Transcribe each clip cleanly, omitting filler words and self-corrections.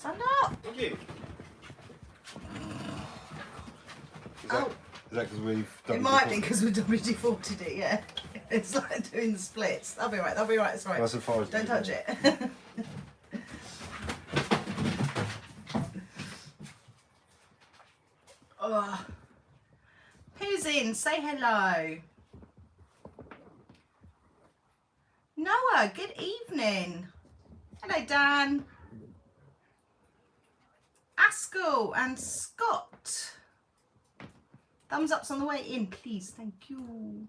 Stand up. Thank you. Is Oh. that because we've done It might be because we've WD-40'd it, yeah. It's like doing the splits. That'll be right, that'll be right, it's right. That's as far as Don't touch it. Oh. Who's in? Say hello. Noah, good evening. Hello, Dan. Askell and Scott. Thumbs ups on the way in, please. Thank you.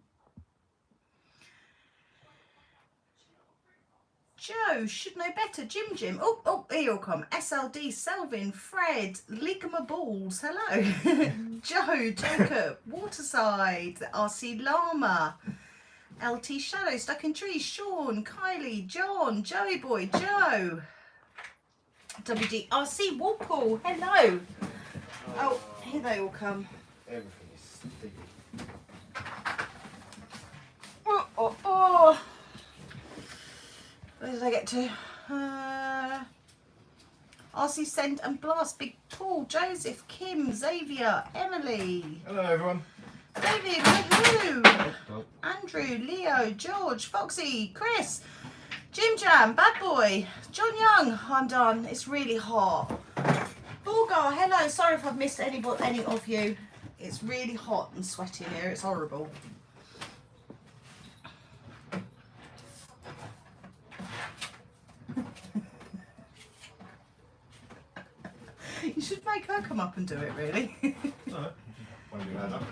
Joe should know better. Jim. Oh, here you'll come. SLD, Selvin, Fred, Ligma Balls. Hello. Joe, Jacob, Waterside, RC Llama, LT Shadow, Stuck in Trees, Sean, Kylie, John, Joey Boy, Joe, WD, RC Walpole. Hello. Oh, here they all come. Everything is sticky. Oh. Where did I get to? RC Send and Blast, Big Paul, Joseph, Kim, Xavier, Emily. Hello, everyone. David, woohoo! Hello. Andrew, Leo, George, Foxy, Chris, Jim Jam, Bad Boy, John Young. I'm done. It's really hot. Bulgar, hello. Sorry if I've missed any of you. It's really hot and sweaty here. It's horrible. You should make her come up and do it, really. No. Won't do that up.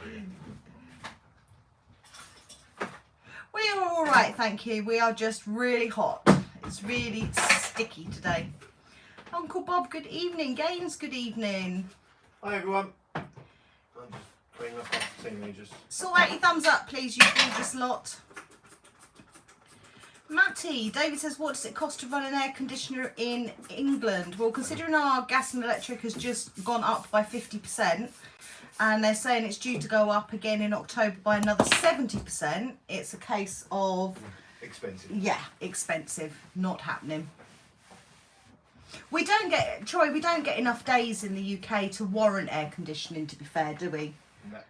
We are all right, thank you. We are just really hot. It's really sticky today. Uncle Bob, good evening. Gaines, good evening. Hi, everyone. I'm just cleaning up after teenagers. Sort out your thumbs up, please, you gorgeous lot. Matty, David says, what does it cost to run an air conditioner in England? Well, considering our gas and electric has just gone up by 50%, and they're saying it's due to go up again in October by another 70%, it's a case of... Expensive. Yeah, expensive. Not happening. We don't get, Troy, we don't get enough days in the UK to warrant air conditioning, to be fair, do we? No.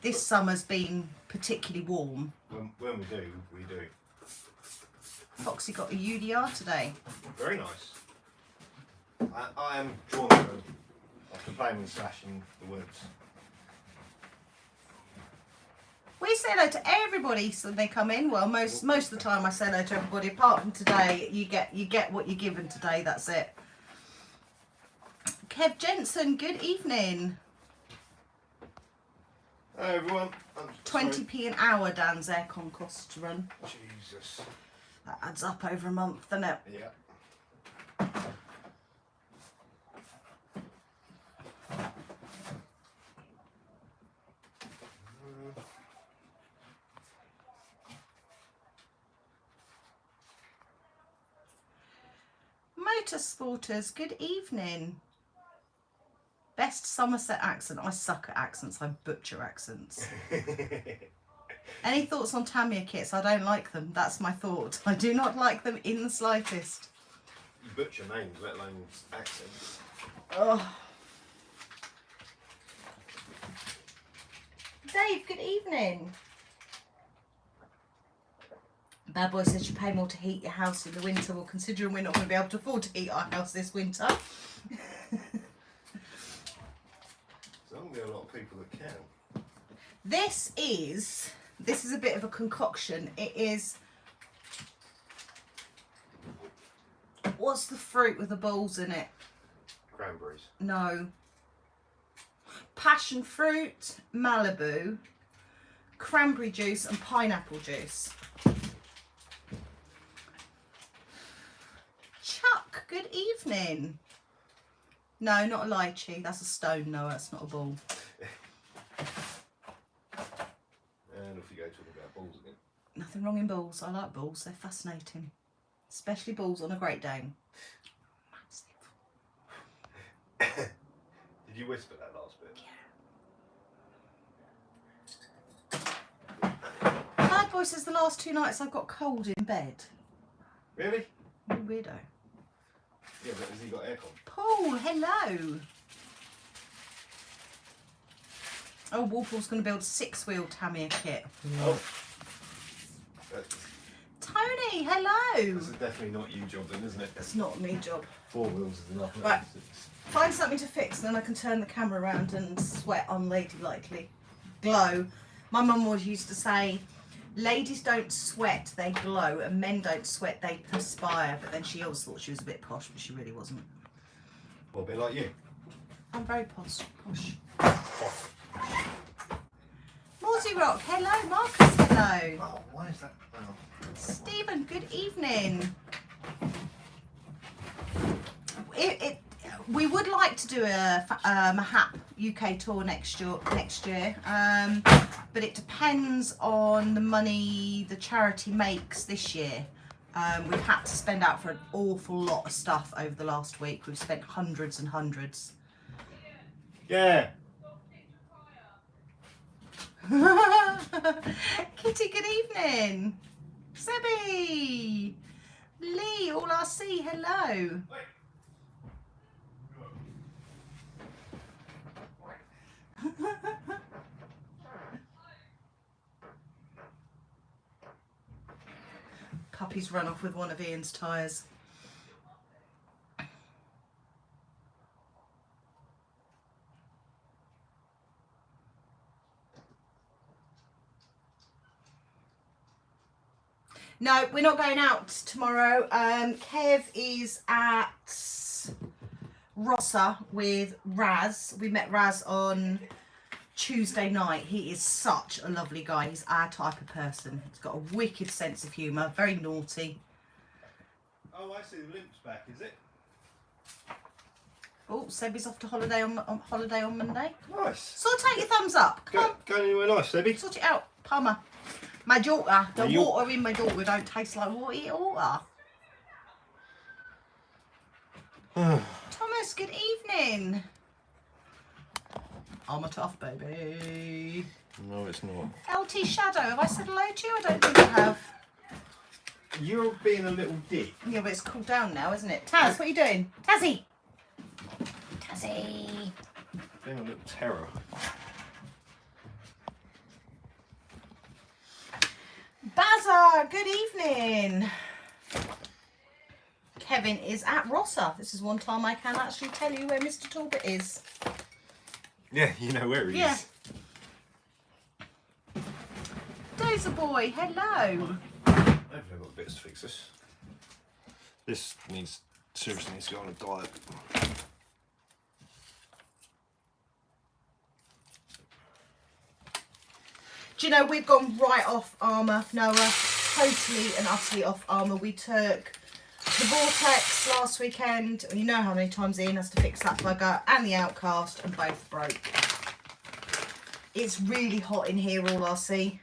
This summer's been particularly warm. When we do, we do. Foxy got a UDR today. Very nice. I am drawn to after playing with Slash in the woods. We say hello to everybody so they come in. Well, most of the time I say hello to everybody. Apart from today, you get what you're given today. That's it. Kev Jensen, good evening. Hi, everyone. 20p an hour Dan's aircon costs to run. Jesus. That adds up over a month, doesn't it? Yeah. Motorsporters, good evening. Best Somerset accent. I suck at accents. I butcher accents. Any thoughts on Tamiya kits? I don't like them. That's my thought. I do not like them in the slightest. You butcher names, let alone accents. Oh. Dave, good evening. Bad Boy says you pay more to heat your house in the winter. Well, considering we're not going to be able to afford to heat our house this winter. There's only a lot of people that can. This is a bit of a concoction. It is, what's the fruit with the balls in it? Cranberries. No. Passion fruit, Malibu, cranberry juice and pineapple juice. Chuck, good evening. No, not a lychee. That's a stone. No, that's not a ball. And off you go talking about balls again. Nothing wrong in balls. I like balls. They're fascinating. Especially balls on a Great Dane. Massive. Did you whisper that last bit? Yeah. Bad Boy says the last 2 nights I've got cold in bed. Really? What a weirdo. Yeah, but has he got aircon? Paul, hello. Oh, Walpole's going to build a 6-wheel Tamiya kit. Oh. Tony, hello. This is definitely not you job then, isn't it? It's not a me job. 4 wheels is enough. Right. Find something to fix, and then I can turn the camera around and sweat unladylike. Glow. My mum always used to say, ladies don't sweat, they glow, and men don't sweat, they perspire. But then she always thought she was a bit posh, but she really wasn't. Well, a bit like you. I'm very posh. Morsey Rock, hello. Marcus, hello. Oh, why is that? Oh. Stephen, good evening. We would like to do a Mahap UK tour next year, but it depends on the money the charity makes this year. We've had to spend out for an awful lot of stuff over the last week. We've spent hundreds and hundreds. Yeah. Kitty, good evening. Sebby, Lee, all RC, hello. Puppy's run off with one of Ian's tyres. No, we're not going out tomorrow. Kev is at Rossa with Raz. We met Raz on Tuesday night. He is such a lovely guy. He's our type of person. He's got a wicked sense of humour, very naughty. Oh, I see. The limp's back, is it? Oh, Sebby's off to holiday on Monday. Nice. Sort out your thumbs up. Come on. Going anywhere nice, Debbie? Sort it out, Palmer. My daughter, the Well, water in my daughter don't taste like water. Thomas, good evening. I'm a tough baby. No, it's not. LT Shadow, have I said hello to you? I don't think I have. You're being a little dick. Yeah, but it's cooled down now, isn't it? Taz, what are you doing? Tazzy! Tazzy! Being a little terror. Bazza, good evening. Kevin is at Rossa. This is one time I can actually tell you where Mr. Talbot is. Yeah, you know where he is. Dozer boy, hello. Hopefully I've got bits to fix this. This seriously needs to go on a diet. Do you know, we've gone right off armour, Noah. Totally and utterly off armour. We took the Vortex last weekend. You know how many times Ian has to fix that bugger, and the Outcast, and both broke. It's really hot in here, all RC.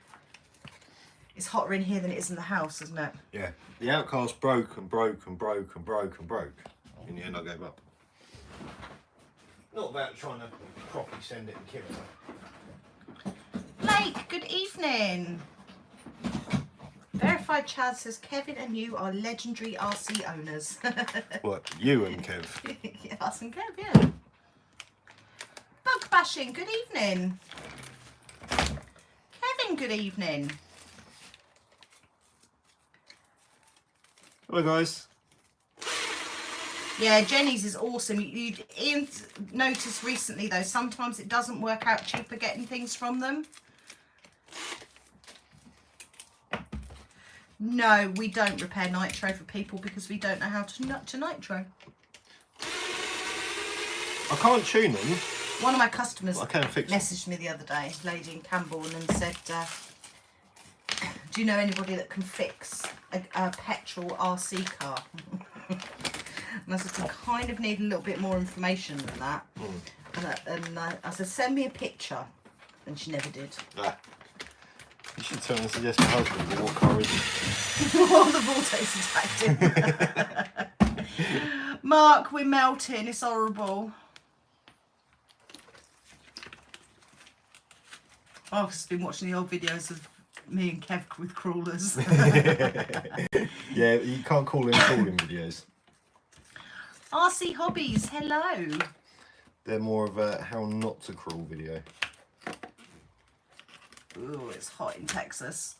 It's hotter in here than it is in the house, isn't it? Yeah. The Outcast broke and broke and broke and broke and broke. In the end, I gave up. Not about trying to properly send it and kill it. Blake, good evening. Verified Chad says Kevin and you are legendary RC owners. What? You and Kev? Yeah, us and Kev, yeah. Bug bashing, good evening. Kevin, good evening. Hello, guys. Yeah, Jenny's is awesome. You'd noticed recently, though, sometimes it doesn't work out cheaper getting things from them. No, we don't repair nitro for people because we don't know how to nitro. I can't tune them. One of my customers I can't fix them. messaged me the other day, a lady in Camborne, and said, do you know anybody that can fix a petrol RC car? And I said, I kind of need a little bit more information than that. And I said, send me a picture. And she never did. Ah. You should tell and suggest my husband, but what car is it? All the vortex attacked him. Mark, we're melting. It's horrible. Mark's has been watching the old videos of me and Kev with crawlers. Yeah, you can't call him crawling videos. RC Hobbies, hello. They're more of a how not to crawl video. Ooh, it's hot in Texas.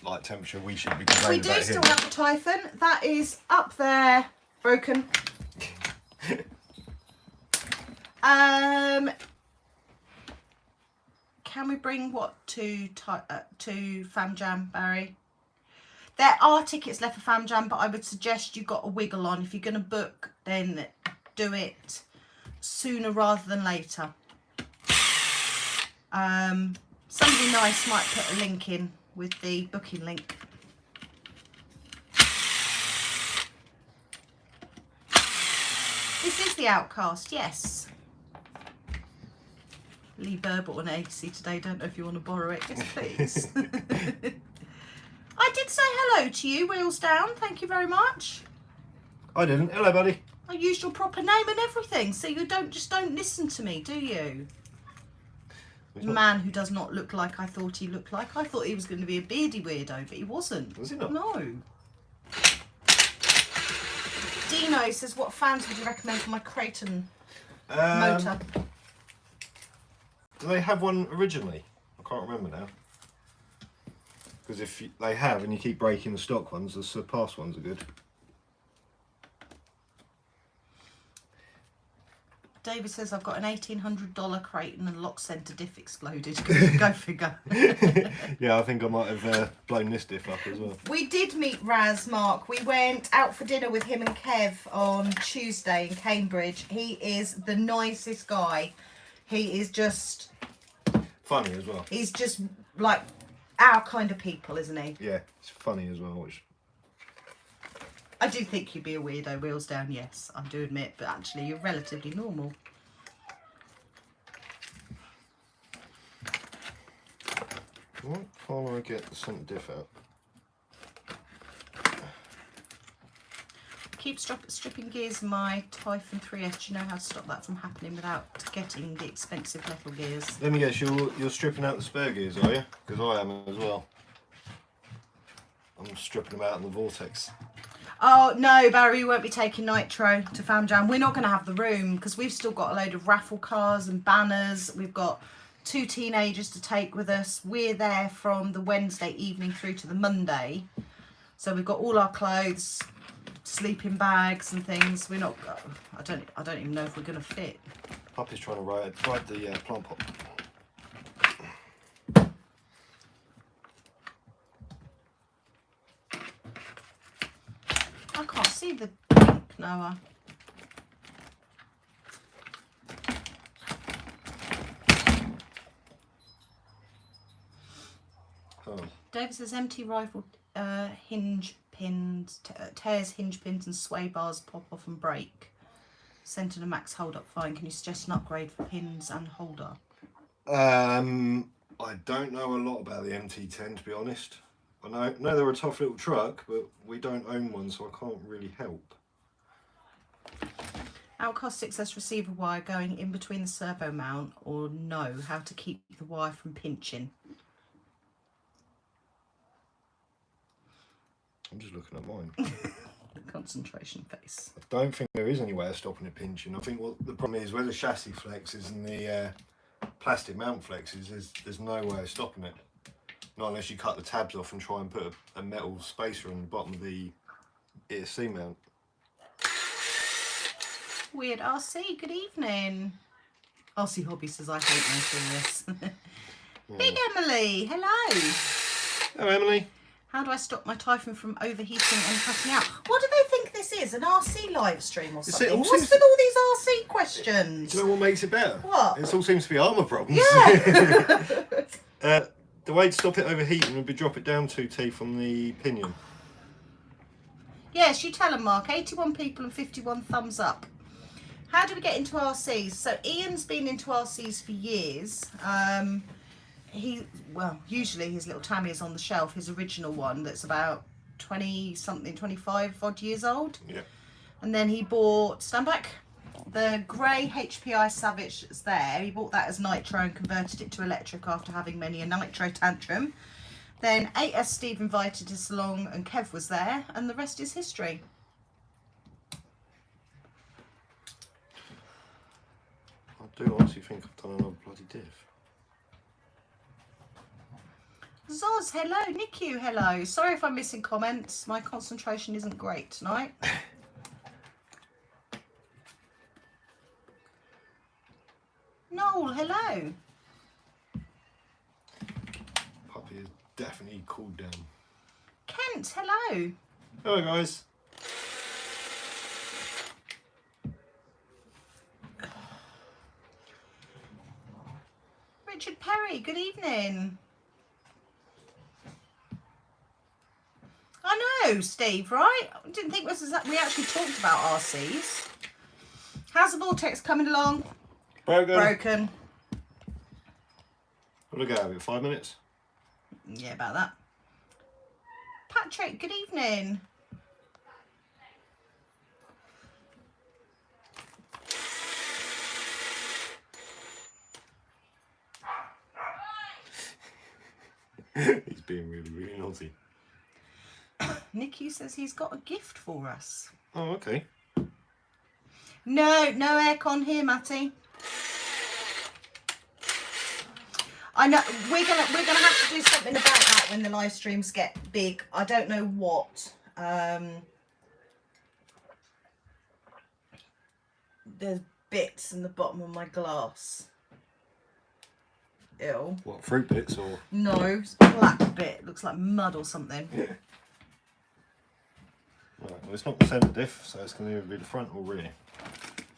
Like temperature, we should be We complaining do about still here. have the Typhon. That is up there, broken. Can we bring what to Fam Jam, Barry? There are tickets left for Fam Jam, but I would suggest you got a wiggle on. If you're going to book, then do it sooner rather than later. Somebody nice might put a link in with the booking link. This is the Outcast, yes. Lee Burbot on AC today. Don't know if you want to borrow it. Yes, please. I did say hello to you, Wheels Down. Thank you very much. I didn't. Hello, buddy. I used your proper name and everything, so you don't listen to me, do you? Man who does not look like I thought he looked like. I thought he was going to be a beardy weirdo, but he wasn't. Was he not? No. Dino says, what fans would you recommend for my Creighton motor? Do they have one originally? I can't remember now. Because if they have and you keep breaking the stock ones, the surpass ones are good. David says, I've got an $1,800 Creighton and lock centre diff exploded. Go figure. Yeah, I think I might have blown this diff up as well. We did meet Raz, Mark. We went out for dinner with him and Kev on Tuesday in Cambridge. He is the nicest guy. He is just... Funny as well. He's just like our kind of people, isn't he? Yeah, it's funny as well, which... I do think you'd be a weirdo, Wheels Down, yes, I do admit, but actually you're relatively normal. What? While I get the centre diff out. Keep stripping gears in my Typhon 3S. Do you know how to stop that from happening without getting the expensive metal gears? Let me guess, you're stripping out the spare gears, are you? Because I am as well. I'm stripping them out in the vortex. Oh, no, Barry, we won't be taking Nitro to Fam Jam. We're not going to have the room because we've still got a load of raffle cars and banners. We've got 2 teenagers to take with us. We're there from the Wednesday evening through to the Monday. So we've got all our clothes, sleeping bags and things. We're not... I don't even know if we're going to fit. Puppy's trying to ride the plant pot. I can't see the pink, Noah. Oh. David says empty rifle hinge pins, tears hinge pins and sway bars pop off and break. Centre to max hold up fine. Can you suggest an upgrade for pins and holder? I don't know a lot about the MT10 to be honest. I know they're a tough little truck, but we don't own one, so I can't really help. Outcast 6S receiver wire going in between the servo mount, or no? How to keep the wire from pinching? I'm just looking at mine. The concentration face. I don't think there is any way of stopping it pinching. I think what the problem is where the chassis flexes and the plastic mount flexes, there's no way of stopping it. Not unless you cut the tabs off and try and put a metal spacer on the bottom of the ESC mount. Weird RC, good evening. RC Hobby says I hate making this. Big Emily, hello. Hello Emily. How do I stop my Typhon from overheating and cutting out? What do they think this is? An RC live stream or something? What's with all these RC questions? Do you know what makes it better? What? It all seems to be armour problems. Yeah. The way to stop it overheating would be drop it down 2 teeth on the pinion. Yes, you tell them, Mark. 81 people and 51 thumbs up. How do we get into RCs? So Ian's been into RCs for years. Usually his little Tamiya's on the shelf, his original one that's about 20-something, 25 odd years old. Yeah. And then he bought, stand back, the grey HPI Savage that's there. He bought that as nitro and converted it to electric after having many a nitro tantrum. Then 8S Steve invited us along and Kev was there, and the rest is history. do honestly think I've done another bloody diff. Zoz, hello. Niku, hello. Sorry if I'm missing comments. My concentration isn't great tonight. Noel, hello. Puppy is definitely cooled down. Kent, hello. Hello guys. Richard Perry, good evening. I know, Steve, right? I didn't think this was that we actually talked about RCs. How's the vortex coming along? Broken. What'll I go with it? 5 minutes? Yeah, about that. Patrick, good evening. He's being really, really naughty. Nicky says he's got a gift for us. Oh, okay. No aircon here, Matty. I know we're gonna have to do something about that when the live streams get big. I don't know what. There's bits in the bottom of my glass. Ew. What, fruit bits or? No, it's a black bit. Looks like mud or something. Right, well, it's not the centre diff, so it's going to either be the front or rear.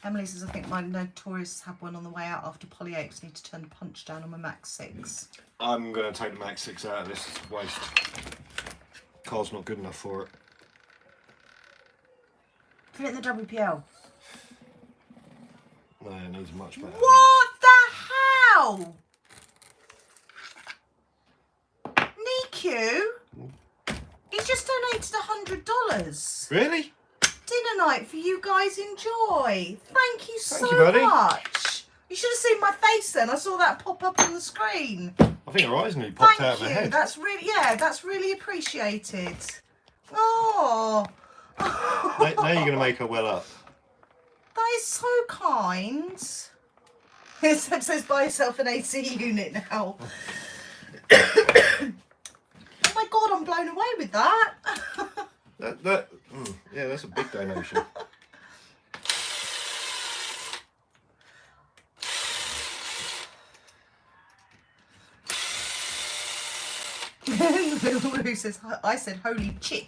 Emily says, I think my Notorious had one on the way out after Poly 8s. Need to turn the punch down on my Max 6. I'm going to take the Max 6 out of this. It's a waste. Car's not good enough for it. Put it in the WPL. No, it needs much better. What the hell? Niku? He's just donated $100. Really? Dinner night for you guys. Enjoy. Thank you so you, buddy. much. You should have seen my face then. I saw that pop up on the screen. I think her eyes nearly popped Thank out of her you. head. That's really appreciated. Oh. Now you're going to make her well up. That is so kind. It says buy yourself an AC unit now. Oh my god, I'm blown away with that. Yeah, that's a big donation. Lulu says, I said holy shit.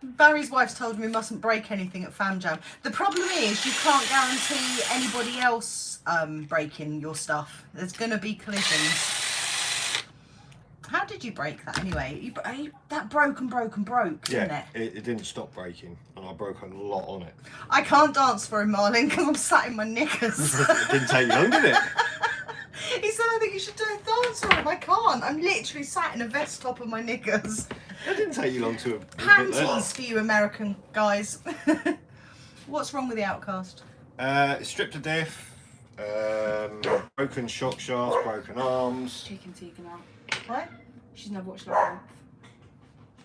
Barry's wife's told me we mustn't break anything at Fam Jam. The problem is you can't guarantee anybody else breaking your stuff. There's going to be collisions. How did you break that anyway? That broke, didn't Yeah, it? it didn't stop breaking, and I broke a lot on it. I can't dance for him, Marlon, because I'm sat in my knickers. It didn't take you long, did it? He said, I think you should do a dance for him. I can't. I'm literally sat in a vest top of my knickers. It didn't take you long to... Panties for you American guys. What's wrong with the Outcast? Stripped to death, broken shock shafts, broken arms. Chicken taken out. What? She's never watched Labyrinth.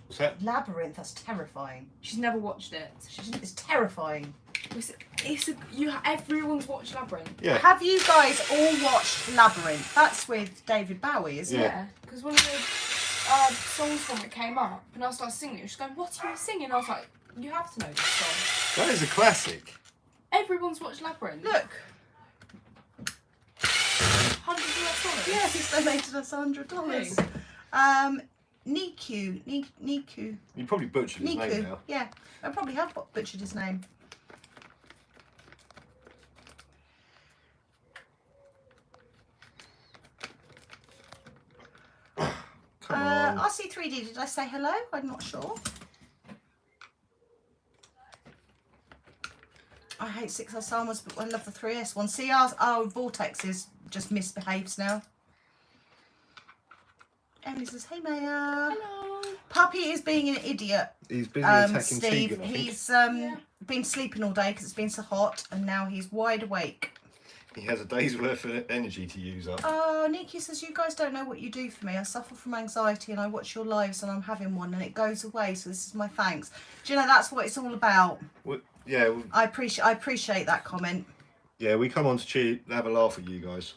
What's that? Labyrinth, that's terrifying. She's never watched it. It's terrifying. Everyone's watched Labyrinth. Yeah. Have you guys all watched Labyrinth? That's with David Bowie, isn't it? Yeah. Because one of the songs from it came up, and I started singing it. She's going, "What are you singing?" I was like, "You have to know this song." That is a classic. Everyone's watched Labyrinth. Look. $100. Yeah, he's donated us $100. Niku. You probably butchered his name now. Yeah, I probably have butchered his name. Come on. RC3D, did I say hello? I'm not sure. I hate 6R Salmas, but I love the 3S one. See, our Vortex is just misbehaves now. Emily says, hey Maya. Hello. Puppy is being an idiot. He's busy attacking Steve. Tegan, I think. He's been sleeping all day because it's been so hot, and now he's wide awake. He has a day's worth of energy to use up. Oh, Nikki says, you guys don't know what you do for me. I suffer from anxiety and I watch your lives and I'm having one and it goes away. So this is my thanks. Do you know, that's what it's all about. Yeah. I appreciate that comment. Yeah, we come on to have a laugh with you guys.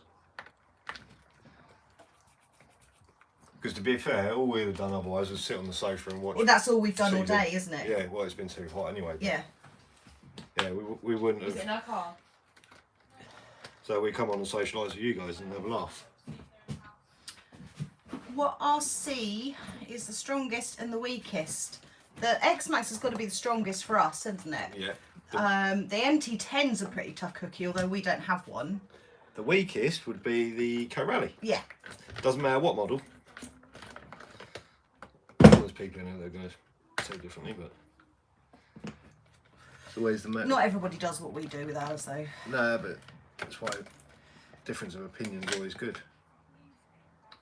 Because to be fair, all we'd have done otherwise was sit on the sofa and watch. Well, that's all we've done TV. all day, isn't it? Yeah, well, it's been too hot anyway. Yeah. Yeah, we wouldn't have. Is it in our car? So we come on and socialise with you guys and have a laugh. What RC is the strongest and the weakest? The X-Max has got to be the strongest for us, isn't it? Yeah. The MT-10's a pretty tough cookie, although we don't have one. The weakest would be the Co-Rally. Yeah. Doesn't matter what model. There's people in there that are going to say differently, but it's always the matter. Not everybody does what we do with ours, though. No, but that's why difference of opinion is always good.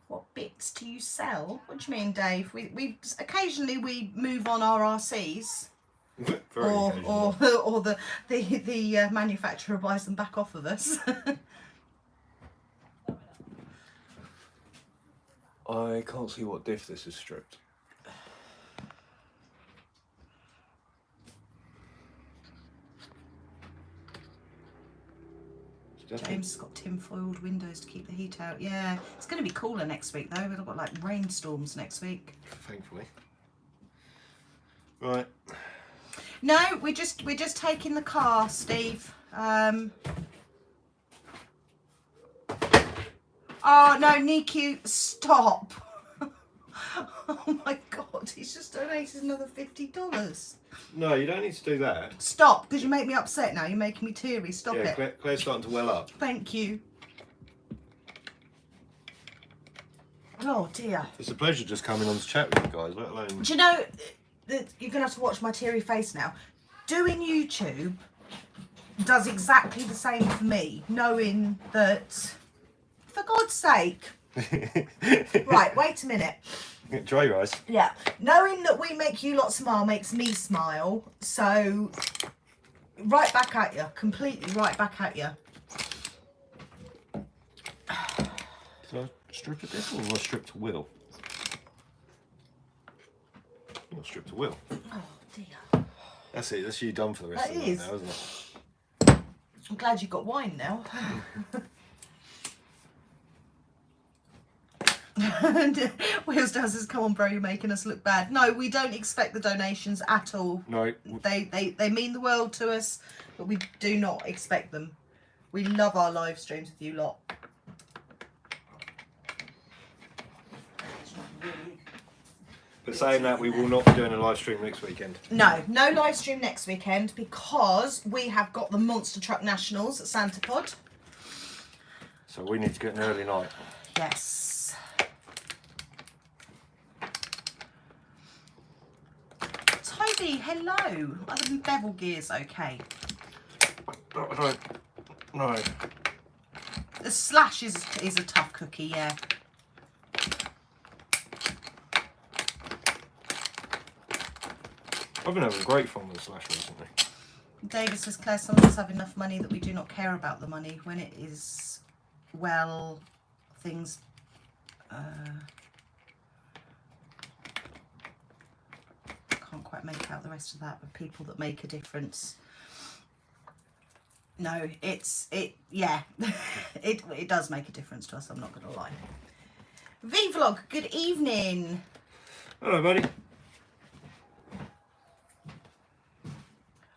What bits do you sell? What do you mean, Dave? We occasionally we move on our RCs, or the manufacturer buys them back off of us. I can't see what diff this is stripped. James has got tin-foiled windows to keep the heat out. Yeah, it's going to be cooler next week though. We've got like rainstorms next week. Thankfully. Right. No, we're just taking the car, Steve. Oh no, Niku, stop! Oh my God, he's just donated another $50. No, you don't need to do that. Stop, because you make me upset now. You're making me teary. Stop it. Claire's starting to well up. Thank you. Oh dear. It's a pleasure just coming on to chat with you guys, let alone... Do you know, that you're going to have to watch my teary face now. Doing YouTube does exactly the same for me, knowing that, for God's sake. Right, wait a minute. Dry your eyes. Yeah, knowing that we make you lot smile makes me smile. So, right back at you, completely right back at you. Did I strip to this or was I strip to Will? Not strip to Will. Oh dear. That's it. That's you done for the rest That of the night is. now, isn't it? I'm glad you got wine now. And Wheels does this, come on bro, you're making us look bad. No, we don't expect the donations at all. No. They mean the world to us, but we do not expect them. We love our live streams with you lot. But saying that, we will not be doing a live stream next weekend. No live stream next weekend because we have got the Monster Truck Nationals at Santa Pod. So we need to get an early night. Yes. Toby, hello. Are the bevel gears okay? No. The Slash is a tough cookie, yeah. I've been having great fun with the Slash recently. David says, Claire, some of us have enough money that we do not care about the money when it is, well, things... can't quite make out the rest of that, but people that make a difference. No, yeah, it does make a difference to us, I'm not going to lie. V-Vlog, good evening. Hello, buddy.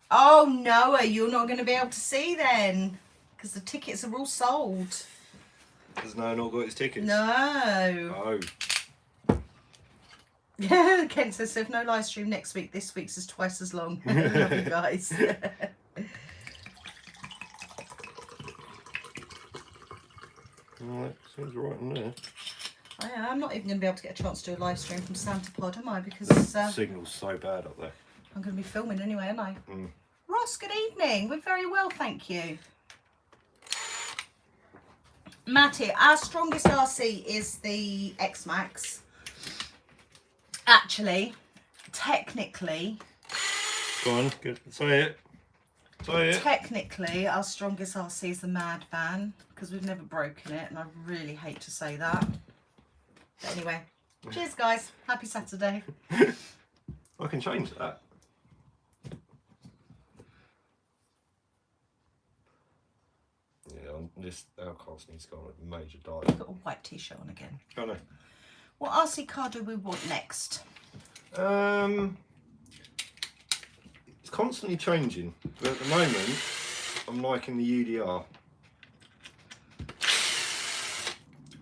Oh, Noah, you're not going to be able to see then, because the tickets are all sold. Has Noah not got his tickets? No. Oh. Yeah, Ken says, if no live stream next week, this week's is twice as long. Love you guys. Well, that seems right in there. I'm not even going to be able to get a chance to do a live stream from Santa Pod, am I? Because Signal's so bad up there. I'm going to be filming anyway, aren't I? Mm. Ross, good evening. We're very well, thank you. Matty, our strongest RC is the X-Max. Actually, technically... Go on, good. Say it. So yeah. Technically, our strongest RC is the Mad Van because we've never broken it, and I really hate to say that. But anyway, cheers, guys. Happy Saturday. I can change that. Yeah, this outcast needs to go on a major diet. I've got a white t-shirt on again. Oh no. What RC car do we want next? It's constantly changing, but at the moment, I'm liking the UDR.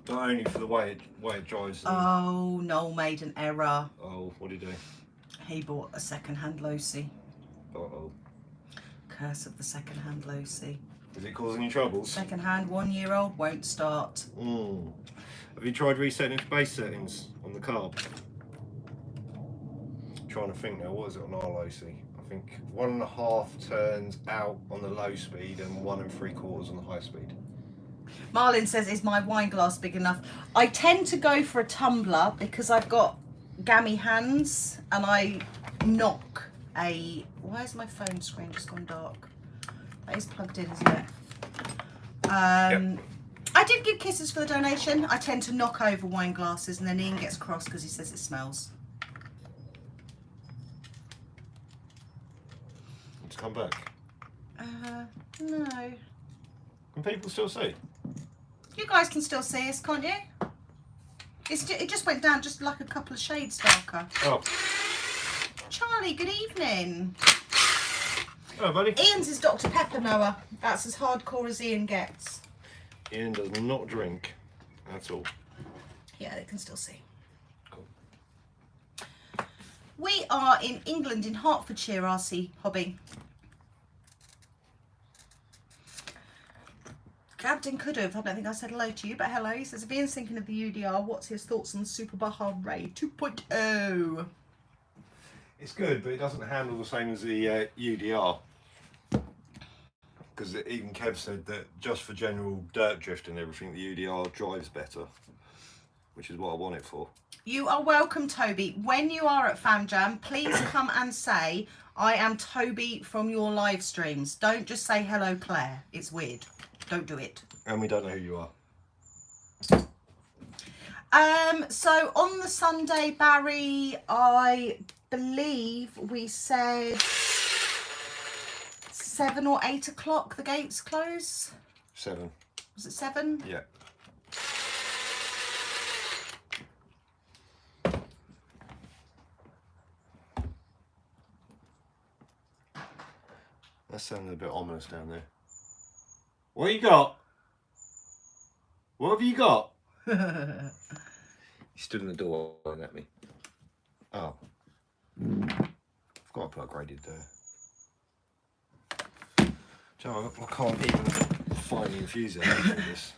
Not only for the way it drives. Oh, Noel made an error. Oh, what did he do? He bought a second-hand Lucy. Uh-oh. Curse of the second-hand Lucy. Is it causing you troubles? Second-hand, 1-year-old, won't start. Have you tried resetting its base settings on the car? Trying to think now, what is it on our Lucy? I think 1.5 turns out on the low speed and 1 3/4 on the high speed. Marlin says, is my wine glass big enough? I tend to go for a tumbler because I've got gammy hands and I knock a... Where's my phone screen just gone dark? That is plugged in, isn't it? Yep. I did give kisses for the donation. I tend to knock over wine glasses and then Ian gets cross because he says it smells. It's come back. No. Can people still see? You guys can still see us, can't you? It just went down just like a couple of shades darker. Oh. Charlie, good evening. Hello, buddy. Ian's is Dr. Pepper, Noah. That's as hardcore as Ian gets. Ian does not drink at all. Yeah, they can still see. Cool. We are in England, in Hertfordshire, RC hobby. Gabden could have. I don't think I said hello to you, but hello. He says, if Ian's thinking of the UDR, what's his thoughts on the Super Baja Ray 2.0? It's good, but it doesn't handle the same as the UDR. Because even Kev said that just for general dirt drift and everything, the UDR drives better, which is what I want it for. You are welcome, Toby. When you are at Fam Jam, please come and say, I am Toby from your live streams. Don't just say, hello, Claire. It's weird. Don't do it. And we don't know who you are. So on the Sunday, Barry, I believe we said 7 or 8 o'clock the gates close. 7. Was it 7? Yeah. That sounded a bit ominous down there. What you got? What have you got? He stood in the door looking at me. Oh. I've got to put upgraded there. Do you know, I can't even find the enthusiasm in this.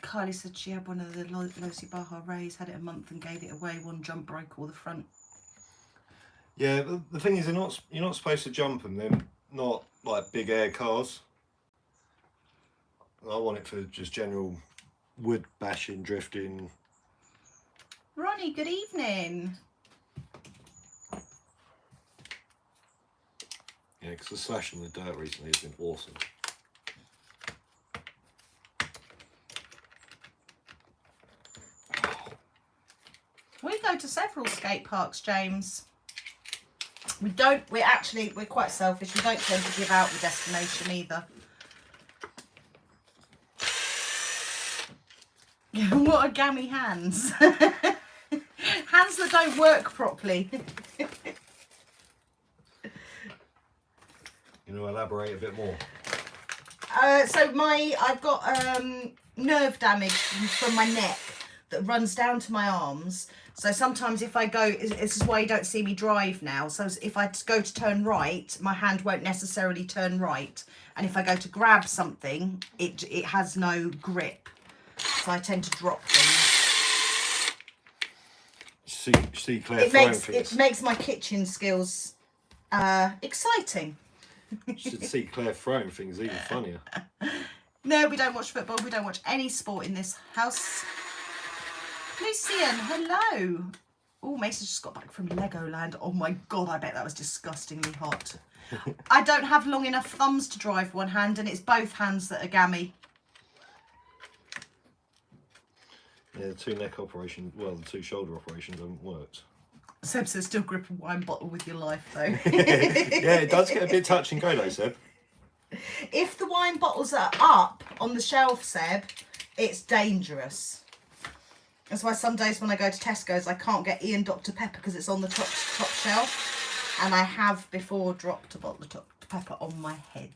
Kylie said she had one of the Lucy Baja Rays, had it a month and gave it away. One jump broke all the front. Yeah, the thing is, you're not supposed to jump them. They're not like big air cars. I want it for just general wood bashing, drifting. Ronnie, good evening. Yeah, because the slash in the dirt recently has been awesome. We go to several skate parks, James. We're quite selfish. We don't tend to give out the destination either. What are gammy hands? Hands that don't work properly. You know, elaborate a bit more. So I've got nerve damage from my neck that runs down to my arms. So sometimes if I go, this is why you don't see me drive now. So if I go to turn right, my hand won't necessarily turn right. And if I go to grab something, it has no grip. So I tend to drop things. See Claire throwing things. It makes my kitchen skills exciting. You should see Claire throwing things even funnier. No, we don't watch football. We don't watch any sport in this house. Lucian, hello. Oh, Mason's just got back from Legoland. Oh my God, I bet that was disgustingly hot. I don't have long enough thumbs to drive one hand, and it's both hands that are gammy. Yeah, the 2 neck operations, well, the 2 shoulder operations haven't worked. Seb says still grip a wine bottle with your life though. Yeah, it does get a bit touch and go though, Seb. If the wine bottles are up on the shelf, Seb, it's dangerous. That's why some days when I go to Tesco's, I can't get Ian Dr. Pepper because it's on the top shelf. And I have before dropped a bottle of Dr. Pepper on my head.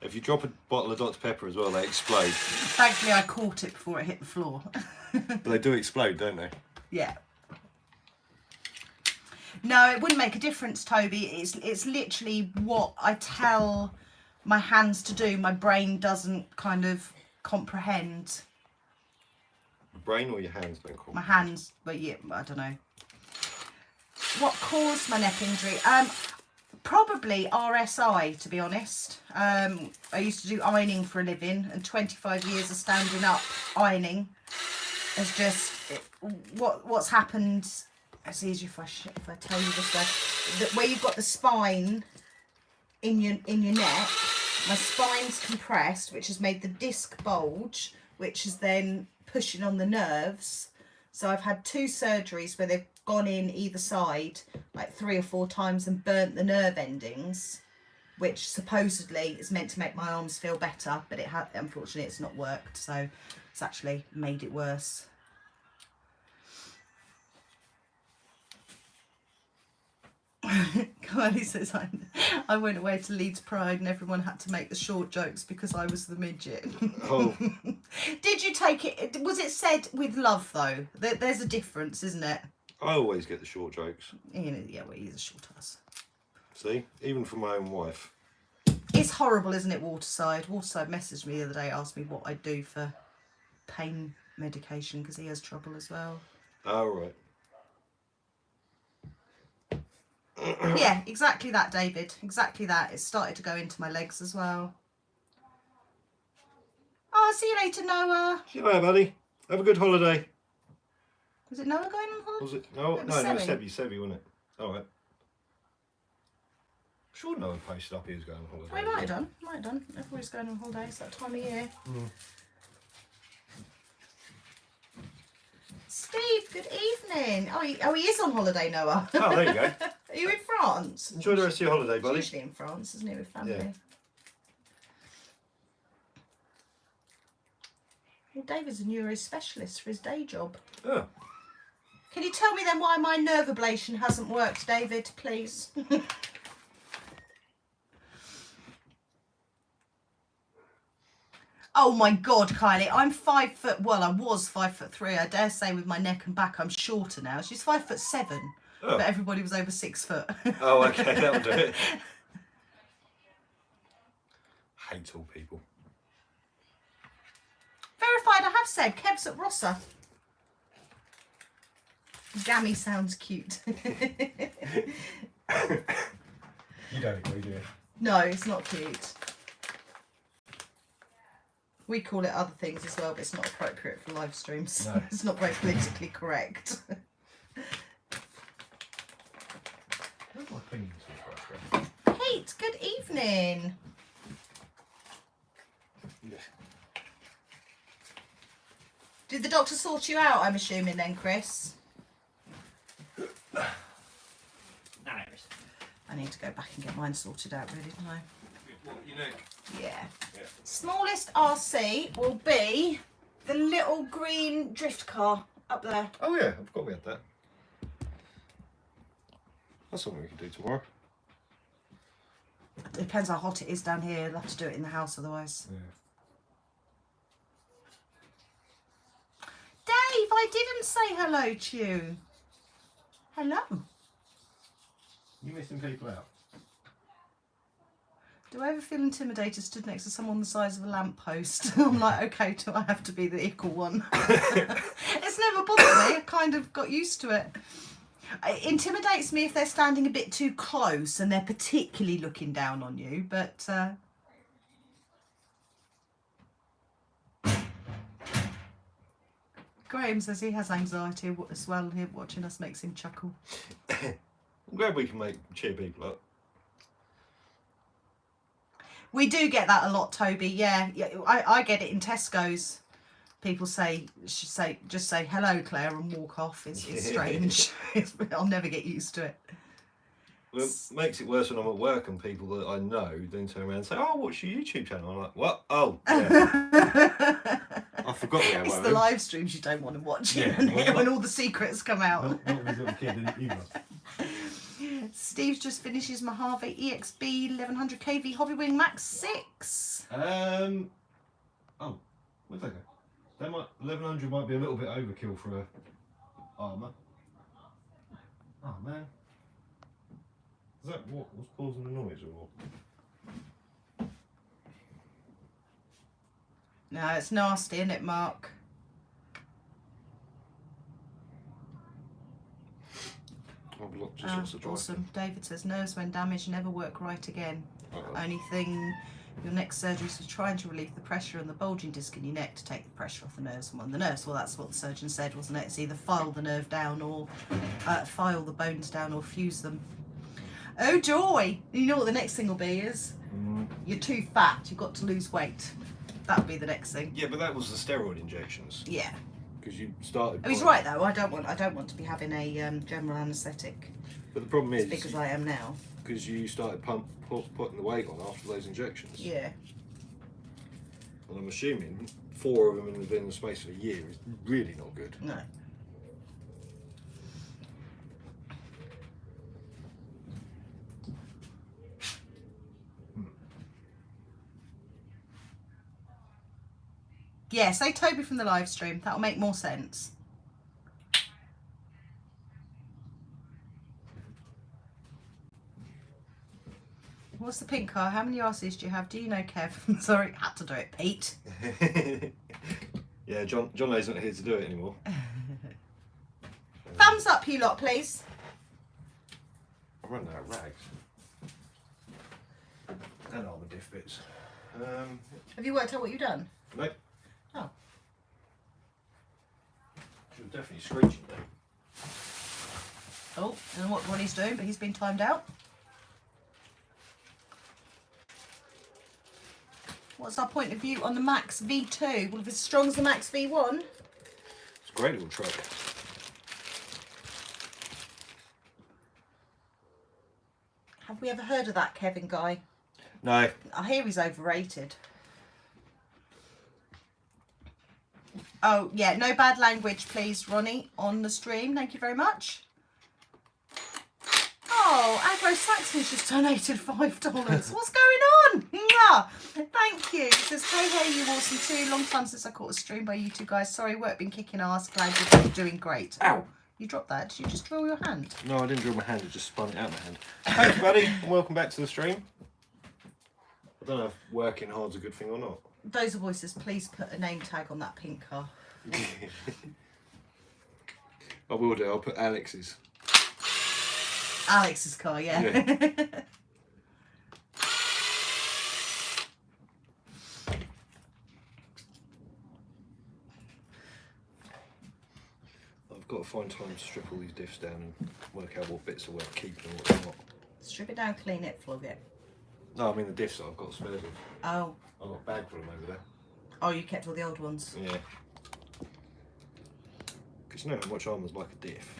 If you drop a bottle of Dr. Pepper as well, they explode. Thankfully, I caught it before it hit the floor. But they do explode, don't they? Yeah. No, it wouldn't make a difference, Toby. It's literally what I tell my hands to do. My brain doesn't kind of comprehend. The brain or your hands don't call? My hands, but yeah, I don't know. What caused my neck injury? Probably RSI, to be honest. I used to do ironing for a living, and 25 years of standing up ironing has just what's happened. It's easier if I tell you this way. That where you've got the spine in your neck, my spine's compressed, which has made the disc bulge, which is then pushing on the nerves. So I've had 2 surgeries where they've gone in either side like 3 or 4 times and burnt the nerve endings, which supposedly is meant to make my arms feel better, but unfortunately it's not worked, so it's actually made it worse. Kylie says I went away to Leeds Pride and everyone had to make the short jokes because I was the midget. Oh. Did you take it? Was it said with love though? There's a difference, isn't it? I always get the short jokes. Yeah, well, he's a short ass. See? Even from my own wife. It's horrible, isn't it, Waterside? Waterside messaged me the other day, asked me what I do for pain medication because he has trouble as well. Oh, right. Yeah, exactly that, David. Exactly that. It started to go into my legs as well. Oh, see you later, Noah. See you later, buddy. Have a good holiday. Was it Noah going on holiday? Was it? No, It was no, Sebby. Sebby, wasn't it? All right. Sure, Noah posted up he was going on holiday. I might have done. Everybody's going on holiday. It's that time of year. Steve, good evening. Oh, he is on holiday, Noah. Oh, there you go. Are you in France? Enjoy the rest of your holiday, He's buddy. usually in France, isn't he, with family? Yeah. Well, David's a neuro specialist for his day job. Oh. Can you tell me then why my nerve ablation hasn't worked, David, please? Oh my God, Kylie, I'm 5 foot, well, I was 5'3". I dare say with my neck and back, I'm shorter now. She's 5'7", Oh. but everybody was over 6 foot. Oh, okay, that'll do it. Hate all people. Verified, I have said, Kev's at Rossa. Gammy sounds cute. You don't agree, do you? No, it's not cute. We call it other things as well, but it's not appropriate for live streams. No. It's not very politically correct. Kate, good evening. Yeah. Did the doctor sort you out, I'm assuming then, Chris? I need to go back and get mine sorted out, really, don't I? What, your neck? Yeah. Yeah. Smallest RC will be the little green drift car up there. Oh yeah, I forgot we had that. That's something we can do tomorrow. It depends how hot it is down here. You'll have to do it in the house otherwise. Yeah. Dave, I didn't say hello to you. Hello. You missing people out? Do I ever feel intimidated stood next to someone the size of a lamppost? I'm like, okay, do I have to be the equal one? It's never bothered me. I kind of got used to it. It intimidates me if they're standing a bit too close and they're particularly looking down on you, but... Graham says he has anxiety as well. Here, watching us makes him chuckle. I'm glad we can cheer people up. We do get that a lot, Toby. Yeah, I get it in Tesco's. People just say hello, Claire, and walk off. It's strange. I'll never get used to it. Well, it makes it worse when I'm at work and people that I know then turn around and say, "Oh, what's your YouTube channel?" I'm like, "What? Oh, yeah." I forgot we had It's one. the live streams you don't want to watch, when all the secrets come out. Not with little kid either. Steve's just finished his Mojave EXB 1100 kV Hobbywing Max 6. Oh, where'd they go? 1100 might be a little bit overkill for a armour. Oh man. Is that what's causing the noise or? No, it's nasty, isn't it, Mark? Awesome. David says nerves when damaged never work right again. Only thing your next surgery is trying to relieve the pressure on the bulging disc in your neck to take the pressure off the nerves from the nurse. Well, that's what the surgeon said, wasn't it? It's either file the nerve down or file the bones down or fuse them. Oh joy! You know what the next thing will be is? You're too fat. You've got to lose weight. That'll be the next thing. Yeah, but that was the steroid injections. Yeah. Because you started. Oh, he's right though. I don't want to be having a general anaesthetic. But the problem is, as big as I am now. Because you started putting the weight on after those injections. Yeah. And I'm assuming 4 of them within the space of a year is really not good. No. Yeah, say Toby from the live stream. That'll make more sense. What's the pink car? How many RCs do you have? Do you know, Kev? Sorry, had to do it, Pete. Yeah, John Lay's not here to do it anymore. Thumbs up, you lot, please. I'm running out of rags. And all the diff bits. Have you worked out what you've done? Nope. Oh. She was definitely screeching though. Oh, I don't know what Ronnie's doing, but he's been timed out. What's our point of view on the Max V2? Well, if it's as strong as the Max V1. It's a great little truck. Have we ever heard of that Kevin guy? No. I hear he's overrated. Oh, yeah, no bad language, please, Ronnie, on the stream. Thank you very much. Oh, Anglo-Saxon's just donated $5. What's going on? Mwah. Thank you. It says, hey, you awesome too. Long time since I caught a stream by you two guys. Sorry, work been kicking ass. Glad you're doing great. Ow. You dropped that. Did you just drill your hand? No, I didn't drill my hand. I just spun it out my hand. Thanks, buddy, and welcome back to the stream. I don't know if working hard's a good thing or not. Those are voices. Please put a name tag on that pink car. I will do. I'll put Alex's. Alex's car, yeah. I've got to find time to strip all these diffs down and work out what bits are worth keeping and what's not. Strip it down, clean it, flog it. No, I mean the diffs that I've got spares of. Oh. I've got a bag full of them over there. Oh, you kept all the old ones? Yeah. Because you know how much armour's like a diff.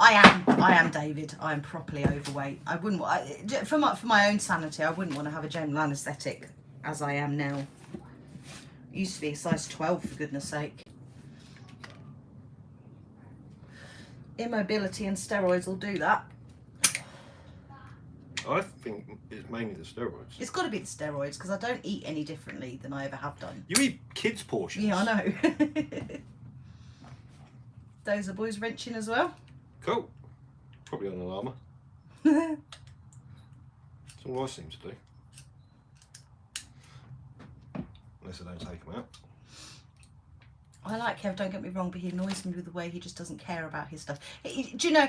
I am David. I am properly overweight. I wouldn't for my own sanity. I wouldn't want to have a general anaesthetic as I am now. I used to be a size 12 for goodness sake. Immobility and steroids will do that. I think it's mainly the steroids. It's got to be the steroids because I don't eat any differently than I ever have done. You eat kids' portions. Yeah, I know. Those are boys wrenching as well. Cool. Probably on an armour. That's all I seem to do. Unless I don't take them out. I like Kev, don't get me wrong, but he annoys me with the way he just doesn't care about his stuff. Do you know,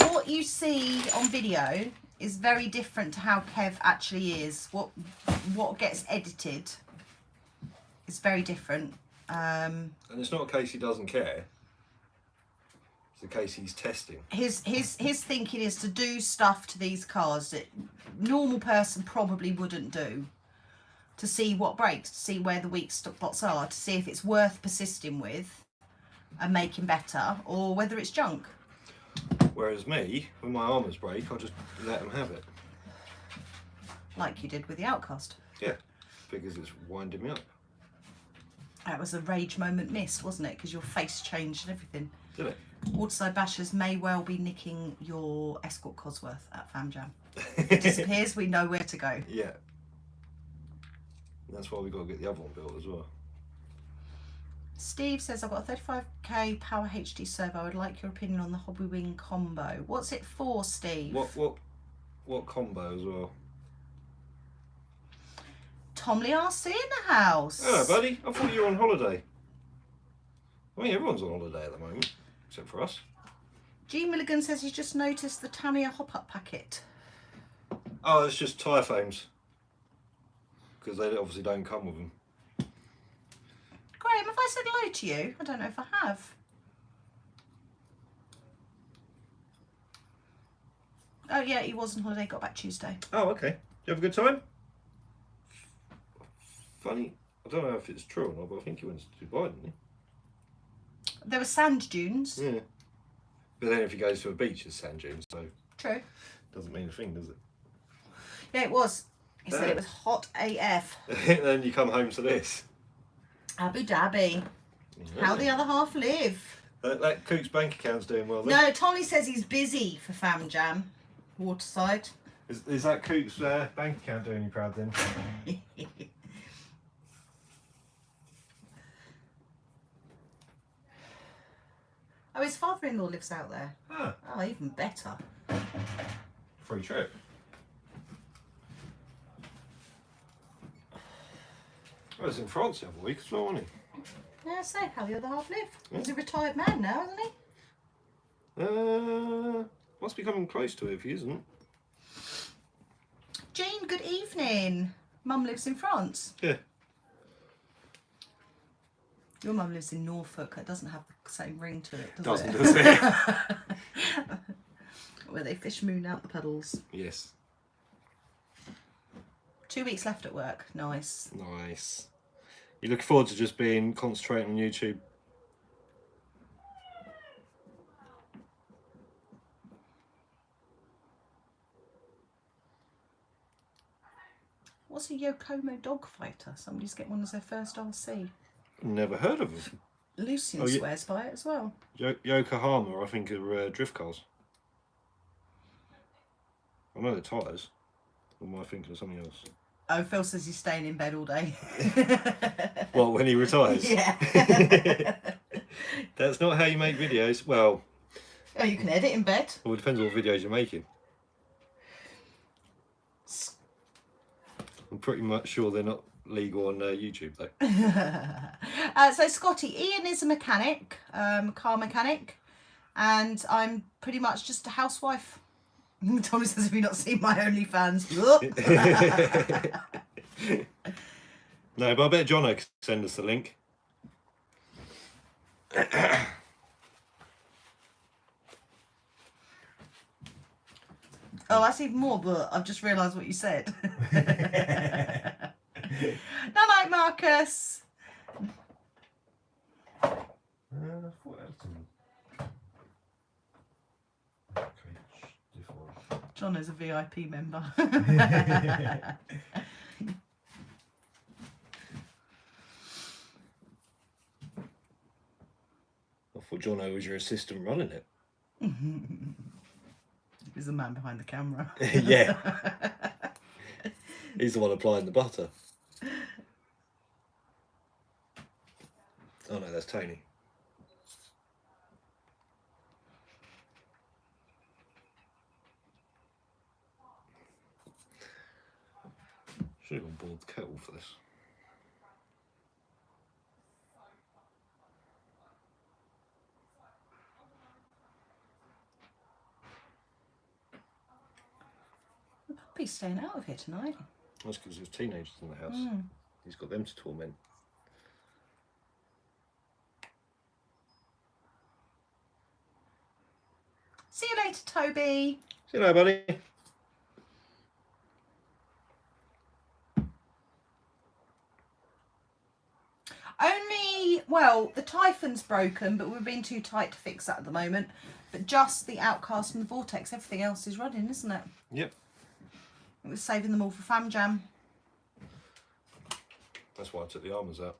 what you see on video is very different to how Kev actually is. What gets edited It's very different. And it's not a case he doesn't care. It's a case he's testing. His thinking is to do stuff to these cars that normal person probably wouldn't do. To see what breaks, to see where the weak spots are, to see if it's worth persisting with and making better, or whether it's junk. Whereas me, when my armours break, I'll just let them have it. Like you did with the Outcast. Yeah, because it's winding me up. That was a rage moment missed, wasn't it? Because your face changed and everything. Did it? Waterside bashers may well be nicking your Escort Cosworth at Fam Jam. If it disappears, we know where to go. Yeah. That's why we got to get the other one built as well. Steve says, I've got a 35k Power HD servo. I would like your opinion on the Hobbywing combo. What's it for, Steve? What combo as well? Tom Lee RC in the house. Hello, buddy. I thought you were on holiday. I mean, everyone's on holiday at the moment, except for us. G Milligan says he's just noticed the Tamiya hop-up packet. Oh, it's just tyre frames. Because they obviously don't come with them. Graham, have I said hello to you? I don't know if I have. Oh yeah, he was on holiday, got back Tuesday. Oh, okay. Did you have a good time? Funny. I don't know if it's true or not, but I think he went to Dubai, didn't he? There were sand dunes. Yeah. But then if he goes to a beach, it's sand dunes, so... True. Doesn't mean a thing, does it? Yeah, it was. He said it was hot AF. Then you come home to this. Abu Dhabi. Yeah. How the other half live. That Cook's bank account's doing well then. No, Tommy says he's busy for Fam Jam. Waterside. Is that Cook's bank account doing you proud then? Oh, his father-in-law lives out there. Ah, Oh, even better. free trip. I was in France the other week as well, wasn't Yeah, so how the other half live. He's a retired man now, isn't he? he? Must be coming close to it if he isn't. Jean, good evening. Mum lives in France. Yeah. Your mum lives in Norfolk. It doesn't have the same ring to it, does Doesn't, it? does it? Where they fish moon out the puddles. Yes. 2 weeks left at work. Nice. Nice. You look forward to just being concentrating on YouTube? What's a Yokomo dog fighter? Somebody's getting one as their first RC. Never heard of them. Lucian Oh, yeah. swears by it as well. Yokohama, I think, are drift cars. I know they're tyres. Or am I thinking of something else? Oh, Phil says he's staying in bed all day. Well, when he retires? Yeah. That's not how you make videos. Well, Oh, you can edit in bed. it depends on what videos you're making. I'm pretty much sure they're not legal on YouTube though. So Scotty, Ian is a mechanic, car mechanic, and I'm pretty much just a housewife. Tommy says, have you not seen my OnlyFans? No, but I bet Jono can send us the link. Oh, that's even more, but I've just realised what you said. Night, Marcus. John is a VIP member. I thought Jono was your assistant running it. He's the man behind the camera. Yeah. He's the one applying the butter. Oh no, that's Tony. Should have gone boiled the kettle for this. The puppy's staying out of here tonight. That's because there's teenagers in the house. He's got them to torment. later, Toby. See you later, buddy. Only, well, the Typhon's broken, but we're being too tight to fix that at the moment. But just the Outcast and the Vortex, everything else is running, isn't it? Yep. We're saving them all for Fam Jam. That's why I took the armours out.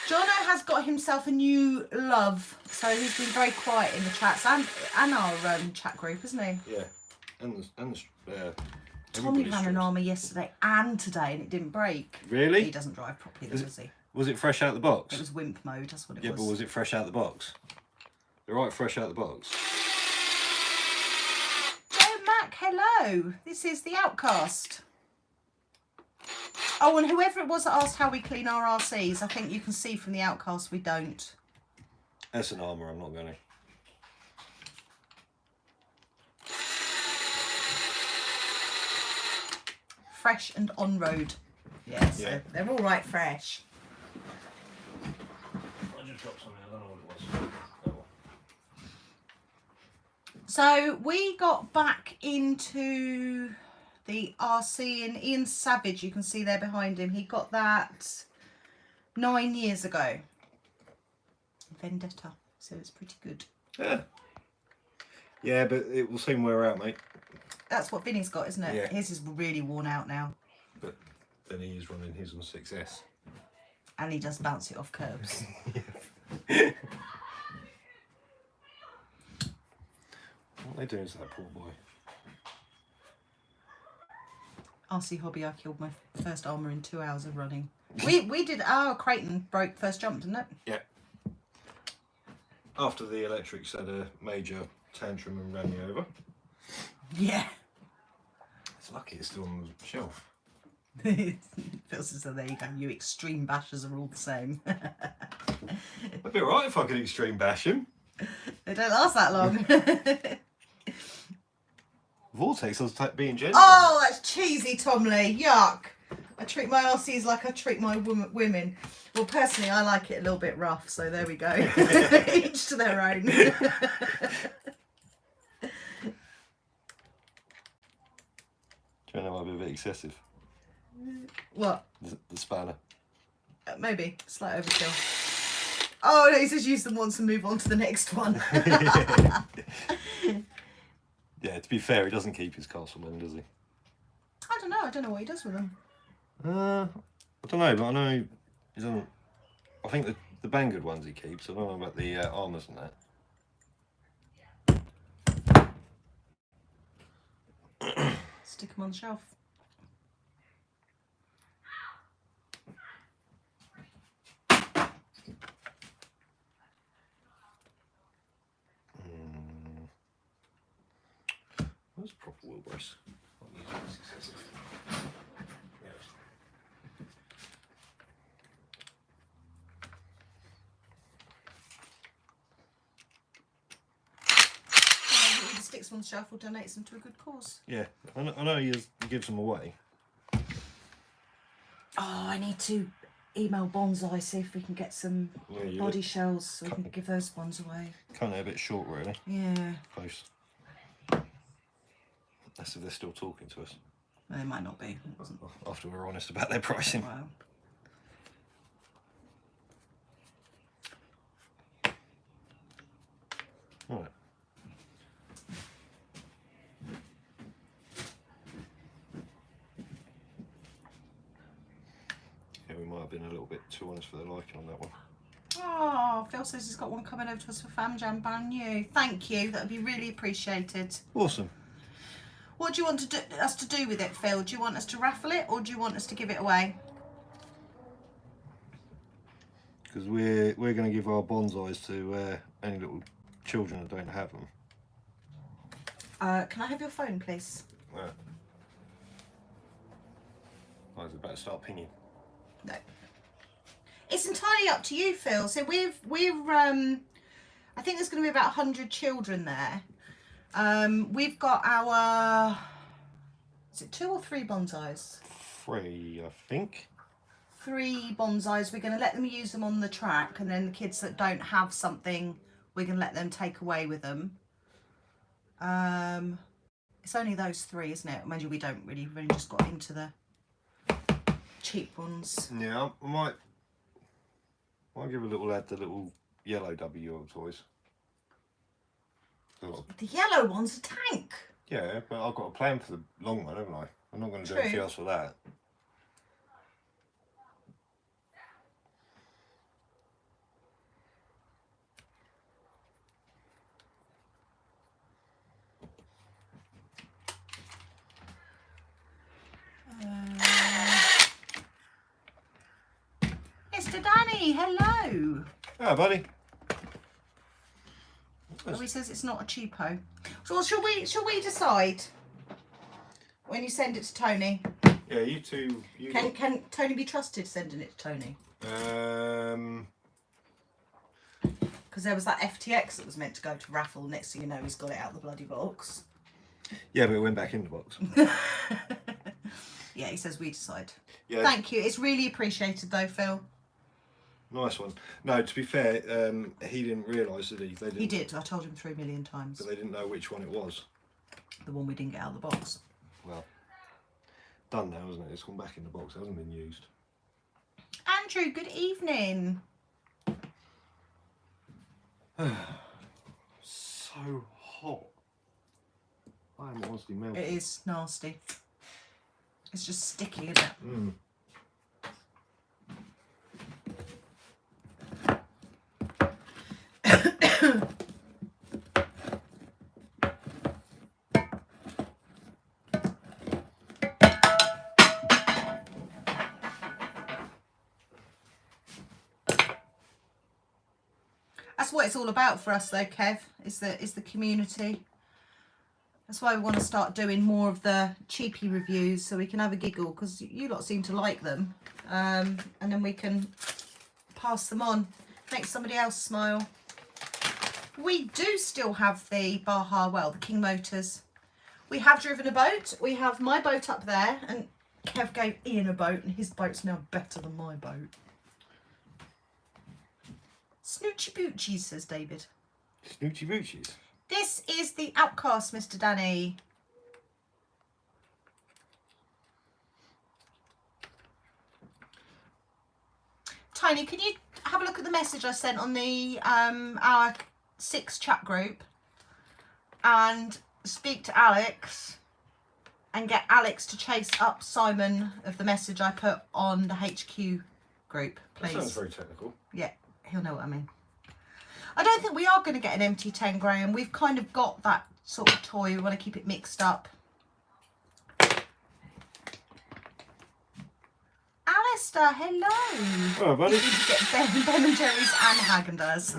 Jono has got himself a new love, so he's been very quiet in the chats and our chat group, isn't he? Yeah. Tommy ran an armour yesterday and today, and it didn't break. Really? He doesn't drive properly, does he? Was it fresh out the box? It was wimp mode, that's what it was. Yeah, but was it fresh out the box? They're right fresh out the box. Joe Mac, hello. This is the Outcast. Oh, and whoever it was that asked how we clean our RCs, I think you can see from the Outcast we don't. That's an armour, I'm not going to. Fresh and on road. Yes, Yeah. they're all right fresh. I just dropped something, I don't know what it was. Oh, well. So we got back into the RC, and Ian Savage, you can see there behind him, he got that 9 years ago. Vendetta, so it's pretty good. Yeah. Yeah, but it will soon wear out, mate. That's what Vinny's got, isn't it? Yeah. His is really worn out now. But then he is running his on 6S. And he does bounce it off curbs. What are they doing to that poor boy? RC hobby, I killed my first armour in 2 hours of running. We did, our Creighton broke first jump, didn't it? Yeah. After the electrics had a major tantrum and ran me over. Yeah. It's lucky it's still on the shelf. Feels as though there you go, you extreme bashers are all the same. It'd be alright if I could extreme bash him. They don't last that long. Vortex was being gentle. Oh, that's cheesy, Tom Lee. Yuck. I treat my RCs like I treat my women. Well, personally, I like it a little bit rough, so there we go. Each to their own. Do you know that might be a bit excessive? What? The spanner. Maybe. Slight overkill. Oh, no, he says use them once and move on to the next one. Yeah, to be fair, he doesn't keep his Castleman, does he? I don't know. I don't know what he does with them. I don't know, but I know he doesn't. I think the Banggood ones he keeps. I don't know about the armours and that. Stick them on the shelf. Where's the proper wheelbase? Sticks them on the shelf or donates them to a good cause. Yeah, I know he gives them away. Oh, I need to email Bonsai, see if we can get some body shells so we can give those ones away. Kind of a bit short, really. Yeah. Close. That's if they're still talking to us. Well, they might not be. After we're honest about their pricing. Wow. Right. Yeah, we might have been a little bit too honest for their liking on that one. Oh, Phil says he's got one coming over to us for Fam Jam, brand new. Thank you. That would be really appreciated. Awesome. What do you want us to do with it, Phil? Do you want us to raffle it or do you want us to give it away? Because we're going to give our bonsais to any little children that don't have them. Can I have your phone, please? Right. I was about to start pinging. No. It's entirely up to you, Phil. So we're I think there's going to be about 100 children there. We've got our, is it 2 or 3 bonsais? 3, I think. 3 bonsais. We're going to let them use them on the track, and then the kids that don't have something we can let them take away with them. It's only those 3, isn't it? Mind you, we've only just got into the cheap ones. Yeah, I might give a little lad the little yellow WL toys. The yellow one's a tank. Yeah, but I've got a plan for the long one, haven't I? I'm not going to do anything else for that. Mr. Danny, hello. Oh, buddy. Oh, he says it's not a cheapo. So shall we decide when you send it to Tony? Yeah, you two. Can Tony be trusted sending it to Tony? Because there was that FTX that was meant to go to raffle. Next thing you know, he's got it out of the bloody box. Yeah, but it went back in the box. Yeah, he says we decide. Yeah. Thank you. It's really appreciated though, Phil. Nice one. No, to be fair, he didn't realise, did he? They didn't, He did. I told him 3 million times. but they didn't know which one it was. The one we didn't get out of the box. Well, done now, isn't it? It's gone back in the box. It hasn't been used. Andrew, good evening. So hot. I am honestly melting. It is nasty. It's just sticky, isn't it? Mm. That's what it's all about for us though, Kev, is the community. That's why we want to start doing more of the cheapy reviews so we can have a giggle, because you lot seem to like them. And then we can pass them on, make somebody else smile. We do still have the the King Motors. We have driven a boat. We have my boat up there, and Kev gave Ian a boat, and his boat's now better than my boat. Snoochie boochies, says David. Snoochie boochies. This is the Outcast, Mr. Danny. Tiny, can you have a look at the message I sent on the our 6 chat group and speak to Alex and get Alex to chase up Simon of the message I put on the HQ group, please? That sounds very technical. Yeah, he'll know what I mean. I don't think we are going to get an MT10, Graham. We've kind of got that sort of toy. We want to keep it mixed up. Alistair, hello. Hello, buddy. You get Ben and Jerry's and Häagen-Dazs.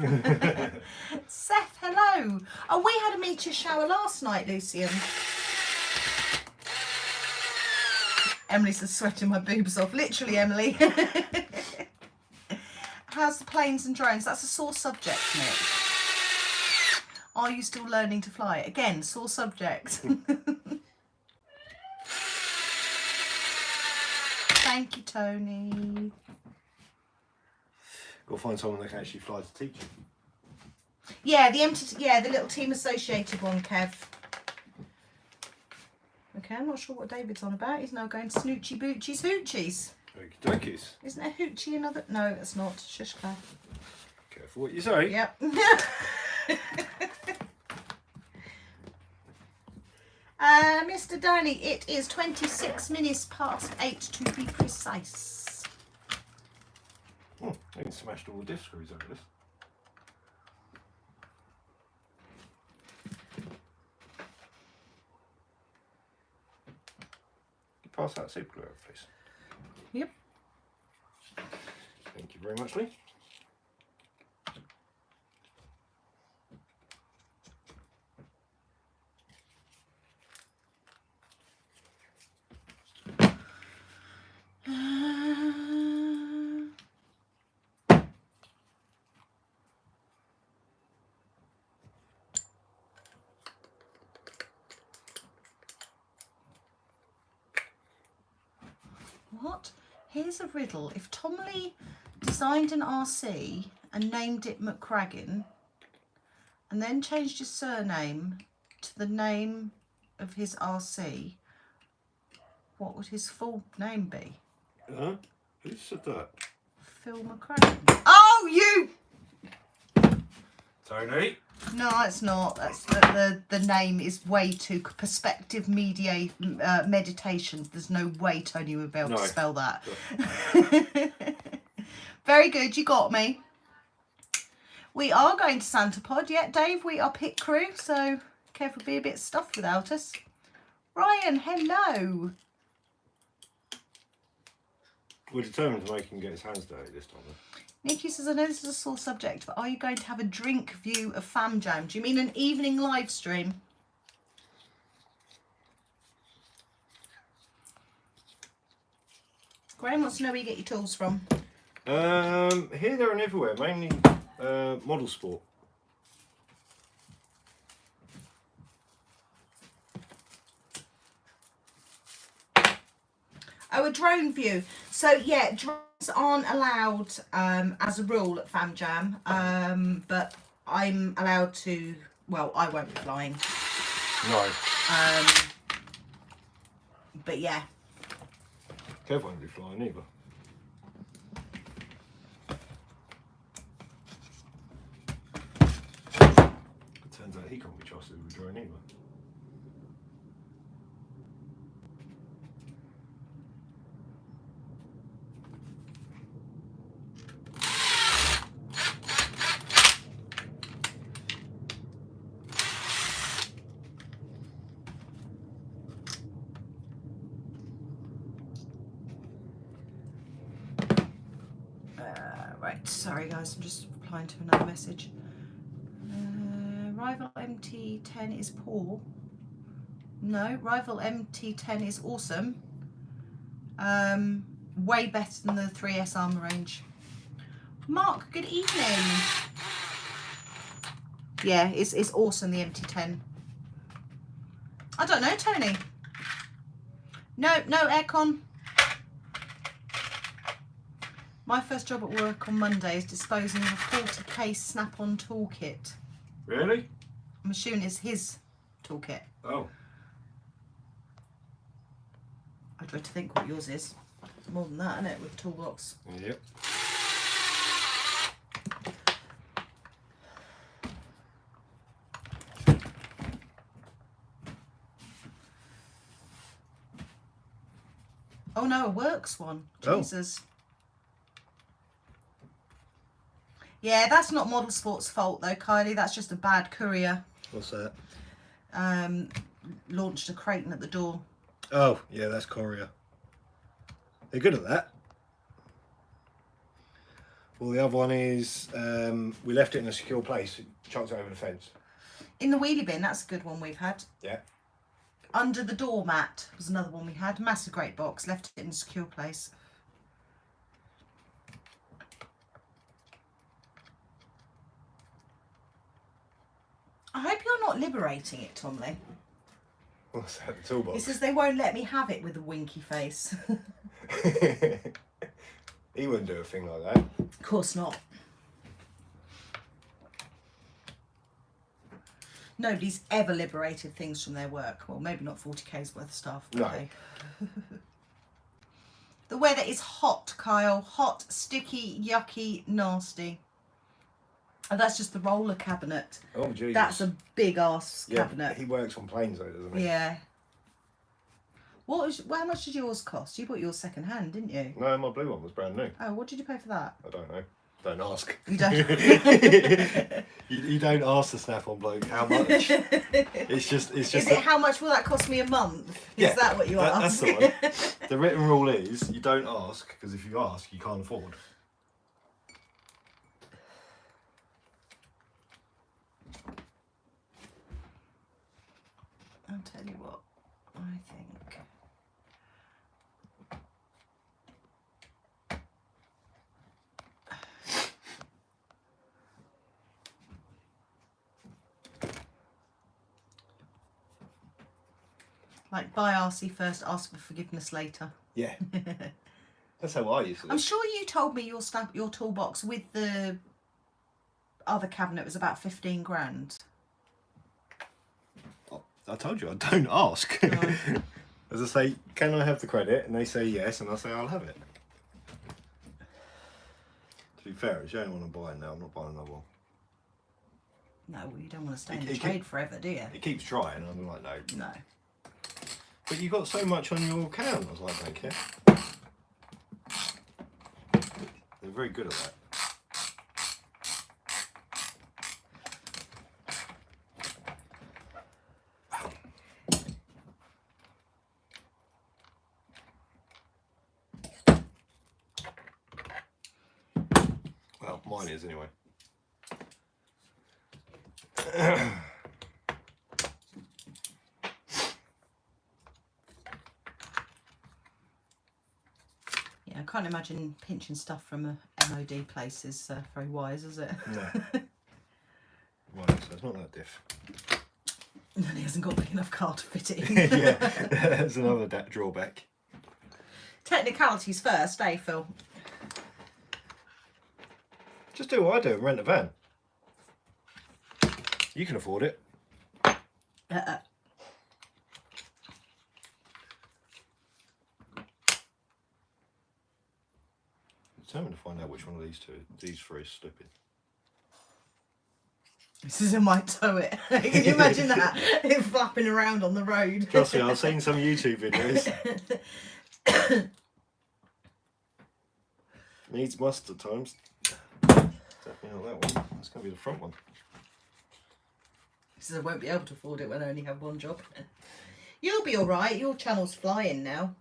Seth, hello. Oh, we had a meteor shower last night, Lucian. Emily says, sweating my boobs off. Literally, Emily. How's the planes and drones? That's a sore subject, Nick. Are you still learning to fly? Again, sore subject. Thank you, Tony. Got to find someone that can actually fly to teach you. Yeah, the little team associated one, Kev. Okay, I'm not sure what David's on about. He's now going snoochie boochies hoochies. Okie dokies. Isn't a hoochie another? No, it's not. Shush, Claire. Careful what you say. Yep. Mr. Danny, it is 26 minutes past 8 to be precise. Oh, I even smashed all the diff screws over this. Can you pass that super glue over, please? Yep. Thank you very much, Lee. What? Here's a riddle. If Tom Lee designed an RC and named it McCracken, and then changed his surname to the name of his RC, what would his full name be? Huh? Who said that? Phil McCrane. Oh, you! Tony? No, it's not. That's the name is way too perspective meditations. There's no way Tony would be able to spell that. Very good, you got me. We are going to Santa Pod, yeah, Dave. We are pit crew, so careful, be a bit stuffed without us. Ryan, hello. We're determined to make him get his hands dirty this time. Nikki says, I know this is a sore subject, but are you going to have a drink view of Fam Jam? Do you mean an evening live stream? Graham wants to know where you get your tools from. Here, there and everywhere, mainly model sport. Oh, a drone view. So yeah, drones aren't allowed as a rule at Fam Jam, but I'm allowed to. Well, I won't be flying. No. But yeah. Kev won't be flying either. It turns out he can't be trusted with a drone either. Right, sorry guys, I'm just replying to another message. Rival MT10 is poor. No, Rival MT10 is awesome. Way better than the 3S armor range. Mark, good evening. Yeah, it's awesome, the MT10. I don't know, Tony. No aircon. My first job at work on Monday is disposing of a 40-case snap-on toolkit. Really? I'm assuming it's his toolkit. Oh. I dread to think what yours is. More than that, isn't it, with the toolbox? Yep. Oh no, a works one. Oh. Jesus. Yeah, that's not Model Sport's fault though, Kylie. That's just a bad courier. What's that? Launched a Creighton at the door. Oh, yeah, that's courier. They're good at that. Well, the other one is we left it in a secure place, chucked it over the fence. In the wheelie bin, that's a good one we've had. Yeah. Under the doormat was another one we had. Massive great box, left it in a secure place. I hope you're not liberating it, Tomley. What's that, the toolbox? He says they won't let me have it with a winky face. He wouldn't do a thing like that. Of course not. Nobody's ever liberated things from their work. Well, maybe not 40k's worth of stuff. No. Okay. The weather is hot, Kyle. Hot, sticky, yucky, nasty. And that's just the roller cabinet. Oh, Jesus. That's a big ass Yeah, cabinet. he works on planes though, doesn't he? Yeah. Well, how much did yours cost? You bought yours second hand, didn't you? No, my blue one was brand new. Oh, what did you pay for that? I don't know. Don't ask. You don't. you don't ask the snap-on bloke how much. It's just. Is it how much will that cost me a month? Yeah, Is that what you ask? That's the one. The written rule is you don't ask, because if you ask, you can't afford. I'll tell you what I think. Like, buy RC first, ask for forgiveness later. Yeah. That's how I used to do. I'm sure you told me your toolbox with the other cabinet was about 15 grand. I told you, I don't ask. No. As I say, can I have the credit? And they say yes, and I say I'll have it. To be fair, if you don't want to buy it now, I'm not buying another one. No, well, you don't want to stay in the trade forever, do you? It keeps trying, and I'm like, no. No. But you got so much on your account. I was like, I don't care. They're very good at that. Well, mine is anyway. Yeah, I can't imagine pinching stuff from a MOD place is very wise, is it? No. Right, so it's not that diff. And he hasn't got a big enough car to fit it in. Yeah, that's another drawback. Technicalities first, eh, Phil? Just do what I do and rent a van. You can afford it. Determined to find out which one of these three is slipping. This is a might tow it. Can you imagine that? It flapping around on the road. Trust me, I've seen some YouTube videos. Needs must at times. Definitely not that one. That's going to be the front one. He says I won't be able to afford it when I only have one job. You'll be alright. Your channel's flying now.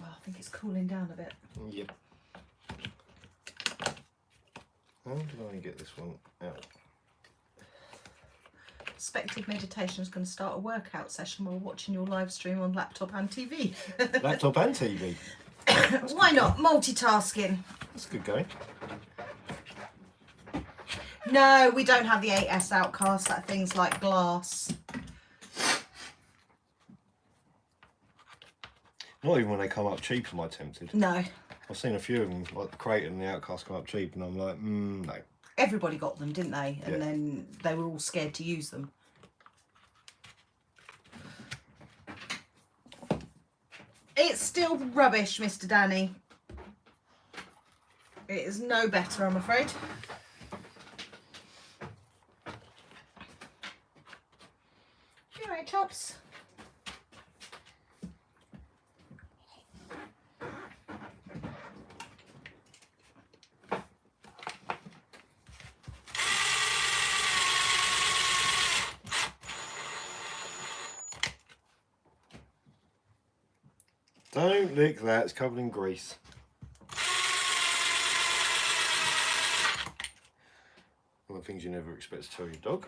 I think it's cooling down a bit. Yep. How did I get this one out? Expected meditation is going to start a workout session while watching your live stream on laptop and TV. Laptop and TV. Why not? Multitasking. That's good going. No, we don't have the 8S Outcast. That thing's like glass. Not even when they come up cheap am I tempted. No. I've seen a few of them, like the Crate and the Outcast come up cheap, and I'm like, no. Everybody got them, didn't they? And Yeah. then they were all scared to use them. It's still rubbish, Mr. Danny. It is no better, I'm afraid. You alright, Chops? Don't lick that, it's covered in grease. One of the things you never expect to tell your dog.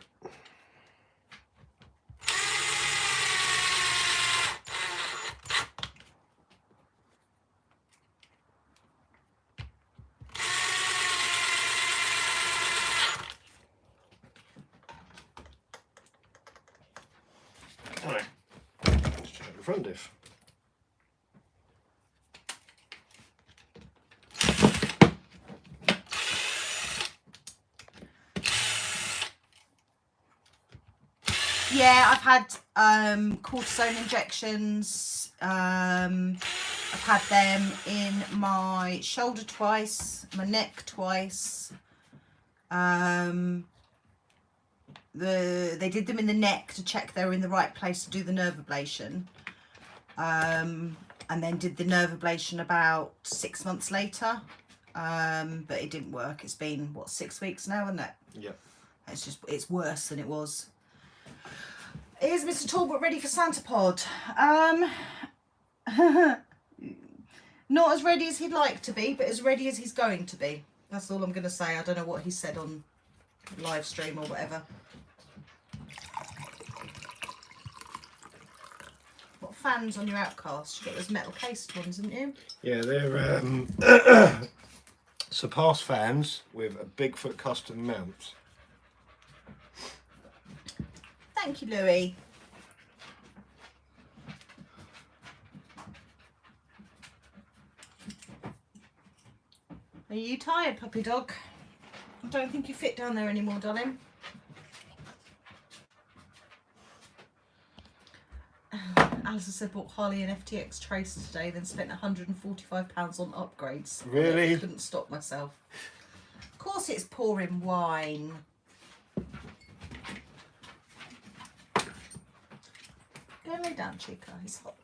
Alright, let's check the front diff. Yeah, I've had cortisone injections. I've had them in my shoulder twice, my neck twice. They did them in the neck to check they were in the right place to do the nerve ablation. And then did the nerve ablation about 6 months later. But it didn't work. It's been, what, 6 weeks now, isn't it? Yep. It's worse than it was. Is Mr. Talbot ready for Santa Pod? Not as ready as he'd like to be, but as ready as he's going to be. That's all I'm going to say. I don't know what he said on live stream or whatever. What fans on your Outcast. You got those metal cased ones, didn't you? Yeah, they're Surpass fans with a Bigfoot custom mount. Thank you, Louis. Are you tired, puppy dog? I don't think you fit down there anymore, darling. Alison said bought Harley and FTX Tracer today, then spent £145 on upgrades. Really? I couldn't stop myself. Of course it's pouring wine. Go lay down, Chica. It's hot.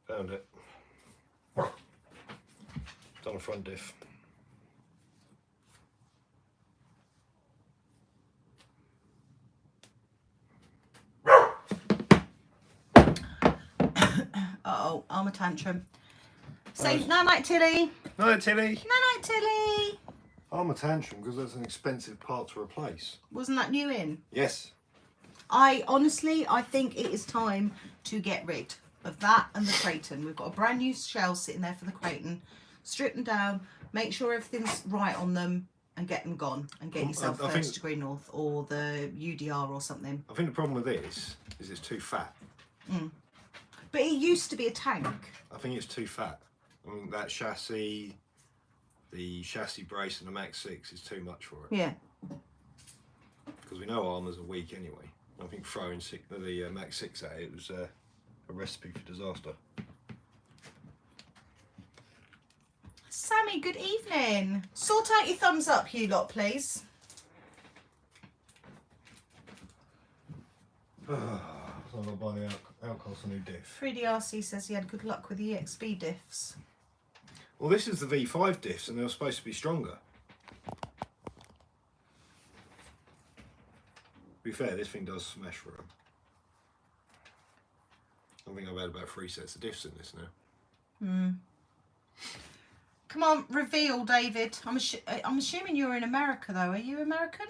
Found it. Done a front diff. Uh-oh, arm a tantrum. Say night-night, Tilly. Night, Tilly. Night-night, Tilly. Arm a tantrum because that's an expensive part to replace. Wasn't that new in? Yes. I think it is time to get rid of that and the Creighton. We've got a brand new shell sitting there for the Creighton. Strip them down, make sure everything's right on them, and get them gone. And get yourself I 30 degree north or the UDR or something. I think the problem with this is it's too fat. But it used to be a tank. I think it's too fat. I mean, that chassis, the chassis brace and the Max 6 is too much for it. Yeah. Because we know armours are weak anyway. I think throwing the Max 6 at it was a recipe for disaster. Sammy, good evening. Sort out your thumbs up, you lot, please. So I'm going to buy the Outcast a new diff. 3DRC says he had good luck with the EXB diffs. Well, this is the V5 diffs and they were supposed to be stronger. To be fair, this thing does smash for them. I think I've had about 3 sets of diffs in this now. Come on, reveal, David. I'm assuming you're in America, though. Are you American?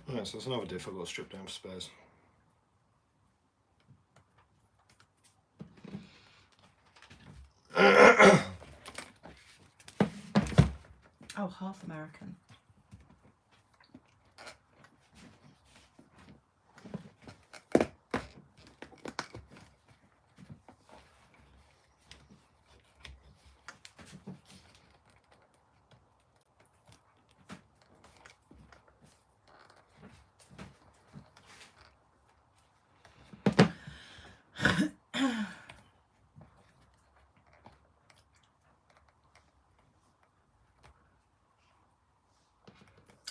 Alright, so that's another diff I've got to strip down for spares. Oh, half American.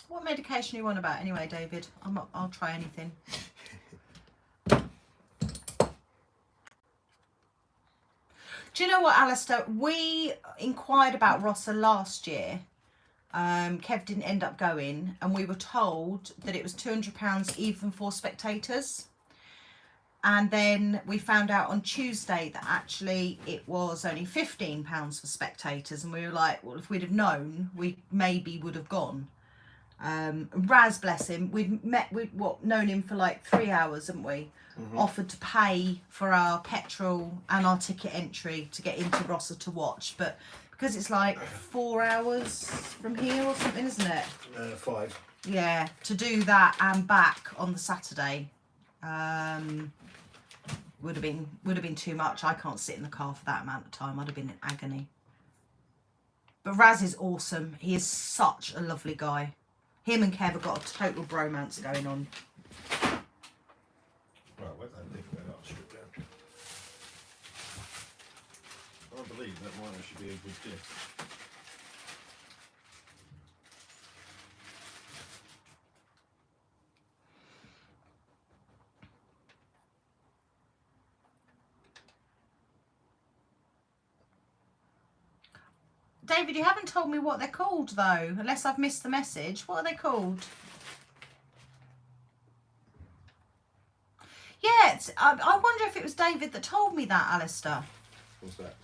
What medication are you on about anyway, David? I'll try anything. Do you know what, Alistair? We inquired about Rossa last year. Kev didn't end up going, and we were told that it was £200 even for spectators. And then we found out on Tuesday that actually it was only £15 for spectators, and we were like, well, if we'd have known, we maybe would have gone. Raz, bless him, we'd known him for like 3 hours, haven't we? Offered to pay for our petrol and our ticket entry to get into Rossa to watch, but because it's like 4 hours from here or something, isn't it? 5. Yeah, to do that and back on the Saturday would have been too much. I can't sit in the car for that amount of time. I'd have been in agony. But Raz is awesome. He is such a lovely guy. Him and Kev have got a total bromance going on. Right, where's that diff going up strip down? I believe that might actually be a good diff. David, you haven't told me what they're called though, unless I've missed the message. What are they called? Yeah, I wonder if it was David that told me that, Alistair. What's that?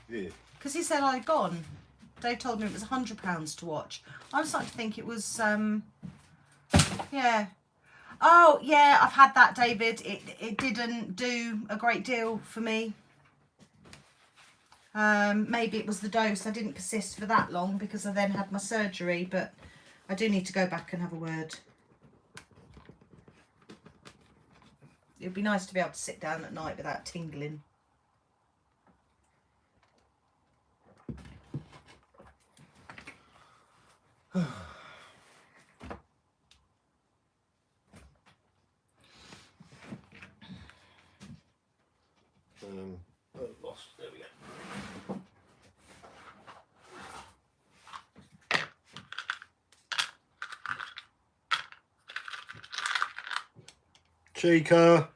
Yeah. Because he said I'd gone. Dave told me it was £100 to watch. I'm starting to think it was, yeah. Oh, yeah, I've had that, David. It didn't do a great deal for me. Maybe it was the dose. I didn't persist for that long because I then had my surgery, but I do need to go back and have a word. It'd be nice to be able to sit down at night without tingling. Lost. There we go. Chica.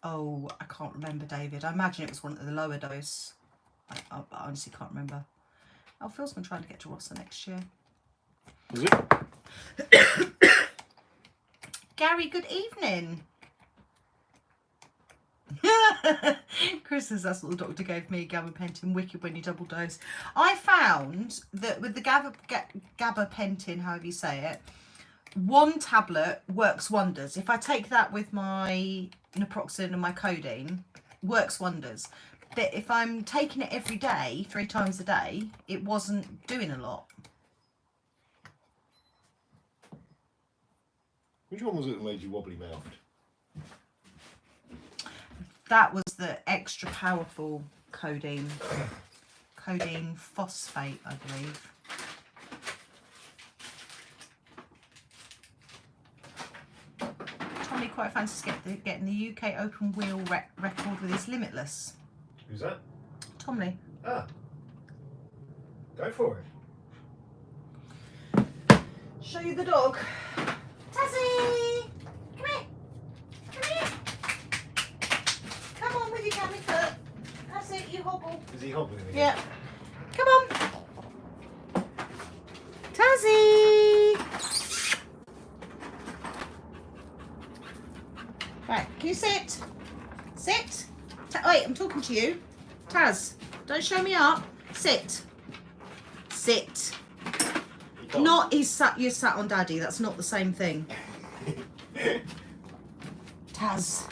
Oh, I can't remember, David. I imagine it was one of the lower dose. I honestly can't remember. Oh, Phil's been trying to get to Rossa next year. Is it? Gary, good evening. Chris says that's what the doctor gave me, gabapentin, wicked when you double dose. I found that with the gabapentin, however you say it, one tablet works wonders. If I take that with my naproxen and my codeine, works wonders. But if I'm taking it every day, 3 times a day, it wasn't doing a lot. Which one was it that made you wobbly mouthed? That was the extra powerful codeine. Codeine phosphate, I believe. Tommy quite fancies getting the UK open wheel record with his Limitless. Who's that? Tomley. Ah. Go for it. Show you the dog. Tazzy! Come here. Come here. Come on with your cammy foot. That's it, you hobble. Is he hobbling again? Yeah. Come on. Tazzy! Right, can you sit? Sit. Wait, I'm talking to you. Taz, don't show me up. Sit. Sit. Not you sat on Daddy. That's not the same thing. Taz.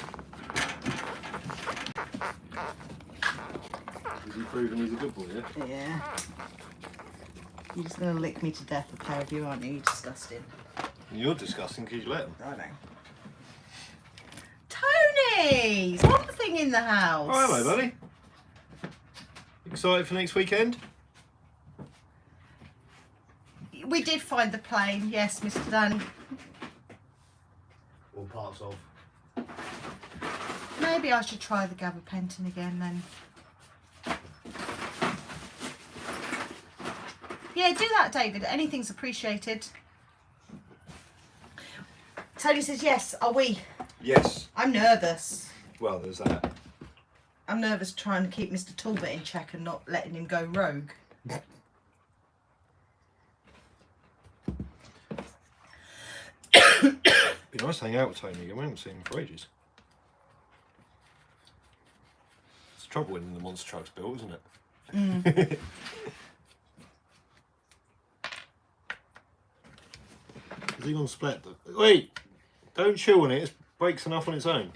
Is he proving he's a good boy, yeah? Yeah. You're just going to lick me to death, a pair of you, aren't you? You're disgusting. You're disgusting because you let him. I know. Tony! Something in the house. Oh, hello, buddy. Excited for next weekend? We did find the plane, yes, Mr. Danny. All parts of. Maybe I should try the gabapentin again then. Yeah, do that, David. Anything's appreciated. Tony says yes. Are we? Yes. I'm nervous. Well, there's that. I'm nervous trying to keep Mr. Talbot in check and not letting him go rogue. Be nice to hang out with Tony again. We haven't seen him for ages. It's trouble when the monster truck's built, isn't it? Mm. Is he gonna split? Wait! Don't chew on it. It breaks enough on its own.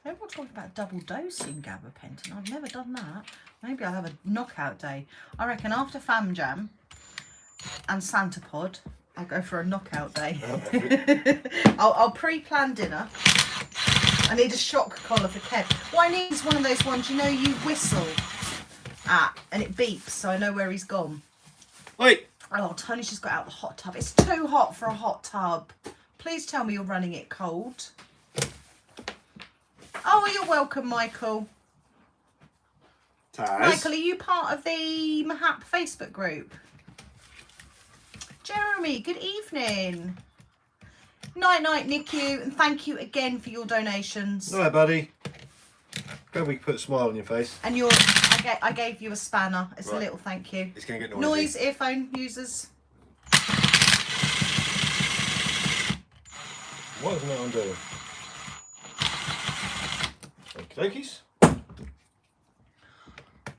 Everyone talking about double dosing gabapentin. I've never done that. Maybe I'll have a knockout day. I reckon after Fam Jam and Santa Pod, I'll go for a knockout day. I'll pre-plan dinner. I need a shock collar for Kev. What I need is one of those ones, you know, you whistle at and it beeps so I know where he's gone. Wait! Oh, Tony's just got out the hot tub. It's too hot for a hot tub. Please tell me you're running it cold. Oh, you're welcome, Michael. Taz. Michael, are you part of the Mahap Facebook group? Jeremy, good evening. Night, NICU, and thank you again for your donations. All right, buddy. Glad we put a smile on your face. And I gave you a spanner. It's a little thank you. It's going to get Noise, earphone users. What isn't that on doing? Okie dokies.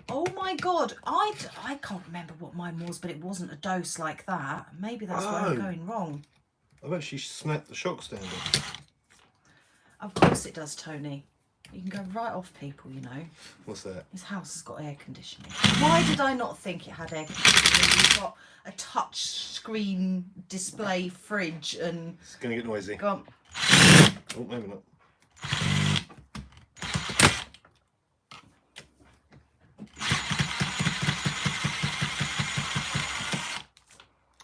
Oh my God, I can't remember what mine was, but it wasn't a dose like that. Maybe that's where I'm going wrong. I've actually snapped the shock stand off. Of course it does, Tony. You can go right off people, you know. What's that? This house has got air conditioning. Why did I not think it had air conditioning? You've got a touch screen display fridge and... It's going to get noisy. Go on. Oh, maybe not.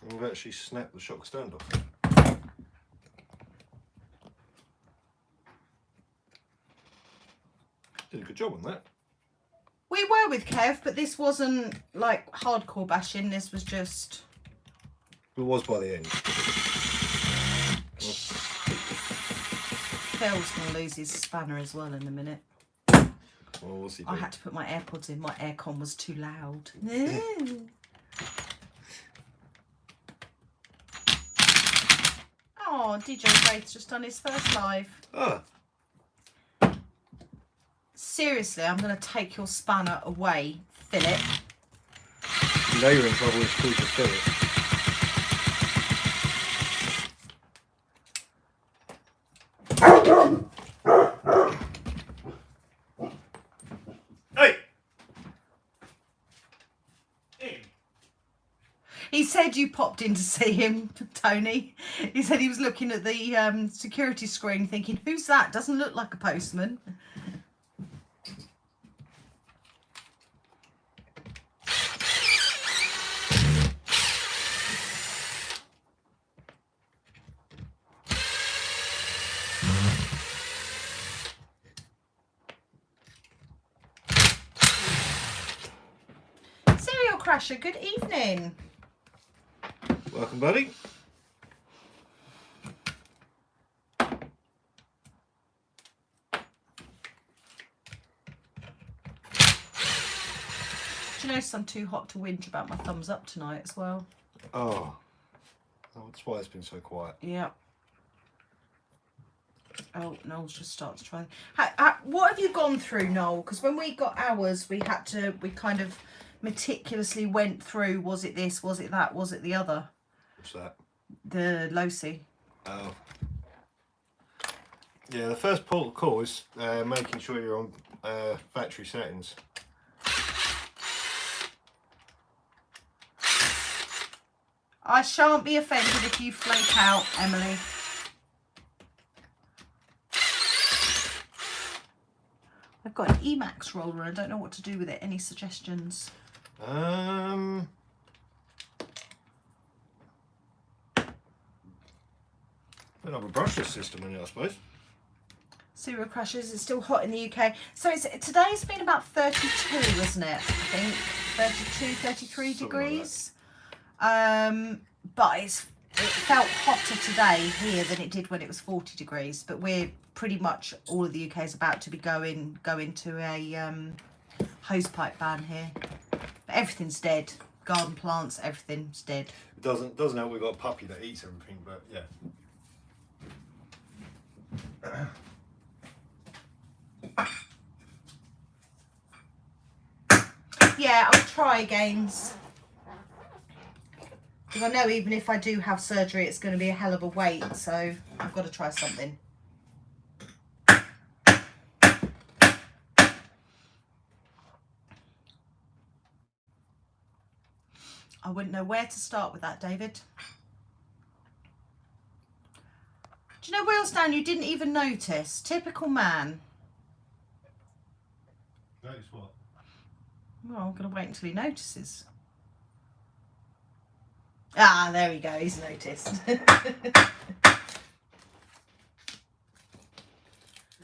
I've actually snapped the shock stand off. Did a good job on that. We were with Kev, but this wasn't like hardcore bashing. This was just... It was by the end. Phil's going to lose his spanner as well in a minute. Well, what's he I doing? had to put my AirPods in. My aircon was too loud. Oh, DJ Faith's just done his first live. Ah, Seriously, I'm going to take your spanner away, Philip. you know you're in trouble with Cruiser Philip. Hey! He said you popped in to see him, Tony. He said he was looking at the security screen thinking, who's that? Doesn't look like a postman. Serial Crasher, good evening. Welcome, buddy. Do you notice I'm too hot to whinge about my thumbs up tonight as well? Oh, that's why it's been so quiet. Yeah. Oh, Noel's just started to try. What have you gone through, Noel? Because when we got ours, we kind of meticulously went through, was it this, was it that, was it the other? What's that? The Losi. Oh. Yeah, the first port of call is making sure you're on factory settings. I shan't be offended if you flake out, Emily. I've got an Emax roller. I don't know what to do with it. Any suggestions? Don't have a brushless system in it, I suppose. Serial Crashers. It's still hot in the UK. So today's been about 32, isn't it? I think 32, 33 degrees. But it felt hotter today here than it did when it was 40 degrees. But we're pretty much, all of the UK is about to be going to a hosepipe ban here. But everything's dead. Garden plants, everything's dead. It doesn't help we've got a puppy that eats everything, but yeah. Yeah, I'll try agains. Because I know even if I do have surgery, it's going to be a hell of a wait. So I've got to try something. I wouldn't know where to start with that, David. Do you know, Wheelsdown, you didn't even notice? Typical man. Notice what? Well, I'm going to wait until he notices. Ah, there we go. He's noticed.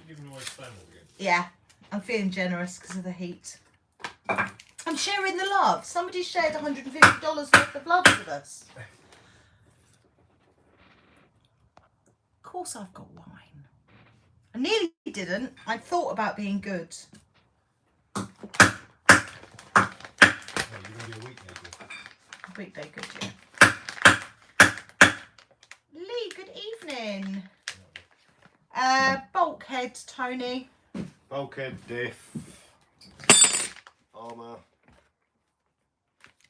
giving away flannel again? Yeah, I'm feeling generous because of the heat. I'm sharing the love. Somebody shared $150 worth of love with us. Of course I've got wine. I nearly didn't. I thought about being good. Oh, you're going to be a weekday good. Weekday good, yeah. Lee, good evening. Bulkhead, Tony. Bulkhead, diff, armour,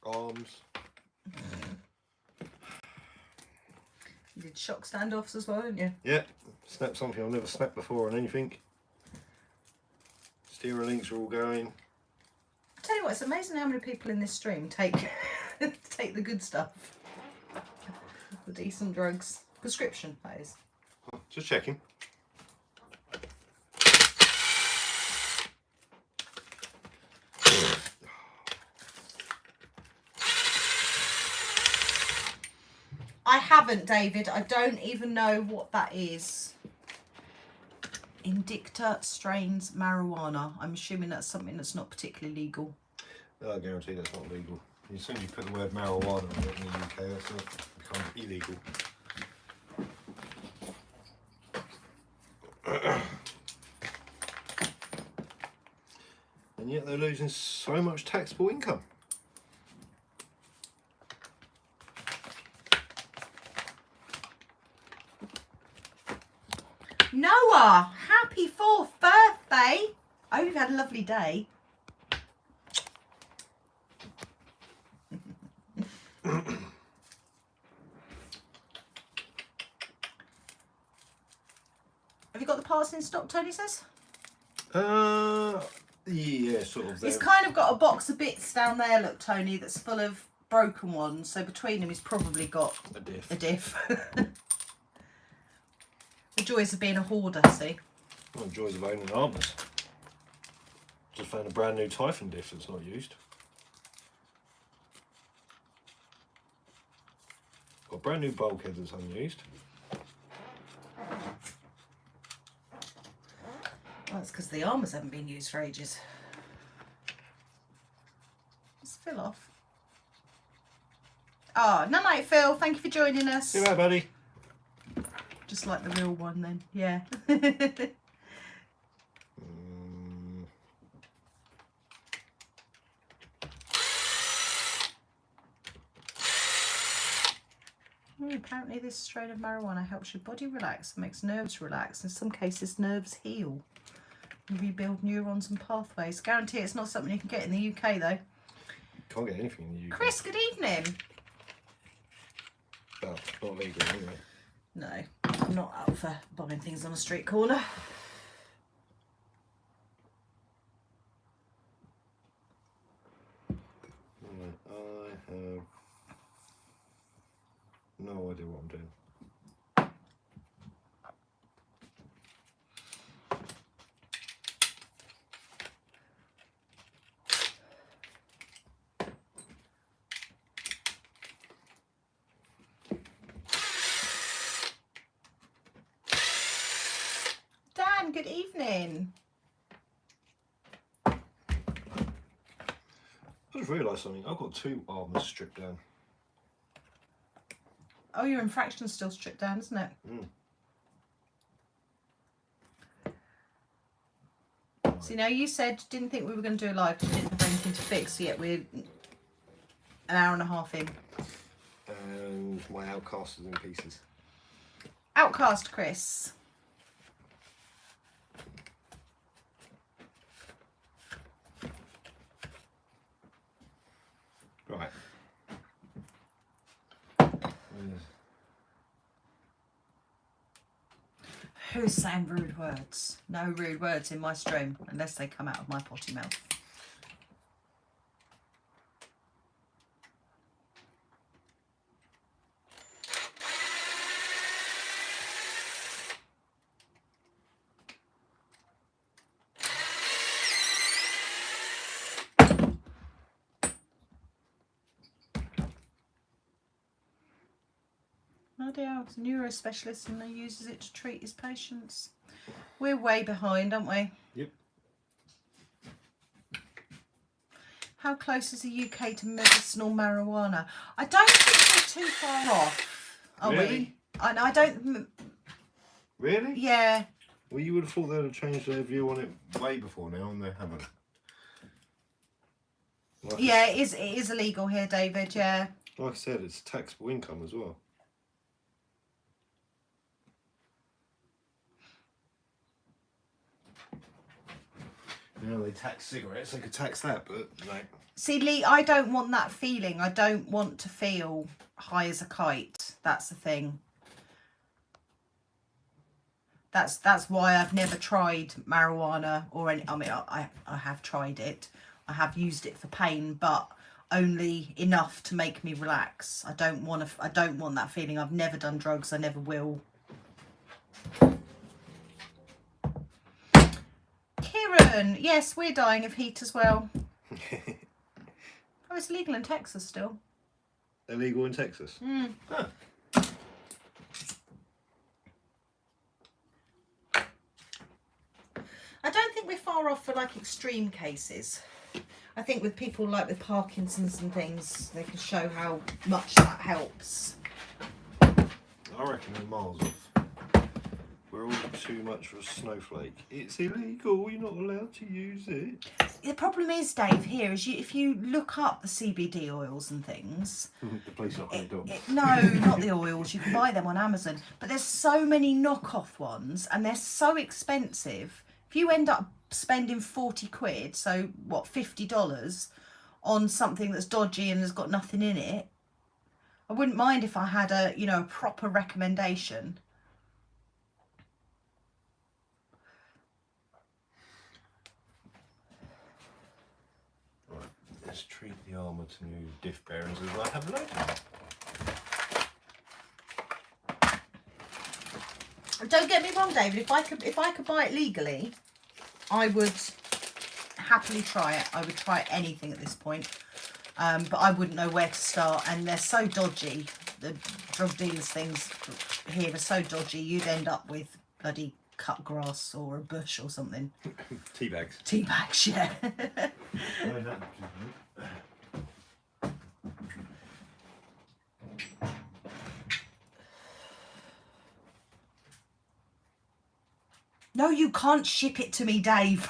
arms. You did shock standoffs as well, didn't you? Yeah, snapped something I've never snapped before on anything. Steering links are all going. I tell you what, it's amazing how many people in this stream take take the good stuff. The decent drugs. Prescription, that is. Just checking. I haven't, David. I don't even know what that is. Indicta strains marijuana. I'm assuming that's something that's not particularly legal. I guarantee that's not legal. As soon as you put the word marijuana on it in the UK, that's becomes illegal. And yet they're losing so much taxable income. Noah, happy 4th birthday. I hope you've had a lovely day. Have you got the parts in stock, Tony says? Yeah, sort of. He's kind of got a box of bits down there, look, Tony, that's full of broken ones. So between them, he's probably got A diff. a diff. The joys of being a hoarder, see? Well, the joys of owning armours. Just found a brand new Typhon diff that's not used. Got a brand new bulkhead that's unused. Well, that's because the armours haven't been used for ages. Let's fill off. Oh, no, night, Phil. Thank you for joining us. See you later, buddy. Just like the real one, then. Yeah. Apparently this strain of marijuana helps your body relax and makes nerves relax. In some cases, nerves heal and rebuild neurons and pathways. Guarantee it's not something you can get in the UK, though. Can't get anything in the UK. Chris, good evening. Well, not legal anyway. No, I'm not up for bombing things on a street corner. I have no idea what I'm doing. Dan, good evening. I just realised something. I've got 2 armours stripped down. Oh, your infraction's still stripped down, isn't it? See, now you said didn't think we were going to do a live because you didn't have anything to fix, yet we're an hour and a half in. And my Outcast is in pieces. Outcast, Chris. Right. Who's saying rude words? No rude words in my stream unless they come out of my potty mouth. Oh dear, I was a neurospecialist and he uses it to treat his patients. We're way behind, aren't we? Yep. How close is the UK to medicinal marijuana? I don't think we're too far off, are we? Really? I don't... Really? Yeah. Well, you would have thought they'd have changed their view on it way before now, and they haven't. Like Yeah, it is illegal here, David, yeah. Like I said, it's taxable income as well. You know, they tax cigarettes, they could tax that, but like... See, Lee, I don't want that feeling. I don't want to feel high as a kite. That's the thing. That's why I've never tried marijuana or any... I mean, I have tried it. I have used it for pain, but only enough to make me relax. I don't want that feeling. I've never done drugs. I never will. Kieran, yes, we're dying of heat as well. Oh, it's legal in Texas still. Illegal in Texas? Mm. Huh. I don't think we're far off for like extreme cases. I think with people like with Parkinson's and things, they can show how much that helps. I reckon we're miles off. We're all too much of a snowflake. It's illegal, you're not allowed to use it. The problem is, Dave, here is if you look up the CBD oils and things. The police not going to do No, not the oils. You can buy them on Amazon. But there's so many knockoff ones and they're so expensive. If you end up spending 40 quid, so what, $50 on something that's dodgy and has got nothing in it, I wouldn't mind if I had a, you know, a proper recommendation. Right, let's treat the armour to new diff bearings as I have loaded. Don't get me wrong, David. If I could buy it legally, I would happily try it. I would try anything at this point, but I wouldn't know where to start. And they're so dodgy. The drug dealers things here are so dodgy. You'd end up with bloody cut grass or a bush or something. Tea bags. Tea bags, yeah. No, you can't ship it to me, Dave.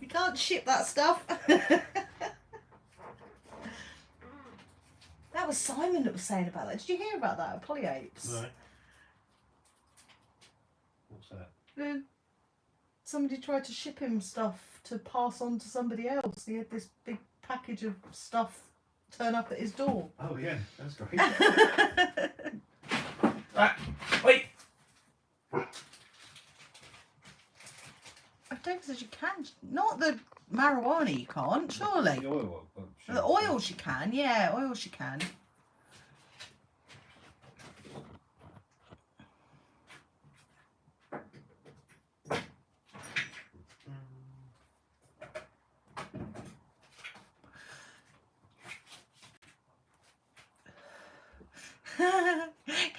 You can't ship that stuff. That was Simon that was saying about that. Did you hear about that at Polyapes? No. What's that? Somebody tried to ship him stuff to pass on to somebody else. He had this big package of stuff turn up at his door. Oh yeah, that's great. Wait! David says you can. Not the marijuana you can't, surely. The oil, The oils you can, yeah, oils you can.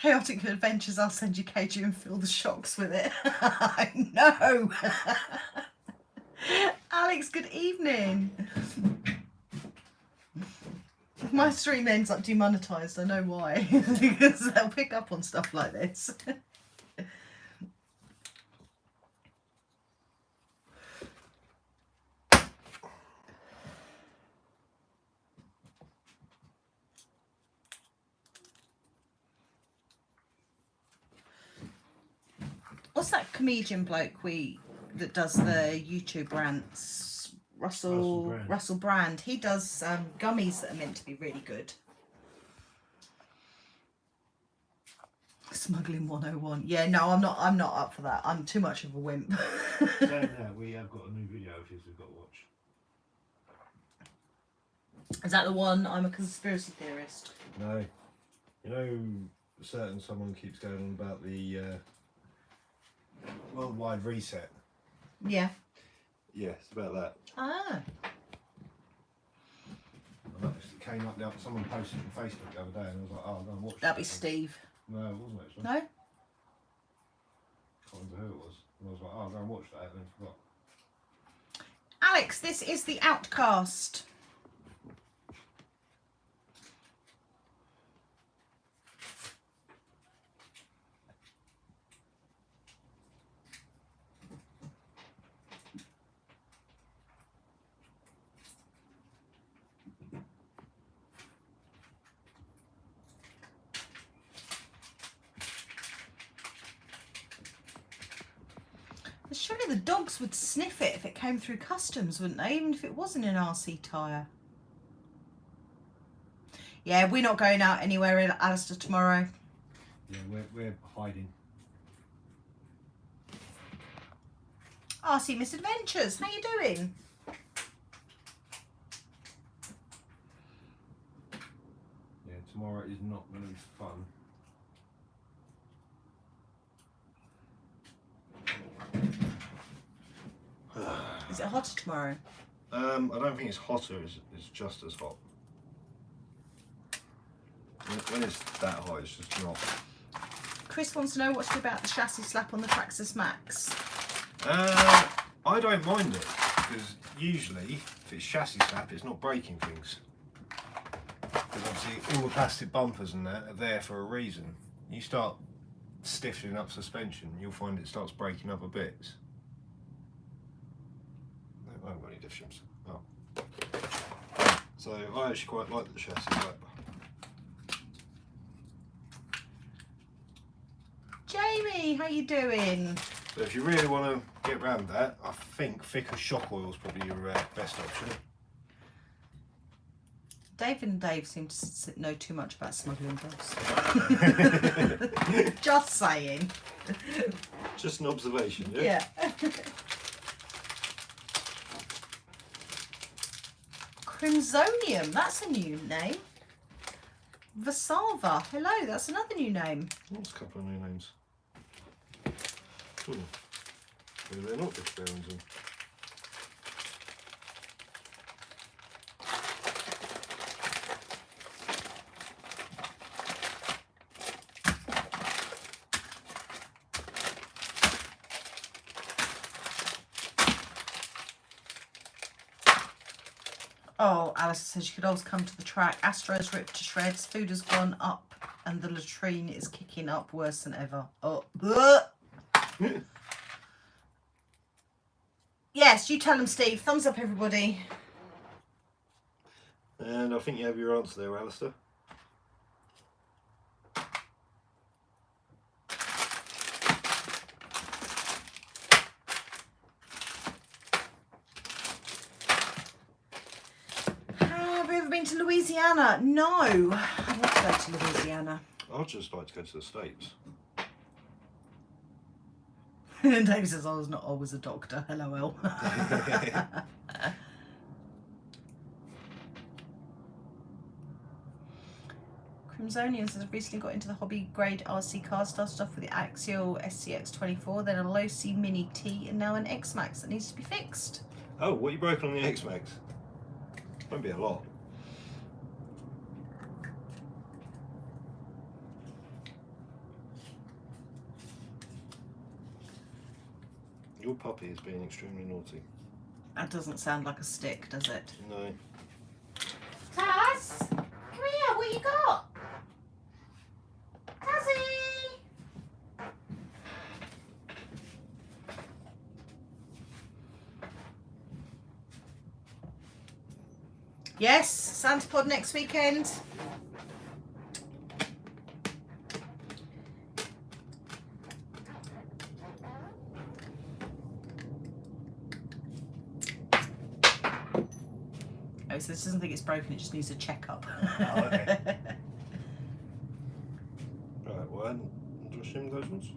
Chaotic Adventures, I'll send you KG and feel the shocks with it. I know. Alex, good evening. My stream ends up demonetised, I know why. Because they'll pick up on stuff like this. What's that comedian bloke that does the YouTube rants? Russell Brand. He does gummies that are meant to be really good. Smuggling 101. Yeah, no, I'm not up for that. I'm too much of a wimp. Saying that, we have got a new video of his we've got to watch. Is that the one, I'm a conspiracy theorist? No. You know, someone keeps going on about the worldwide reset. Yeah. Yeah, it's about that. Ah. I noticed it came up, someone posted it on Facebook the other day and I was like, oh, I'm going to watch That'd be that. Steve. No, it wasn't actually. No? Can't remember who it was. And I was like, oh, I'll go and watch that, and then forgot. Alex, this is the Outcast. Surely the dogs would sniff it if it came through customs, wouldn't they? Even if it wasn't an RC tyre. Yeah, we're not going out anywhere, Alistair, tomorrow. Yeah, we're hiding. RC Misadventures, how you doing? Yeah, tomorrow is not going to be fun. Is it hotter tomorrow? I don't think it's hotter, it's just as hot. When it's that hot, it's just not. Chris wants to know what to do about the chassis slap on the Traxxas Max. I don't mind it, because usually, if it's chassis slap, it's not breaking things. Because obviously all the plastic bumpers and that are there for a reason. You start stiffening up suspension, you'll find it starts breaking other bits. I haven't got any difference. Oh. So I actually quite like the chassis slap. Jamie, how you doing? So if you really want to get around that, I think thicker shock oil is probably your best option. David and Dave seem to know too much about smuggling dogs. Just saying. Just an observation, yeah? Yeah. Crimsonium, that's a new name. Vasava, hello, that's another new name. That's a couple of new names. Maybe they're not just bearings in. Oh, Alice says you could always come to the track. Astro's ripped to shreds, food has gone up, and the latrine is kicking up worse than ever. Oh, yes, you tell them, Steve. Thumbs up, everybody. And I think you have your answer there, Alistair. Have you ever been to Louisiana? No. I want to go to Louisiana. I'd just like to go to the States. And Dave says, I was not always a doctor. LOL. Crimsonian says, I've recently got into the hobby grade RC car. Started off with the Axial SCX24, then a low C Mini T, and now an X-Max that needs to be fixed. Oh, what you broken on the X-Max? Won't be a lot. Your puppy is being extremely naughty. That doesn't sound like a stick, does it? No. Taz! Come here, what you got? Tazzy! Yes, Santa Pod next weekend. Oh, so this doesn't think it's broken, it just needs a checkup. Oh, okay. Right, well, do you assume those ones?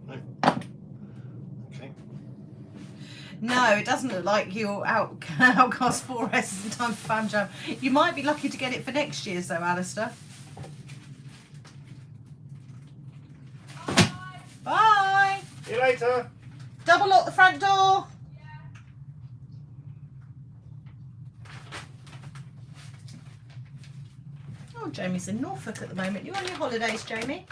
No. Okay. No, it doesn't look like your Outcast 4S is in time for Fam Jam. You might be lucky to get it for next year's though, Alistair. Bye! See you later! Double lock the front door. Jamie's in Norfolk at the moment. You on your holidays, Jamie?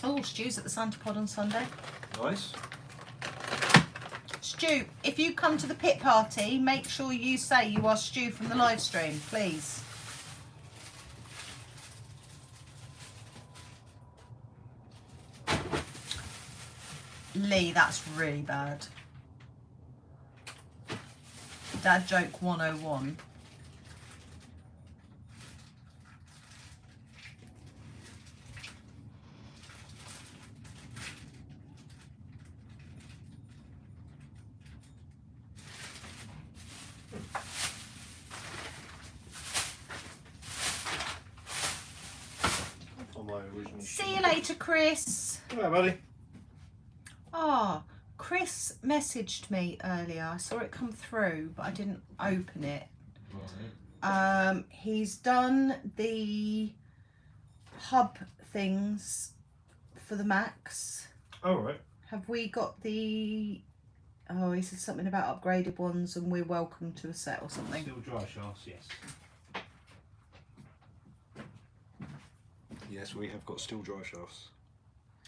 Oh, Stu's at the Santa Pod on Sunday. Nice. Stu, if you come to the pit party, make sure you say you are Stu from the live stream, please. Lee, that's really bad. Dad joke 101. On my original See you later, Chris. Hello, buddy. Ah, Chris messaged me earlier. I saw it come through, but I didn't open it. Right. He's done the hub things for the Max. All right. Have we got the... Oh, he said something about upgraded ones and we're welcome to a set or something. Still dry shafts, yes. Yes, we have got steel dry shafts.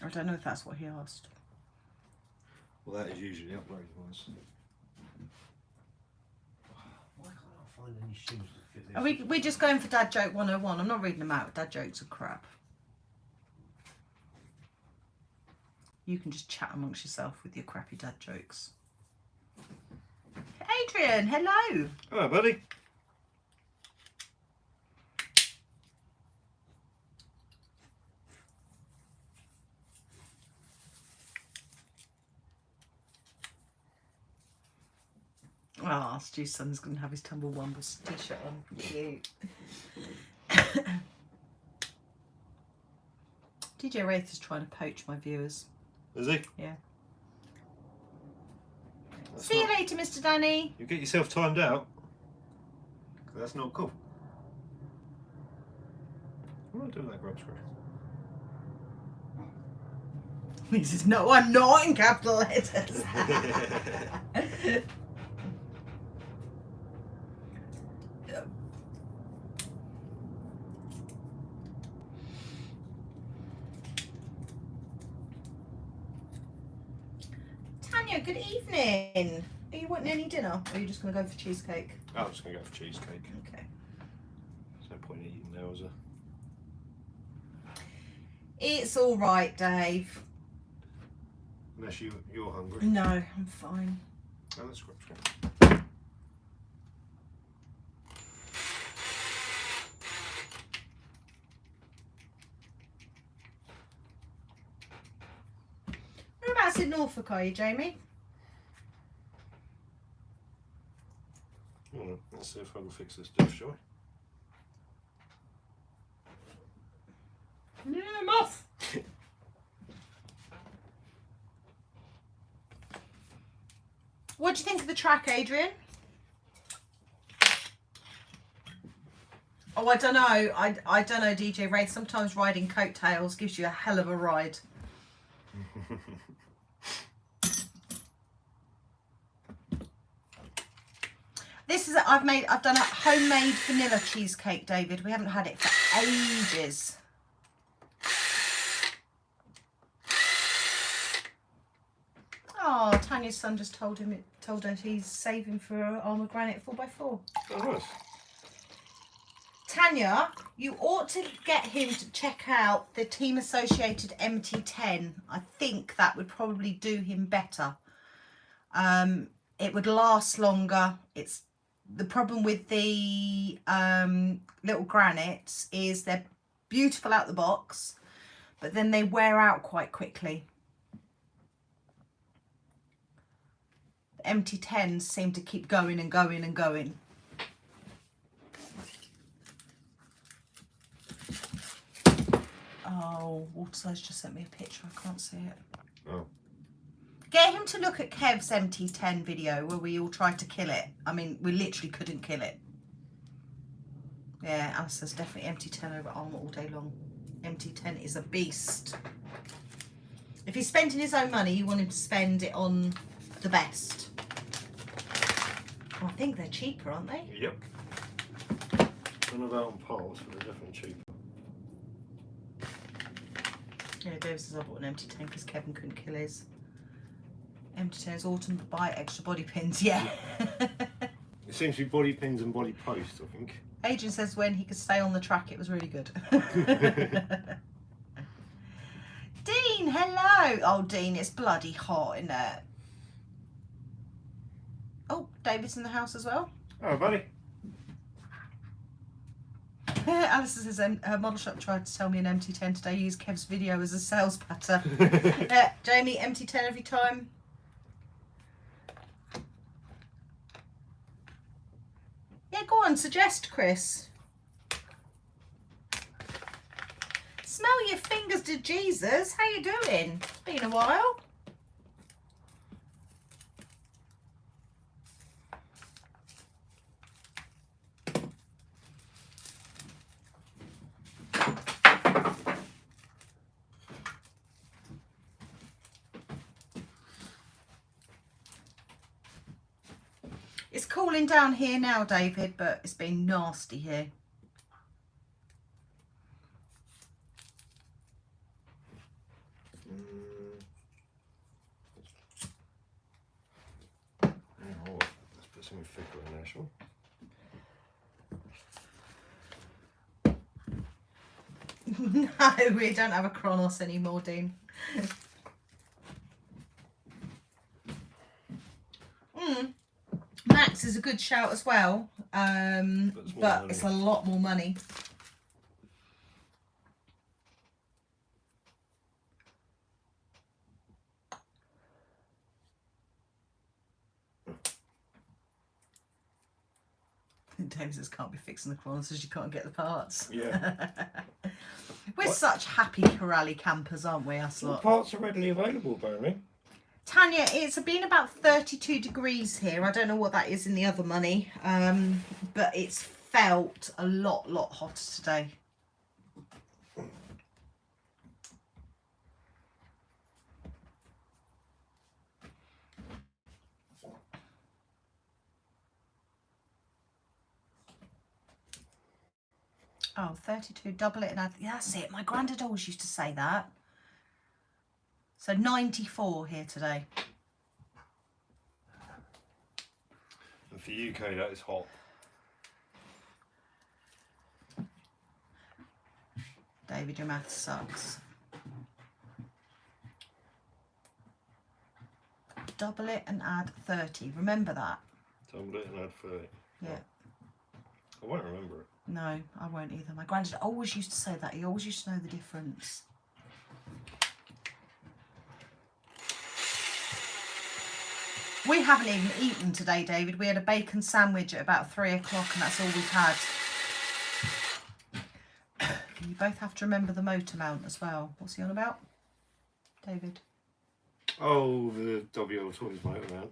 I don't know if that's what he asked. Well, that is usually upgraded ones. Why can't I find any shoes that fit this? Are we're just going for Dad Joke 101. I'm not reading them out. Dad jokes are crap. You can just chat amongst yourself with your crappy dad jokes. Adrian, hello. Hello, buddy. Oh, Stu's son's going to have his Tumble Wumbles t-shirt on. Cute. DJ Wraith is trying to poach my viewers. Is he? Yeah. That's See you not- later, Mr. Danny. You get yourself timed out. That's not cool. What am I doing with that grub screw? He says, no, I'm not in capital letters. Tanya, good evening. Are you wanting any dinner? Or are you just going to go for cheesecake? I'm just going to go for cheesecake. Okay. There's no point in eating now, is there? It's all right, Dave. Unless you're hungry. No, I'm fine. Oh, that's grub screw. Whereabouts in Norfolk are you, Jamie? Well, let's see if I can fix this diff, shall we? Yeah, I'm off. What do you think of the track, Adrian? Oh, I don't know. I don't know, DJ Ray. Sometimes riding coattails gives you a hell of a ride. This is I've done a homemade vanilla cheesecake, David. We haven't had it for ages. Oh, Tanya's son just told her he's saving for an armour granite 4x4. Oh, nice. Tanya, you ought to get him to check out the Team Associated MT10. I think that would probably do him better. It would last longer. It's the problem with the little granites is they're beautiful out the box, but then they wear out quite quickly. The MT10s seem to keep going and going and going. Oh, Waterside's just sent me a picture. I can't see it. Oh. Get him to look at Kev's MT10 video where we all tried to kill it. I mean, we literally couldn't kill it. Yeah, Alistair's definitely MT10 over armour all day long. MT10 is a beast. If he's spending his own money, you want him to spend it on the best. I think they're cheaper, aren't they? Yep. I don't know about on parts, but they're definitely cheaper. Yeah, Dave says I bought an empty tank because Kevin couldn't kill his. Empty tanks, autumn, buy extra body pins. Yeah. It seems to be body pins and body posts, I think. Adrian says when he could stay on the track, it was really good. Dean, hello. Oh, Dean, it's bloody hot in there. Oh, David's in the house as well. Oh, buddy. Alison says her model shop tried to tell me an MT10 today. Use Kev's video as a sales patter. Jamie, MT10 every time. Yeah, go on, suggest, Chris. Smell your fingers to Jesus. How you doing? It's been a while. It's cooling down here now, David, but it's been nasty here. Let's put something thicker in there, shall we? No, we don't have a Kronos anymore, Dean. Max is a good shout as well, but it's a lot more money. David says can't be fixing the Kronos as you can't get the parts. Yeah. We're such happy Corrali campers, aren't we, us lot? Parts are readily available, apparently. Tanya, it's been about 32 degrees here. I don't know what that is in the other money, but it's felt a lot hotter today. Oh, 32, double it and add, yeah, that's it. My granddad always used to say that. So 94 here today. And for UK, that is hot. David, your math sucks. Double it and add 30. Remember that. Double it and add 30. Yeah. I won't remember it. No, I won't either. My granddad always used to say that. He always used to know the difference. We haven't even eaten today, David. We had a bacon sandwich at about 3 o'clock and that's all we've had. You both have to remember the motor mount as well. What's he on about, David? Oh, the WL Toys motor mount.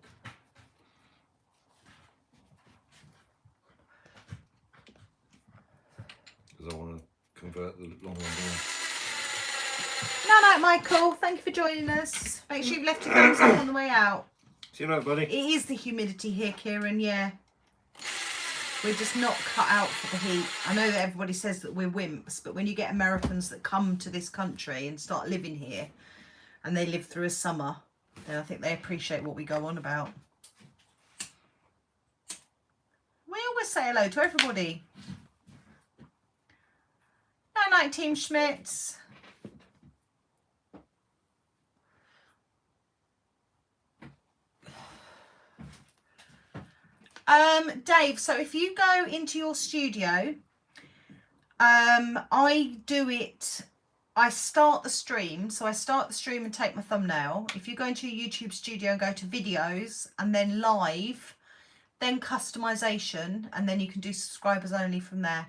Because I want to convert the long one down. No, Michael. Thank you for joining us. Make sure you've left your thumbs up on the way out. See you later, buddy. It is the humidity here, Kieran, yeah. We're just not cut out for the heat. I know that everybody says that we're wimps, but when you get Americans that come to this country and start living here and they live through a summer, then I think they appreciate what we go on about. We always say hello to everybody. Night, Team Schmitz. Dave, so if you go into your studio, I do it, I start the stream. So I start the stream and take my thumbnail. If you go into your YouTube studio and go to videos and then live, then customization, and then you can do subscribers only from there.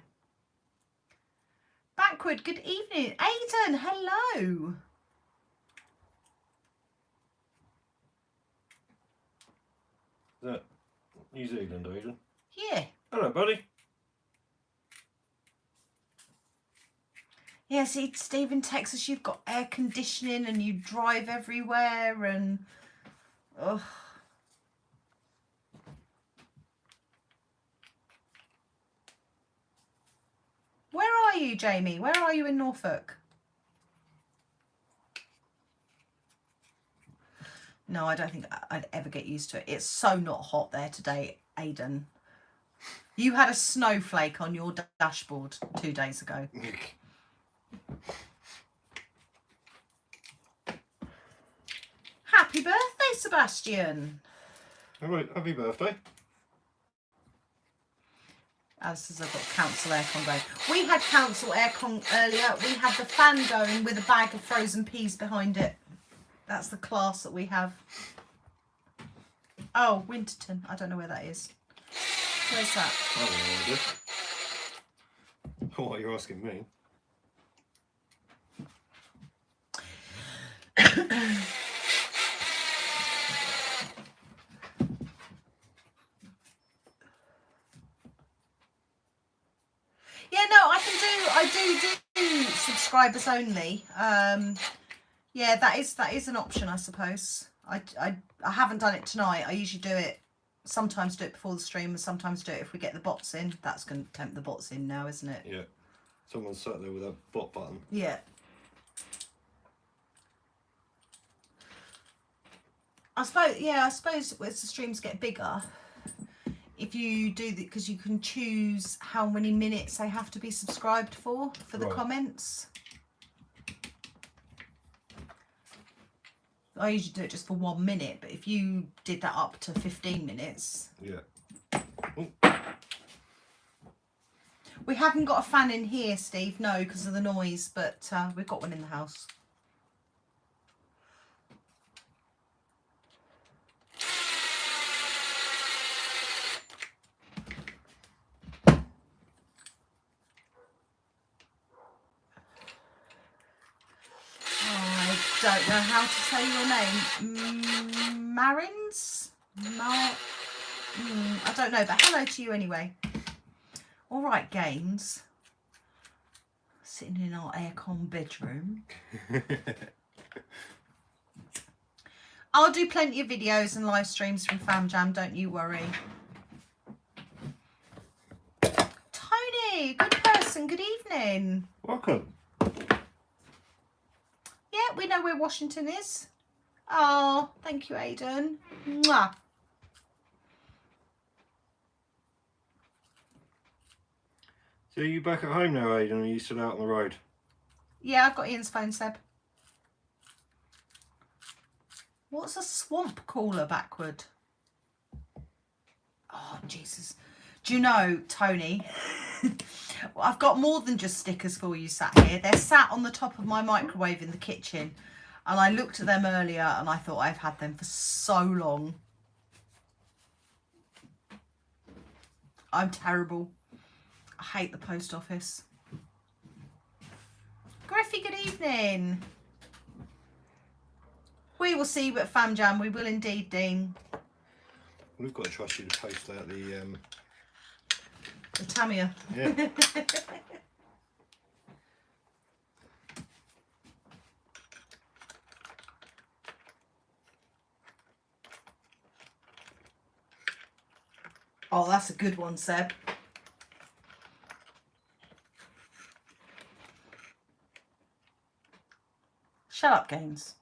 Backward, good evening. Aidan, hello. Is that New Zealand, Aidan? Yeah. Hello, buddy. Yeah, see, Steve, in Texas, you've got air conditioning and you drive everywhere and... Ugh. are you, Jamie? Where are you in Norfolk? No, I don't think I'd ever get used to it. It's so not hot there today, Aidan. You had a snowflake on your dashboard 2 days ago. Happy birthday, Sebastian. All right, happy birthday. Alice says I've got council aircon going. We had council aircon earlier. We had the fan going with a bag of frozen peas behind it. That's the class that we have. Oh, Winterton. I don't know where that is. Where's that? I don't know what you're asking me. Yeah, no, I do subscribers only. Yeah, that is an option, I suppose. I haven't done it tonight. I usually do it. Sometimes do it before the stream, and sometimes do it if we get the bots in. That's going to tempt the bots in now, isn't it? Yeah. Someone's sat there with a bot button. Yeah. I suppose as the streams get bigger, if you do that, because you can choose how many minutes they have to be subscribed for the Right. comments. I usually do it just for 1 minute, but if you did that up to 15 minutes. Yeah. We haven't got a fan in here, Steve, no, because of the noise, but we've got one in the house. I don't know how to say your name. Marins? I don't know, but hello to you anyway. All right, Gaines. Sitting in our aircon bedroom. I'll do plenty of videos and live streams from Fam Jam, don't you worry. Tony, good person, good evening. Welcome. Yeah, we know where Washington is. Oh, thank you, Aidan. Mwah. So are you back at home now, Aidan, or are you still out on the road? Yeah, I've got Ian's phone, Seb. What's a swamp cooler backward? Oh, Jesus. Do you know, Tony, I've got more than just stickers for you sat here. They're sat on the top of my microwave in the kitchen. And I looked at them earlier and I thought I've had them for so long. I'm terrible. I hate the post office. Griffy, good evening. We will see you at Fam Jam. We will indeed, Dean. We've got to trust you to post out the Tamiya. yeah. Oh, that's a good one, Seb. Shut up, Gaines.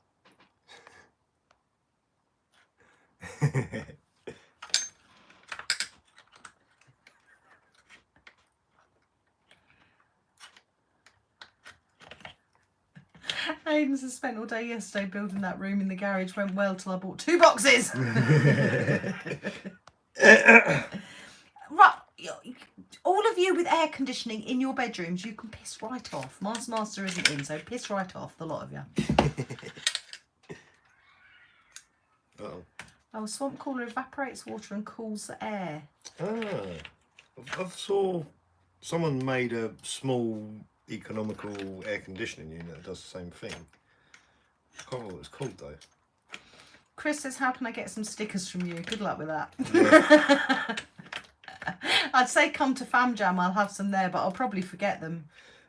Aiden has spent all day yesterday building that room in the garage. Went well till I bought 2 boxes. Right, all of you with air conditioning in your bedrooms, you can piss right off. Master isn't in, so piss right off, the lot of you. Uh-oh. Oh, a swamp cooler evaporates water and cools the air. I saw someone made a small economical air conditioning unit that does the same thing. I can't remember what it's called though. Chris says, how can I get some stickers from you? Good luck with that. Yeah. I'd say come to Fam Jam, I'll have some there, but I'll probably forget them.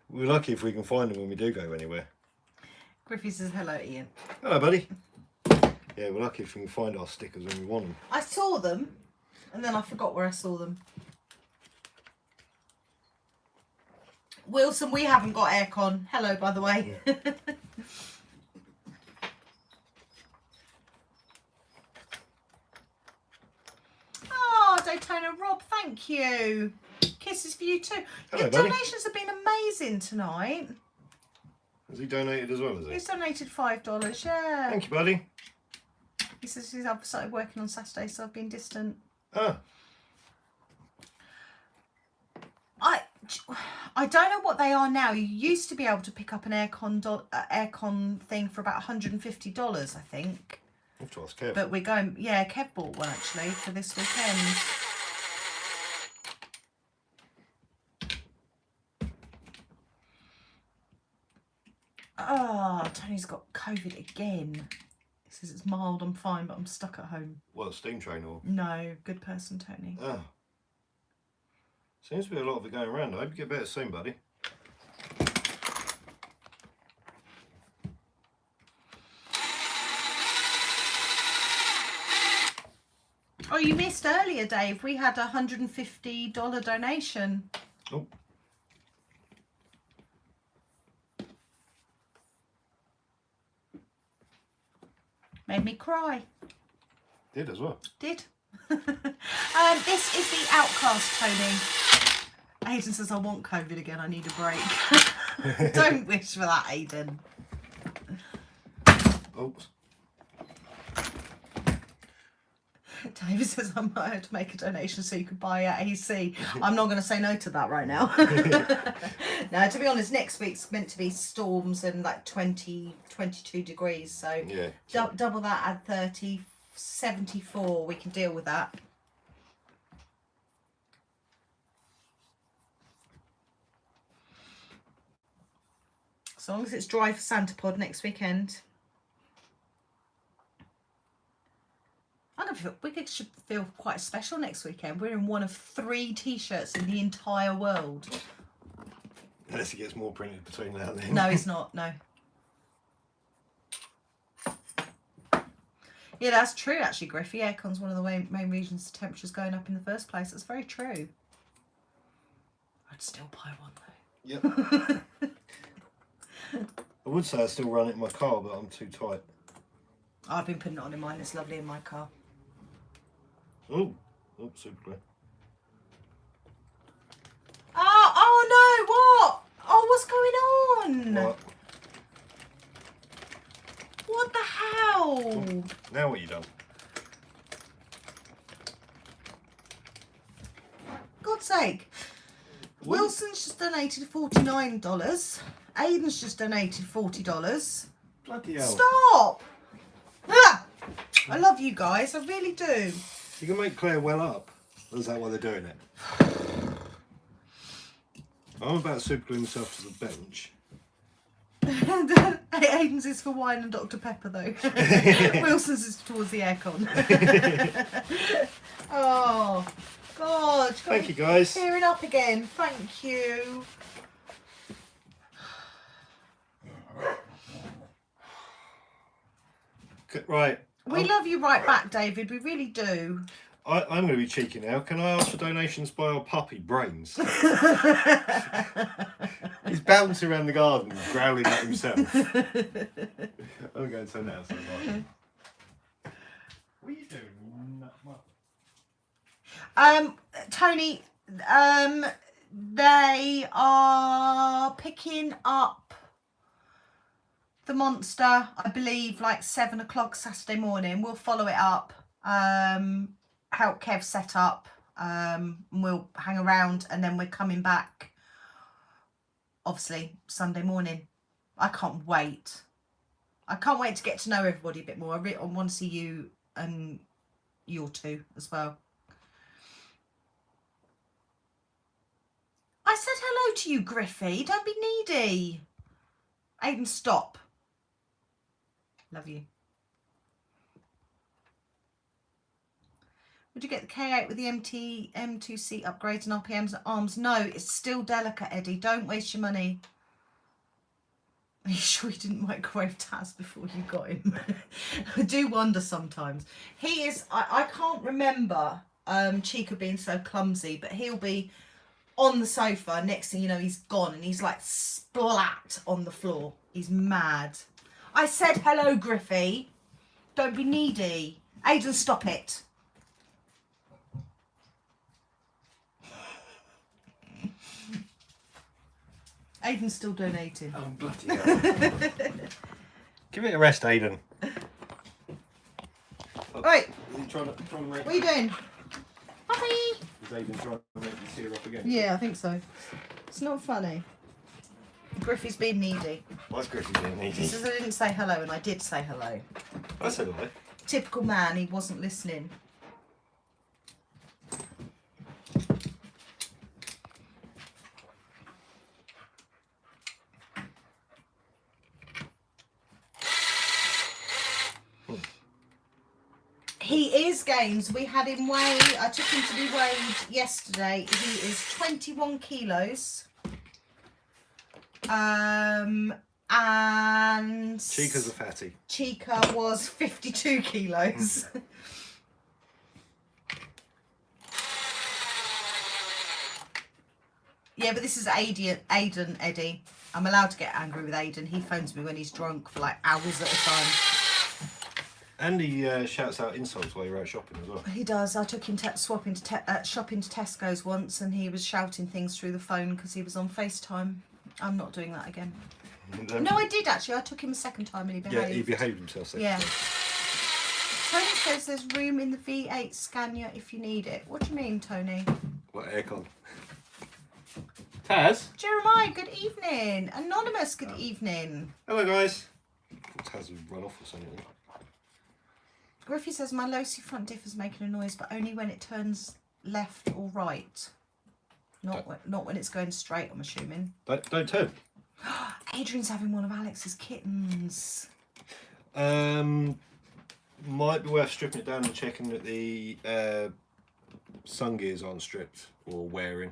We're lucky if we can find them when we do go anywhere. Griffey says, hello, Ian. Hello, buddy. Yeah, we're lucky if we can find our stickers when we want them. I saw them, and then I forgot where I saw them. Wilson, we haven't got aircon. Hello, by the way. Oh, Daytona Rob, thank you. Kisses for you too. Hello, Your buddy. donations have been amazing tonight. Has he donated as well, has he? He's donated $5, yeah. Thank you, buddy. He says I've started working on Saturday, so I've been distant. Ah, I don't know what they are now. You used to be able to pick up an aircon thing for about $150, I think. I have to ask Kev. But we're going, yeah, Kev bought one actually for this weekend. Oh, Tony's got COVID again. He says it's mild, I'm fine, but I'm stuck at home. What, steam train or? No, good person, Tony. Ah. Seems to be a lot of it going around. I hope you get better soon, buddy. Oh, you missed earlier, Dave. We had a $150 donation. Oh. Made me cry. Did as well. Did. This is the Outcast, Tony. Aidan says, I want COVID again. I need a break. Don't wish for that, Aidan. Oops. David says, I might have to make a donation so you could buy AC. I'm not going to say no to that right now. No, to be honest, next week's meant to be storms and like 20, 22 degrees. So Yeah. double that, add 30, 74. We can deal with that. As long as it's dry for Santa Pod next weekend. We should feel quite special next weekend. We're in one of 3 t-shirts in the entire world. Unless it gets more printed between now and then. No, it's not. No. Yeah, that's true actually, Griffey. Aircon's one of the main reasons the temperature's going up in the first place. That's very true. I'd still buy one though. Yep. I would say I still run it in my car, but I'm too tight. I've been putting it on in mine. It's lovely in my car. Oh, super glue. Oh no! What? Oh, what's going on? What? What the hell? Now what you done? God's sake. Wilson's just donated $49. Aidan's just donated $40. Bloody hell. Stop! Ah! I love you guys, I really do. You can make Claire well up. Or is that why they're doing it? I'm about to super glue myself to the bench. Aidan's is for wine and Dr. Pepper though. Wilson's is towards the aircon. Oh, God. Thank you, guys. Tearing up again. Thank you. Right. We love you right back, David. We really do. I'm going to be cheeky now. Can I ask for donations by our puppy, Brains? He's bouncing around the garden, growling at himself. I'm going to turn that outside. What are you doing? Tony, they are picking up the monster, I believe, like 7 o'clock Saturday morning. We'll follow it up. Help Kev set up, and we'll hang around, and then we're coming back obviously Sunday morning. I can't wait. I can't wait to get to know everybody a bit more. I want to see you and your two as well. I said hello to you, Griffey. Don't be needy. Aiden, stop. Love you. Would you get the K8 with the M2 upgrades and RPMs and arms? No, it's still delicate, Eddie. Don't waste your money. Are you sure you didn't microwave Taz before you got him? I do wonder sometimes. He is, I can't remember Chica being so clumsy, but he'll be on the sofa. Next thing you know, he's gone and he's like splat on the floor. He's mad. I said, hello, Griffey. Don't be needy. Aidan, stop it. Aidan's still donating. Oh, bloody hell. Give it a rest, Aidan. Right, Is he trying to make... what are you doing? Puppy! Is Aidan trying to make you tear up again? Yeah, I think so. It's not funny. Griffey's being needy. Why's Griffey being He needy? says I didn't say hello, and I did say hello. I said hello. Typical man, he wasn't listening. He is games. We had him weigh. I took him to be weighed yesterday. He is 21 kilos. And Chica's a fatty. Chica was 52 kilos. Yeah, but this is Aidan, Eddie. I'm allowed to get angry with Aidan. He phones me when he's drunk for like hours at a time. And he shouts out insults while you're out shopping as well. He does. I took him shopping to Tesco's once, and he was shouting things through the phone because he was on FaceTime. I'm not doing that again. No, I did actually. I took him a second time and he behaved. Yeah, he behaved himself second Yeah. time. Tony says there's room in the V8 Scania if you need it. What do you mean, Tony? What, aircon? Taz? Jeremiah, good evening. Anonymous, good evening. Hello, guys. Taz has run off or something. Griffey says my low-C front differ's making a noise, but only when it turns left or right. Not when it's going straight, I'm assuming. Don't turn. Adrian's having one of Alex's kittens. Might be worth stripping it down and checking that the sun gears aren't stripped or wearing.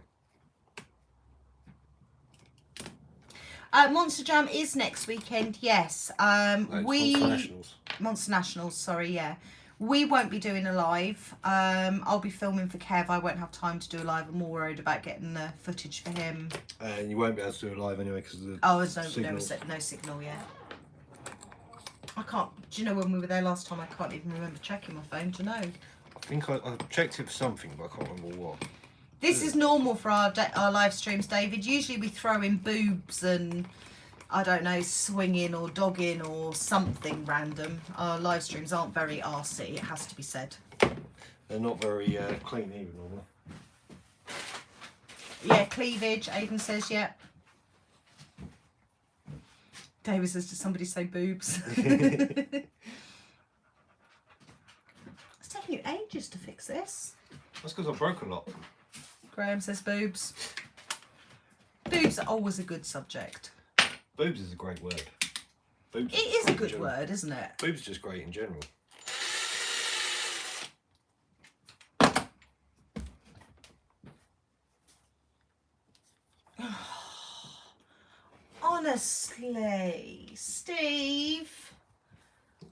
Monster Jam is next weekend, yes. No, it's Monster Nationals. Monster Nationals, sorry, yeah. We won't be doing a live. I'll be filming for Kev. I won't have time to do a live. I'm more worried about getting the footage for him. And you won't be able to do it live anyway because of the there's no signal yet. I can't. Do you know when we were there last time? I can't even remember checking my phone to know. I think I checked it for something, but I can't remember what. This is normal for our live streams, David. Usually we throw in boobs and, I don't know, swinging or dogging or something random. Our live streams aren't very arsey, it has to be said. They're not very clean either, normally. Yeah, cleavage, Aidan says, yeah. David says, did somebody say boobs? It's taking you ages to fix this. That's because I broke a lot. Graham says boobs. Boobs are always a good subject. Boobs is a great word. Boobs It is a great in good general. word, isn't it? Boobs is just great in general. Honestly, Steve,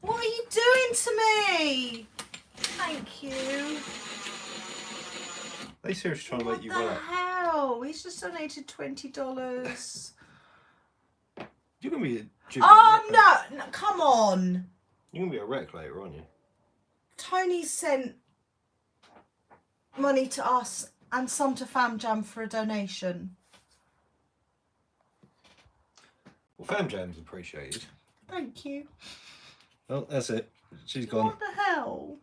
what are you doing to me? Thank you. They seriously trying to What make you the well. hell? He's just donated $20. You're gonna be a Oh no, come on. You're gonna be a wreck later, aren't you? Tony sent money to us and some to Fam Jam for a donation. Well, Fam Jam's appreciated. Thank you. Well, that's it. She's gone. What the hell?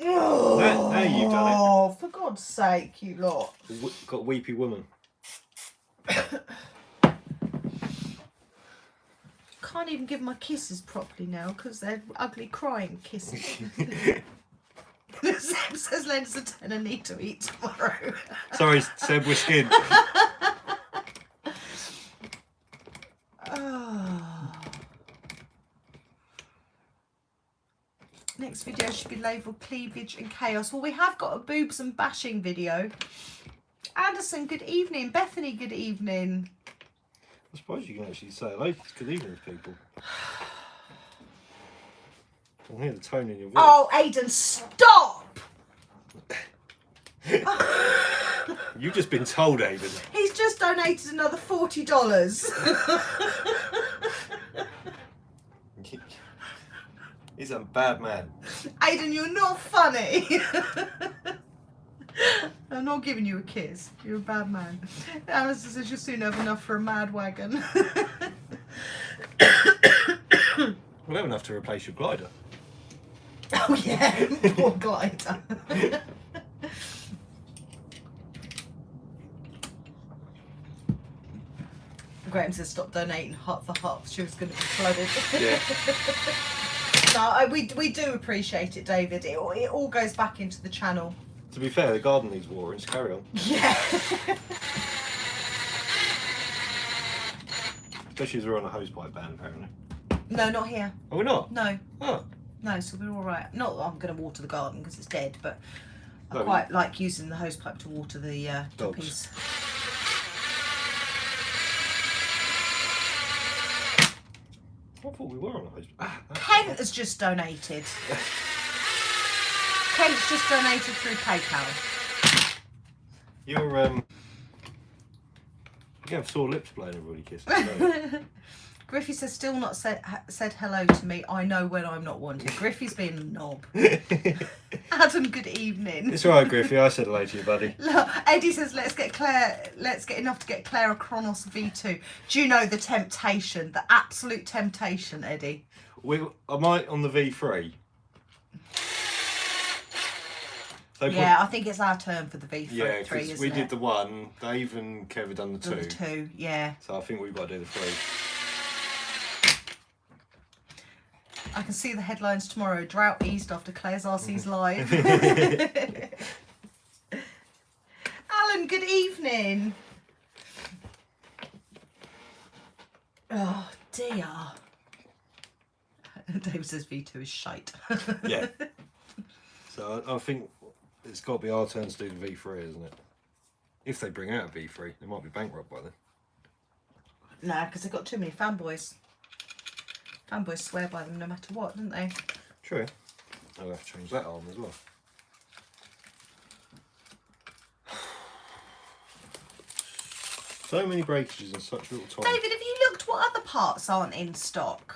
Now you've done it. Oh, for God's sake, you lot. Got a weepy woman. Can't even give my kisses properly now because they're ugly crying kisses. Seb says Len's a tenner, need to eat tomorrow. Sorry, Seb, we're skinned. Oh. Next video should be labelled cleavage and chaos. Well, we have got a boobs and bashing video. Anderson, good evening. Bethany, good evening. I suppose you can actually say hello. Good evening, people. I can hear the tone in your voice. Oh, Aidan, stop! You've just been told, Aidan. He's just donated another $40. He's a bad man. Aidan, you're not funny. I'm not giving you a kiss. You're a bad man. Alice says you'll soon have enough for a mad wagon. We'll have enough to replace your glider. Oh yeah, poor glider. Graham says stop donating heart for heart. She was going to be flooded. Yeah. No, we do appreciate it, David. It all goes back into the channel. To be fair, the garden needs watering, so carry on. Yeah. Especially as we're on a hosepipe ban, apparently. No, not here. Oh, we're not? No. Oh. No, so we're all right. Not that I'm going to water the garden because it's dead, but I No, quite like using the hosepipe to water the Dogs. puppies. I thought we were on a hosepipe. Kent has just donated. Kent's just donated through PayPal. You're you have sore lips playing everybody kissing. don't you? Griffey says still not said hello to me. I know when I'm not wanted. Griffey's being a knob. Adam, good evening. It's alright, Griffey. I said hello to you, buddy. Look, Eddie says let's get enough to get Claire a Kronos V2. Do you know the temptation, the absolute temptation, Eddie? I might on the V3. Yeah, I think it's our turn for the V3. Yeah, because isn't we it? did the one. Dave and Kev have done the two. The two, yeah. So I think we've got to do the three. I can see the headlines tomorrow. Drought eased after Claire's RC's live. Alan, good evening. Oh dear. Dave says V2 is shite. Yeah. So I think it's got to be our turn to do the V3, isn't it? If they bring out a V3, they might be bankrupt by then. No, because they've got too many fanboys. Fanboys swear by them no matter what, don't they? True. I'll have to change that arm as well. So many breakages in such little time. David, have you looked what other parts aren't in stock?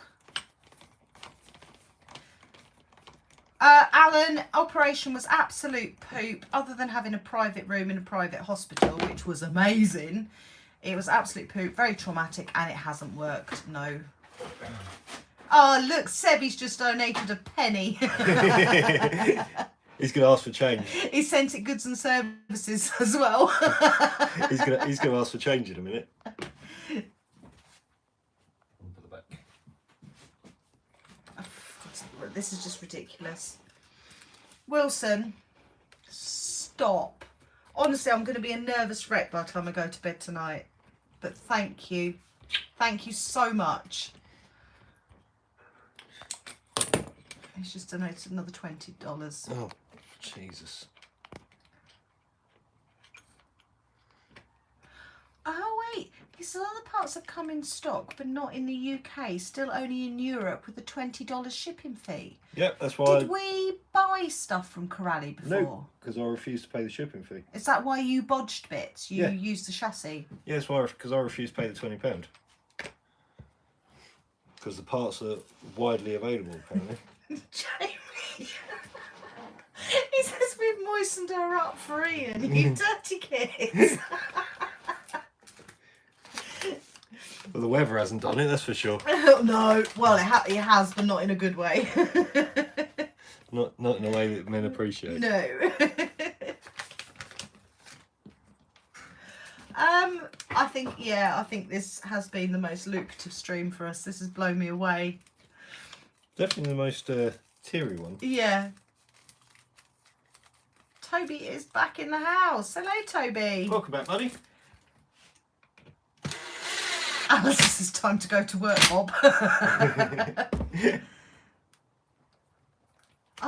Alan, operation was absolute poop, other than having a private room in a private hospital, which was amazing. It was absolute poop, very traumatic, and it hasn't worked, no. Oh, look, Sebby's just donated a penny. He's going to ask for change. He sent it goods and services as well. He's going to ask for change in a minute. This is just ridiculous. Wilson, stop. Honestly, I'm going to be a nervous wreck by the time I go to bed tonight. But thank you. Thank you so much. He's just donated another $20. Oh, Jesus. Oh, wait. He said other parts have come in stock, but not in the UK. Still only in Europe with a $20 shipping fee. Yep, that's why. Did we buy stuff from Corrali before? No, because I refused to pay the shipping fee. Is that why you bodged bits? You Yeah. used the chassis? Yeah, that's why, because I refused to pay the £20. Because the parts are widely available, apparently. Jamie. He says we've moistened her up for Ian, you dirty kids. Well, the weather hasn't done it, that's for sure. No, well, it has, but not in a good way. Not in a way that men appreciate. No. I think this has been the most lucrative stream for us. This has blown me away. Definitely the most teary one. Yeah. Toby is back in the house. Hello, Toby. Welcome back, buddy. Alice, this is time to go to work, Bob. I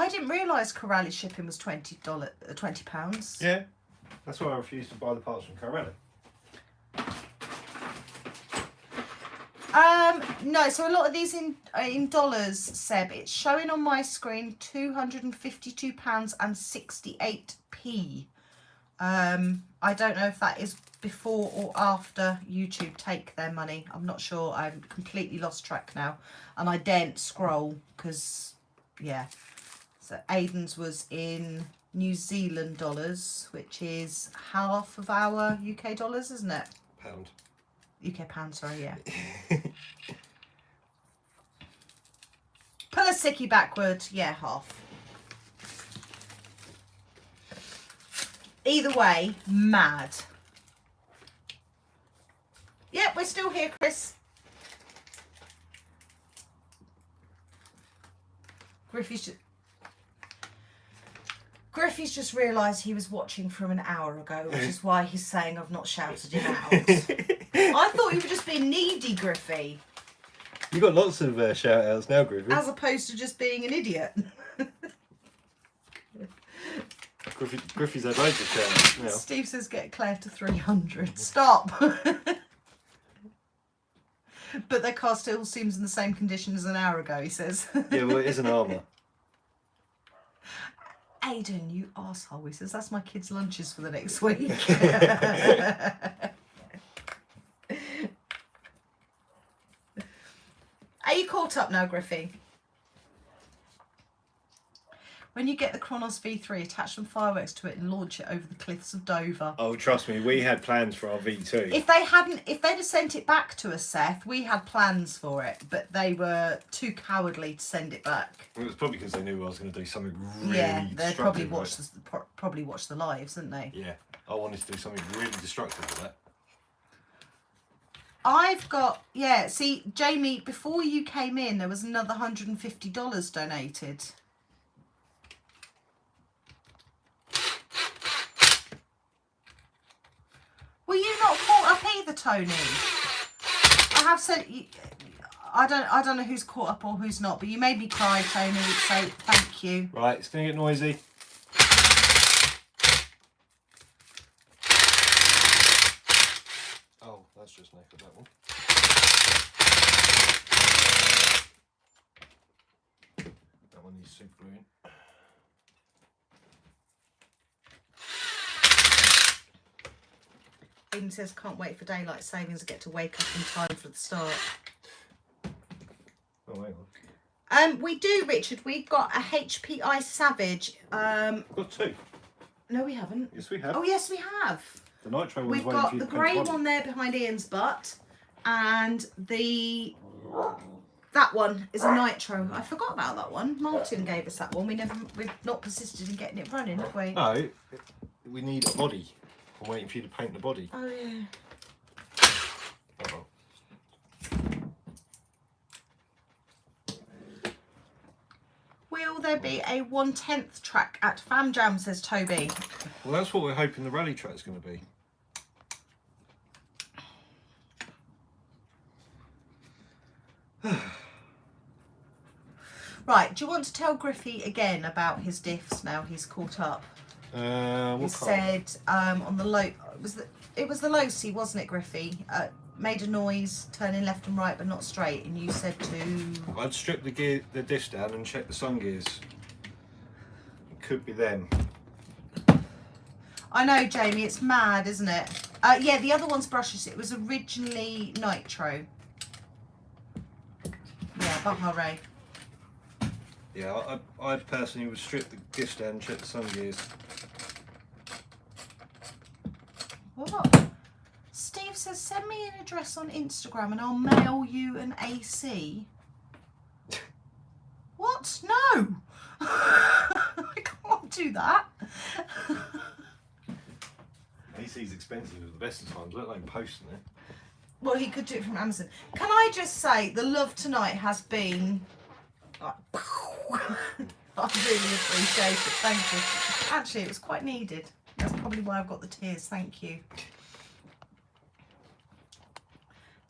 didn't realise Corrali shipping was £20. Yeah, that's why I refused to buy the parts from Corrali. No, so a lot of these in dollars, Seb. It's showing on my screen £252.68p. I don't know if that is before or after YouTube take their money. I'm not sure. I've completely lost track now, and I daren't scroll because, yeah. So Aiden's was in New Zealand dollars, which is half of our UK dollars, isn't it? Pound. UK pound, sorry, yeah. Pull a sickie backward, yeah, half. Either way, mad. Yep, we're still here, Chris. Griffey's just realised he was watching from an hour ago, which is why he's saying I've not shouted him out. I thought you were just being needy, Griffey. You got lots of shout outs now, Griffey. As opposed to just being an idiot. Griffey's had loads of shout outs now. Steve says get Claire to 300. Stop. But their car still seems in the same condition as an hour ago, he says. Yeah, well, it is an Armour. Aiden, you arsehole, he says, that's my kids' lunches for the next week. Are you caught up now, Griffey? When you get the Kronos V3, attach some fireworks to it and launch it over the cliffs of Dover. Oh, trust me, we had plans for our V2. If they'd have sent it back to us, Seth, we had plans for it, but they were too cowardly to send it back. It was probably because they knew I was going to do something really Yeah, they'd probably destructive. probably watched the lives, didn't they? Yeah, I wanted to do something really destructive with that. I've got, yeah, see, Jamie, before you came in, there was another $150 donated. Were you not caught up either, Tony? I have said, I don't know who's caught up or who's not, but you made me cry, Tony, so thank you. Right, it's going to get noisy. Oh, that's just knackered, that one. That one needs super glue in. Aiden says, can't wait for daylight savings to get to wake up in time for the start. Oh, hang on. We do, Richard. We've got a HPI Savage. Got two. No, we haven't. Yes, we have. Oh, yes, we have. The nitro one's We've waiting got for you the to paint grey body. one there behind Ian's butt, and that one is a nitro. I forgot about that one. Martin gave us that one. We've not persisted in getting it running, have we? No, we need a body. I'm waiting for you to paint the body. Oh yeah. Uh-oh. Will there be a 1/10 track at Fam Jam? Says Toby. Well, that's what we're hoping the rally track's going to be. Right. Do you want to tell Griffey again about his diffs now he's caught up? He What car? said on the low it was the Losi, wasn't it, Griffey? Made a noise turning left and right but not straight, and you said to I'd strip the diffs down and check the sun gears. It could be them. I know, Jamie, it's mad, isn't it? Yeah, the other one's brushes. It was originally nitro. Yeah, Bahare. Yeah, I personally would strip the diffs down and check the sun gears. What? Steve says, send me an address on Instagram and I'll mail you an AC. What? No! I can't do that. AC's expensive at the best of times, let alone posting it. Well, he could do it from Amazon. Can I just say, the love tonight has been... I really appreciate it. Thank you. Actually, it was quite needed. That's probably why I've got the tears. Thank you.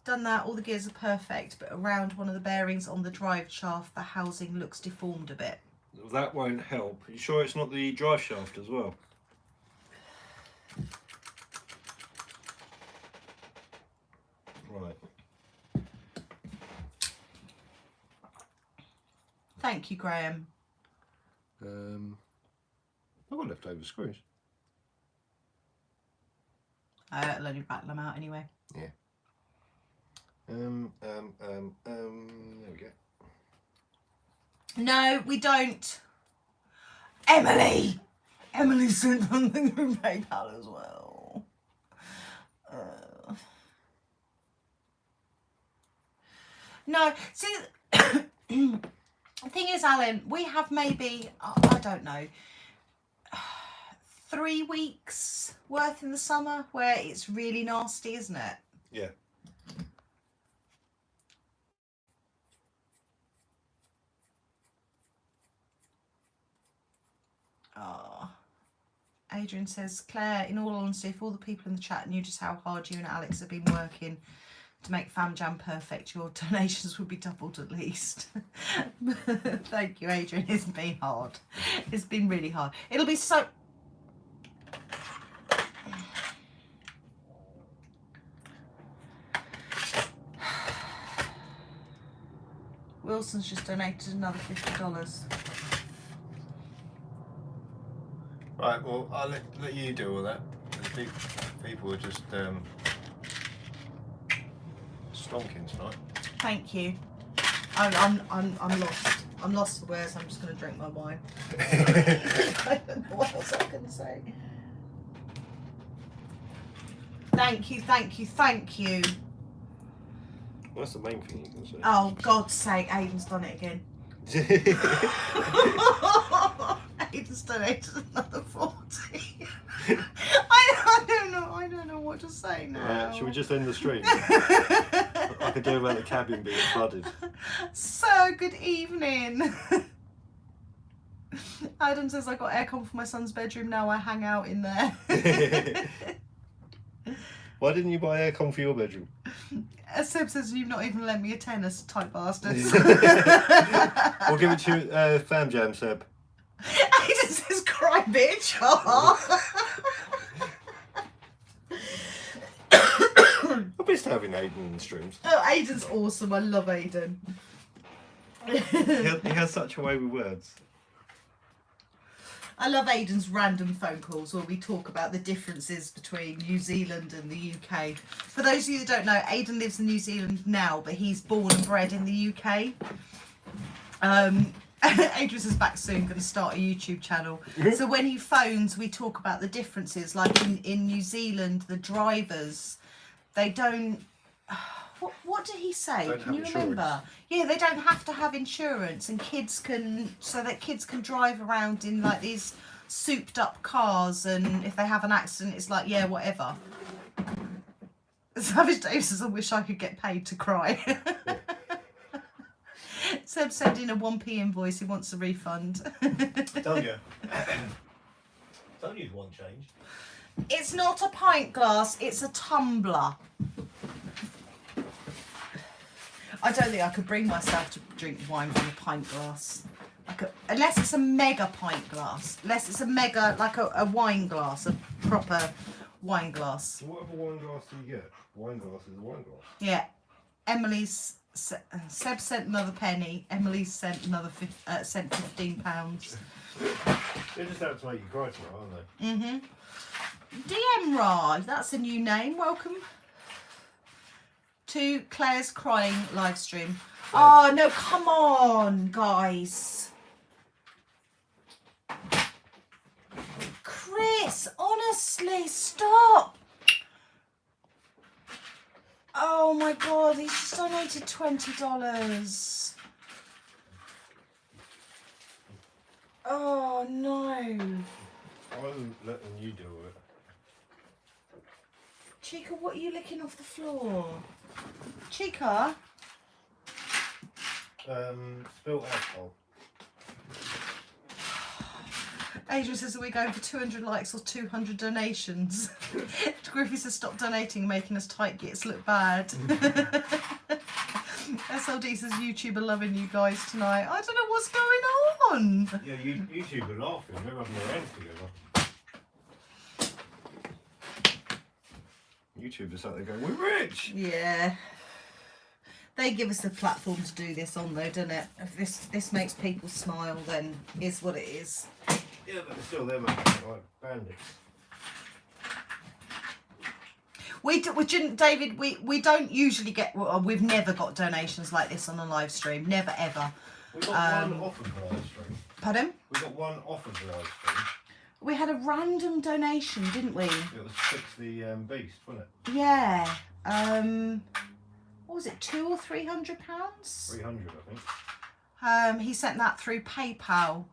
Done that. All the gears are perfect, but around one of the bearings on the drive shaft, the housing looks deformed a bit. That won't help. Are you sure it's not the drive shaft as well? Right. Thank you, Graham. I've got leftover screws. I'll only rattle them out anyway. Yeah. There we go. No, we don't. Emily! Emily sent something through PayPal as well. No, see, the thing is, Alan, we have maybe, I don't know, 3 weeks worth in the summer where it's really nasty, isn't it? Yeah. Oh. Adrian says, Claire, in all honesty, if all the people in the chat knew just how hard you and Alex have been working to make Fam Jam perfect, your donations would be doubled at least. Thank you, Adrian. It's been hard. It's been really hard. It'll be so... Wilson's just donated another $50. Right, well, I'll let you do all that. People are just stonking tonight. Thank you. I'm lost. I'm lost for words. I'm just going to drink my wine. I don't know what else I'm going to say. Thank you, thank you, thank you. Well, that's the main thing you can say. Oh, God's sake, Aiden's done it again. Aiden's donated another 40. I don't know what to say now. Should we just end the stream? I could do about the cabin being flooded. So, good evening. Adam says I got aircon for my son's bedroom, now I hang out in there. Why didn't you buy aircon for your bedroom? Seb says you've not even lent me a tennis, type bastards. We'll give it to Fam Jam, Seb. Aiden says cry bitch. I missed having Aiden in the streams. Oh, Aiden's awesome. I love Aiden. He has such a way with words. I love Aiden's random phone calls where we talk about the differences between New Zealand and the UK. For those of you that don't know, Aiden lives in New Zealand now, but he's born and bred in the UK. Adrian is back soon, going to start a YouTube channel. So when he phones, we talk about the differences. Like in New Zealand, the drivers, they don't... What did he say? Don't Can you have remember? insurance. Yeah, they don't have to have insurance, and kids can drive around in like these souped up cars, and if they have an accident, it's like, yeah, whatever. Savage Dave says, I wish I could get paid to cry. Seb sent in a 1p invoice, he wants a refund. Don't you? Don't use one change. It's not a pint glass, it's a tumbler. I don't think I could bring myself to drink wine from a pint glass. Unless it's a mega pint glass. Unless it's a mega, like a wine glass, a proper wine glass. What other wine glass do you get? Wine glass is a wine glass. Yeah. Seb sent another penny. Emily sent another sent £15. They're just out to make you cry tomorrow, aren't they? Mm-hmm. DM Raj, that's a new name. Welcome to Claire's crying live stream. Oh no, come on, guys. Chris, honestly, stop. Oh my God, he's just donated $20. Oh no. I wasn't letting you do it. Chica, what are you licking off the floor? Chica? Spilt alcohol. Adrian says, are we going for 200 likes or 200 donations? Griffey says, stop donating, making us tight gits look bad. SLD says, YouTube are loving you guys tonight. I don't know what's going on. Yeah, YouTube are laughing. They're rubbing their hands together. YouTube is like they're going, we're rich. Yeah. They give us a platform to do this on, though, doesn't it? If this makes people smile, then is what it is. Yeah, but they're still there, mate. Like bandits. David, we don't usually get, well, we've never got donations like this on a live stream. Never, ever. We got one off of the live stream. Pardon? We got one off of the live stream. We had a random donation, didn't we? It was to fix the beast, wasn't it? Yeah. What was it, £200 or £300? 300, I think. He sent that through PayPal.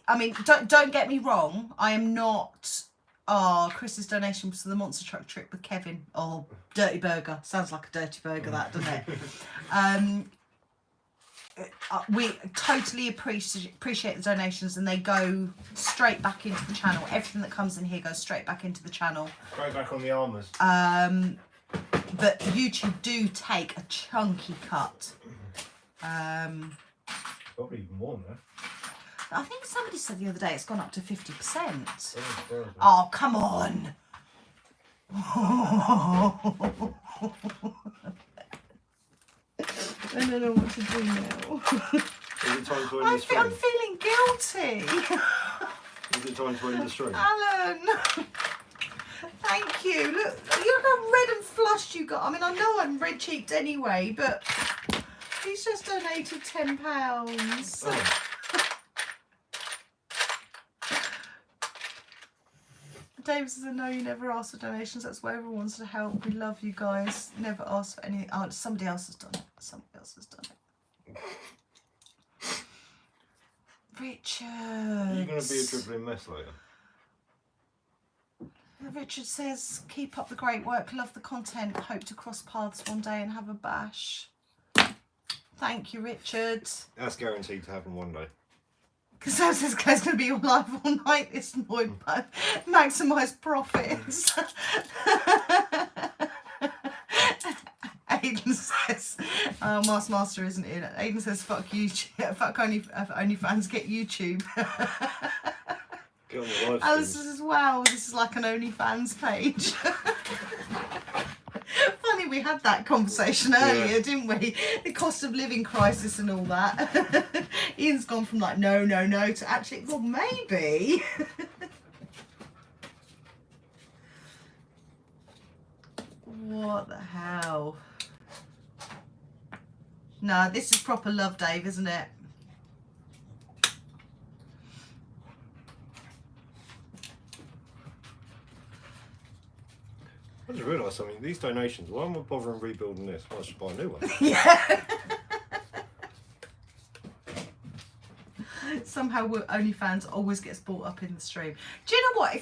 I mean, don't get me wrong. I am not. Oh, Chris's donation was to the monster truck trip with Kevin. Oh, dirty burger. Sounds like a dirty burger, that, doesn't it? We totally appreciate the donations, and they go straight back into the channel. Everything that comes in here goes straight back into the channel. Straight back on the armours. But YouTube do take a chunky cut. Probably even more than that. I think somebody said the other day it's gone up to 50%. Oh, Oh, come on. I don't know what to do now. Is it time to end the stream? I'm feeling guilty. Is it time to end the stream? Alan. Thank you. Look how red and flushed you got. I mean, I know I'm red cheeked anyway, but he's just donated £10. Oh. David says, I know you never asked for donations. That's why everyone wants to help. We love you guys. Never asked for any. Oh, somebody else has done it. Somebody else has done it. Richard. You're going to be a dribbling mess later. Richard says, keep up the great work. Love the content. Hope to cross paths one day and have a bash. Thank you, Richard. That's guaranteed to happen one day. Because Sam says Claire's going to be live all night this morning, but maximise profits. Aiden says, Master isn't in it. Aiden says, fuck YouTube. Fuck OnlyFans, get YouTube. Get on the live Alice stream. says, wow, this is like an OnlyFans page. Funny, we had that conversation earlier, didn't we? The cost of living crisis and all that. Ian's gone from like, no, to actually, well, maybe. What the hell? No, this is proper love, Dave, isn't it? I just realised something. These donations, why am I bothering rebuilding this? I should buy a new one. Yeah. Somehow OnlyFans always gets brought up in the stream. Do you know what?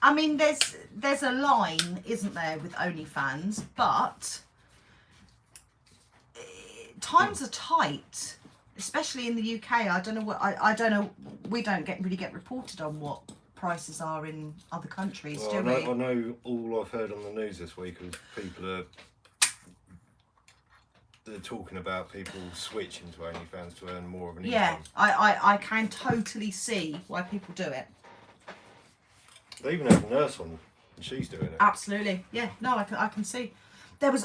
I mean, there's a line, isn't there, with OnlyFans, but times are tight, especially in the UK. I don't know what I don't know. We don't really get reported on what prices are in other countries, Well, do we? I know all I've heard on the news this week is people they're talking about people switching to OnlyFans to earn more of an Yeah, income. I can totally see why people do it. They even have a nurse on, and she's doing it. Absolutely, yeah. No, I can see. There was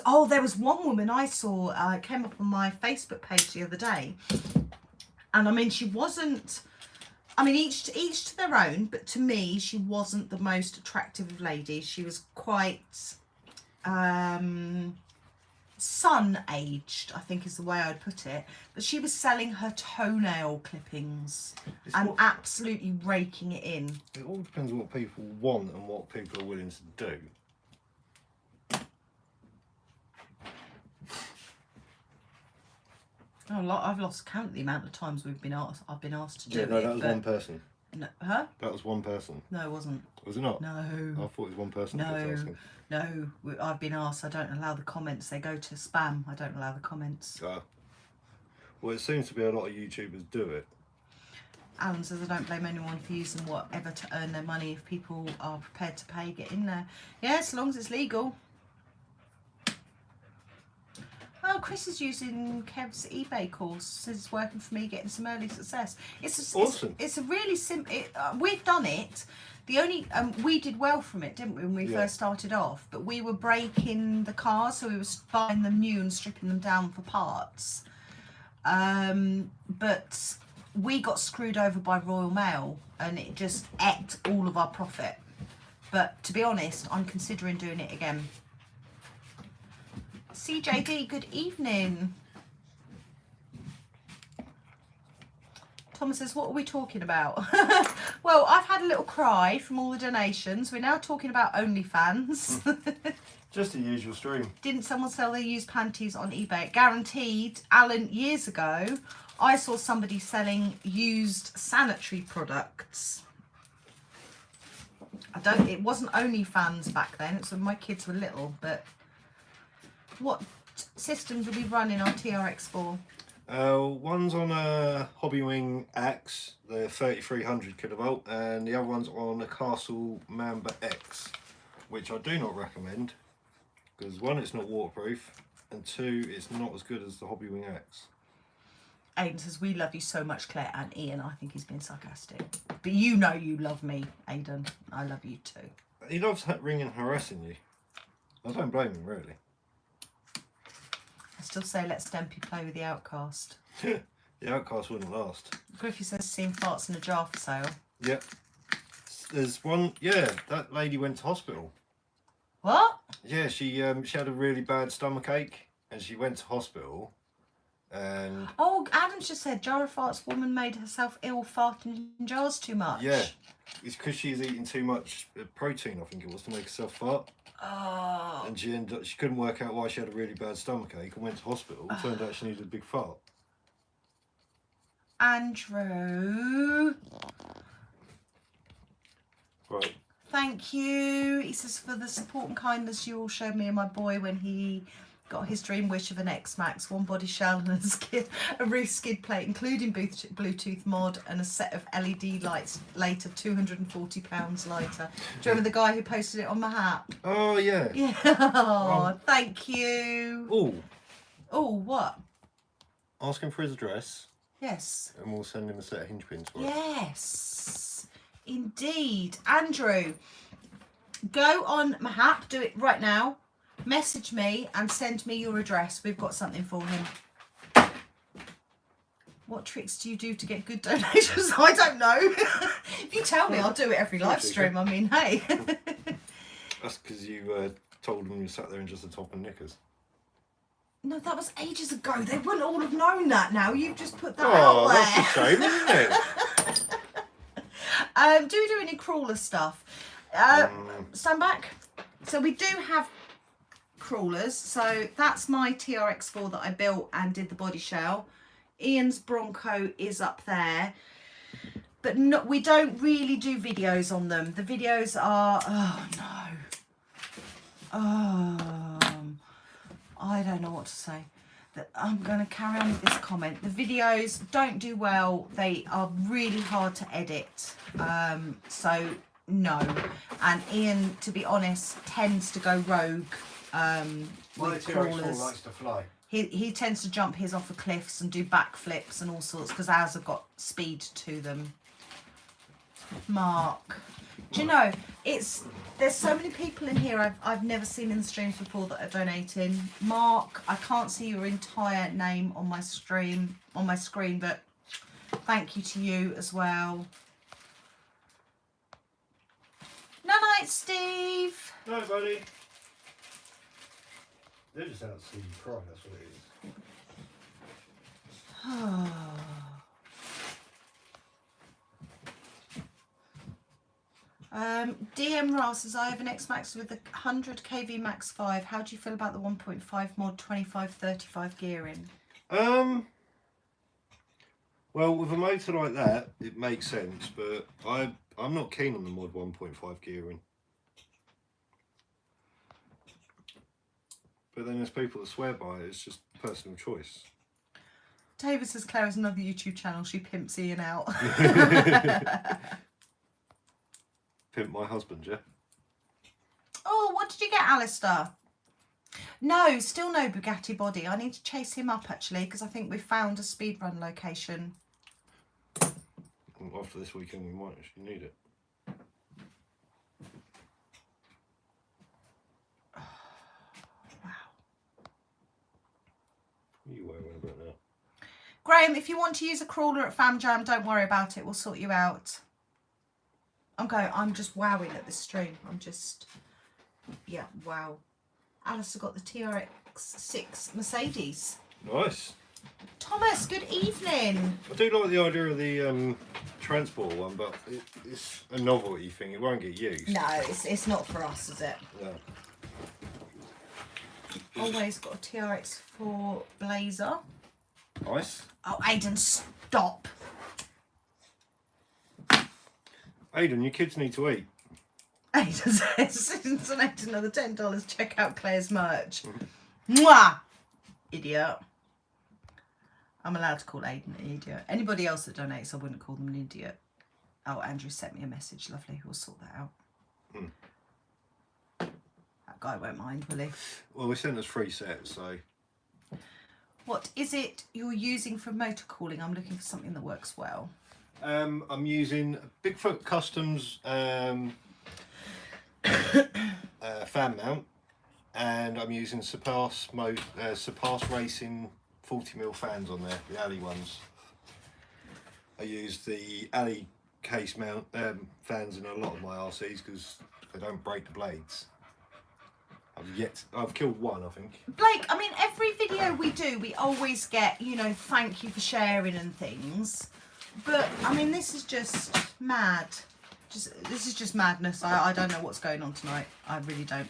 one woman I saw came up on my Facebook page the other day, and I mean she wasn't. I mean each to their own, but to me she wasn't the most attractive of ladies. She was quite sun-aged, I think is the way I'd put it. But she was selling her toenail clippings and absolutely raking it in. It all depends on what people want and what people are willing to do. Oh, I've lost count of the amount of times I've been asked to do it. No, that was one person. No, huh? That was one person. No, it wasn't. Was it not? No. I thought it was one person. that kept asking. No, I've been asked. I don't allow the comments. They go to spam. I don't allow the comments. Well, it seems to be a lot of YouTubers do it. Alan says, I don't blame anyone for using whatever to earn their money. If people are prepared to pay, get in there. Yeah, as long as it's legal. Oh, Chris is using Kev's eBay course. It's working for me, getting some early success. It's Awesome. It's a really simple. We've done it. The only we did well from it, didn't we, when we first started off? But we were breaking the cars, so we were buying them new and stripping them down for parts. But we got screwed over by Royal Mail, and it just ate all of our profit. But to be honest, I'm considering doing it again. CJD, good evening. Thomas says, what are we talking about? Well, I've had a little cry from all the donations. We're now talking about OnlyFans. Just the usual stream. Didn't someone sell their used panties on eBay? Guaranteed. Alan, years ago, I saw somebody selling used sanitary products. It wasn't OnlyFans back then. It's when my kids were little, but what systems are we running our TRX4? One's on a Hobbywing Axe, the 3300 kilovolt, and the other one's on a Castle Mamba X, which I do not recommend because one, it's not waterproof, and two, it's not as good as the Hobbywing Axe. Aidan says, we love you so much, Claire and Ian. I think he's being sarcastic. But you know you love me, Aidan. I love you too. He loves ringing harassing you. I don't blame him, really. I still say let Stempy play with the Outcast. The Outcast wouldn't last. Griffey says, seen farts in a jar for sale. Yep. There's one, yeah, that lady went to hospital. What? Yeah, she had a really bad stomach ache and she went to hospital. And oh, Adam's just said jar of farts woman made herself ill farting in jars too much. yeah, it's because she's eating too much protein, I think it was, to make herself fart. Oh. And she couldn't work out why she had a really bad stomach ache and went to hospital. Turned out she needed a big fart. Andrew. Right. Thank you. He says, for the support and kindness you all showed me and my boy when he got his dream wish of an X-Max, one body shell and a roof skid plate, including Bluetooth mod and a set of LED lights later, £240 later. Do you remember the guy who posted it on my hat? Oh, yeah. Yeah. Oh, thank you. Oh, Oh, what? ask him for his address Yes. and we'll send him a set of hinge pins for it. Yes. Indeed. Andrew, go on my hat, do it right now. Message me and send me your address. We've got something for him. What tricks do you do to get good donations? I don't know. If you tell me, I'll do it every live stream. I mean, hey. That's because you told them you sat there in just the top and knickers. No, that was ages ago. They wouldn't all have known that now. You've just put that out there. That's a shame, isn't it? Do we do any crawler stuff? Stand back. So we do have crawlers. So that's my TRX4 that I built and did the body shell. Ian's Bronco is up there. But no, we don't really do videos on them. The videos are... Oh, no. I don't know what to say. I'm going to carry on with this comment. The videos don't do well. They are really hard to edit. So, no. And Ian, to be honest, tends to go rogue with crawlers. Likes to fly. He tends to jump his off of cliffs and do backflips and all sorts because ours have got speed to them. Mark. Do you know, there's so many people in here I've never seen in the streams before that are donating. Mark, I can't see your entire name on my screen, but thank you to you as well. Night, Steve. No, buddy. They're just out to see you cry, that's what it is. DM Ross says, I have an X-Max with a 100 kV Max 5. How do you feel about the 1.5 mod 25-35 gearing? Well, with a motor like that, it makes sense, but I'm not keen on the mod 1.5 gearing. But then there's people that swear by it. It's just personal choice. David says, Claire has another YouTube channel. She pimps Ian out. Pimp my husband, yeah? Oh, what did you get, Alistair? No, still no Bugatti body. I need to chase him up actually because I think we found a speedrun location. After this weekend, we might actually need it. Wow. What are you worrying about now? Graham, if you want to use a crawler at Fam Jam, don't worry about it. We'll sort you out. I'm just wowing at this stream. I'm just, yeah, wow. Alistair got the TRX6 Mercedes. Nice. Thomas, good evening. I do like the idea of the transport one, but it's a novelty thing. It won't get used. No, it's not for us, is it? No. Always got a TRX4 Blazer. Nice. Oh, Aidan, stop. Aidan, your kids need to eat. Aidan says, donate another $10. Check out Claire's merch. Mwah! Idiot. I'm allowed to call Aidan an idiot. Anybody else that donates, I wouldn't call them an idiot. Oh, Andrew sent me a message. Lovely. We'll sort that out. That guy won't mind, will he? Well, we sent us 3 sets, so... What is it you're using for motor cooling? I'm looking for something that works well. I'm using Bigfoot Customs fan mount, and I'm using Surpass Racing 40mm fans on there, the alley ones. I use the alley case mount fans in a lot of my RCs because they don't break the blades. I've killed one, I think. Blake, I mean, every video we do, we always get, you know, thank you for sharing and things. But, I mean, this is just mad. This is just madness. I don't know what's going on tonight. I really don't.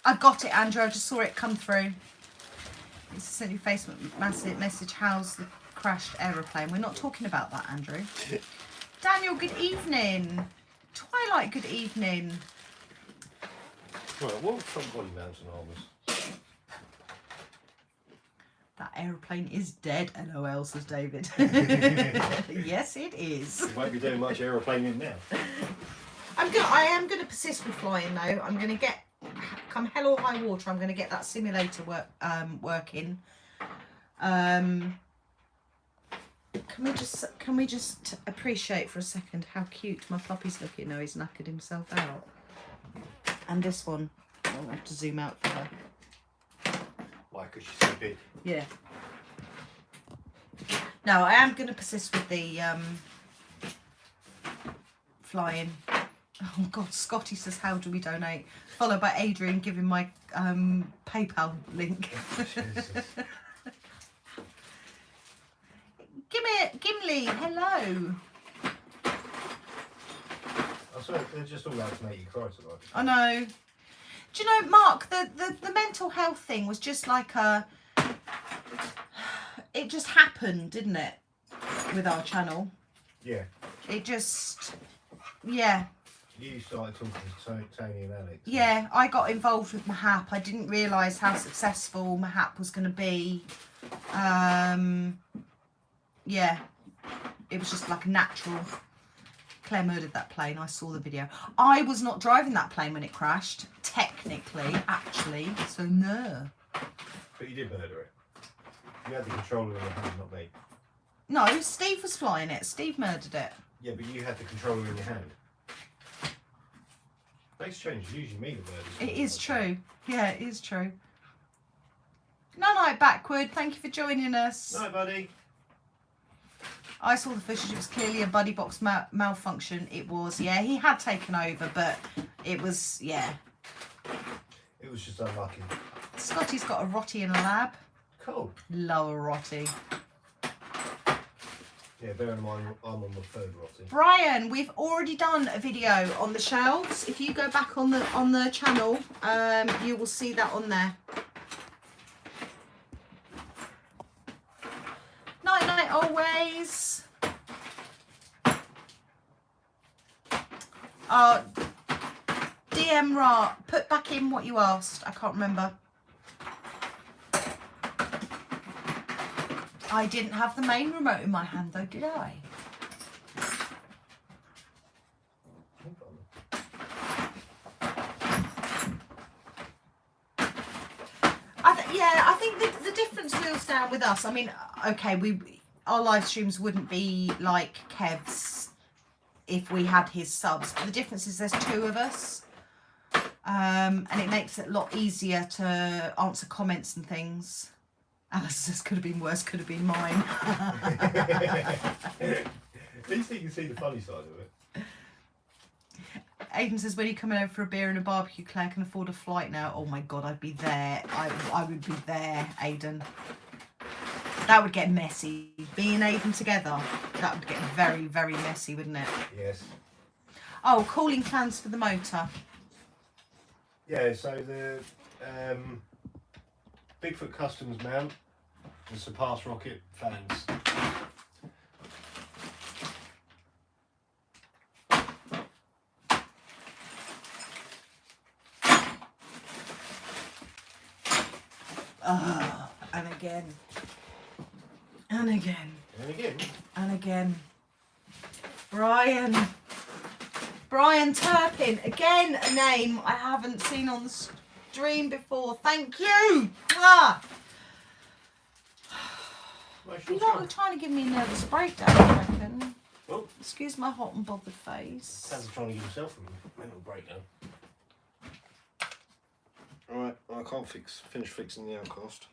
I've got it, Andrew. I just saw it come through. It's sent you Facebook message. How's the crashed aeroplane? We're not talking about that, Andrew. Daniel, good evening. Twilight, good evening. Right, what front body mounts and armours? That aeroplane is dead, LOL, says David. Yes, it is. You won't be doing much aeroplaning now. I am gonna persist with flying though. I'm gonna get, come hell or high water, I'm gonna get that simulator working. Can we just appreciate for a second how cute my puppy's looking? No, he's knackered himself out. And this one, I'll have to zoom out for her. Why? Because she's so big. Yeah. No, I am going to persist with the flying. Oh God, Scotty says, how do we donate? Followed by Adrian giving my PayPal link. Gimli, hello. I swear, they're just all out to make you cry tonight. I know. Do you know, Mark, the mental health thing was just like it just happened, didn't it, with our channel? Yeah. It just, yeah. You started talking to Tony and Alex. Yeah, I got involved with Mahap. I didn't realise how successful Mahap was going to be. Yeah, it was just like a natural. Claire murdered that plane. I saw the video. I was not driving that plane when it crashed, technically, actually. So no. But you did murder it. You had the controller in your hand, not me. No, Steve was flying it. Steve murdered it. Yeah, but you had the controller in your hand. Things change. Usually me that murders. It is true. Yeah, it is true. Night backward. Thank you for joining us. No, buddy. I saw the footage. It was clearly a buddy box malfunction. It was, yeah. He had taken over, but it was, yeah. It was just unlucky. Scotty's got a Rotty in a lab. Cool. Lower Rotty. Yeah, bear in mind I'm on the third Rotty. Brian, we've already done a video on the shelves. If you go back on the channel, you will see that on there. Night always. DM Ra, put back in what you asked. I can't remember. I didn't have the main remote in my hand though, did I? think the difference wheels down with us. I mean, okay, our live streams wouldn't be like Kev's if we had his subs. But the difference is there's 2 of us. And it makes it a lot easier to answer comments and things. Alice says, could have been worse, could have been mine. At least you can see the funny side of it. Aidan says, when you come over for a beer and a barbecue, Claire can afford a flight now. Oh my God, I'd be there. I would be there, Aidan. That would get messy. Me and Aidan together, that would get very, very messy, wouldn't it? Yes. Oh, cooling fans for the motor. Yeah, so the Bigfoot Customs mount, the Surpass Rocket fans. And again. And again. And again. And again. Brian Turpin. Again, a name I haven't seen on the stream before. Thank you. Ah. You're not trying to give me a nervous breakdown, I reckon. Oh. Excuse my hot and bothered face. Sounds like trying to give himself a mental breakdown. Alright, I can't finish fixing the outcast.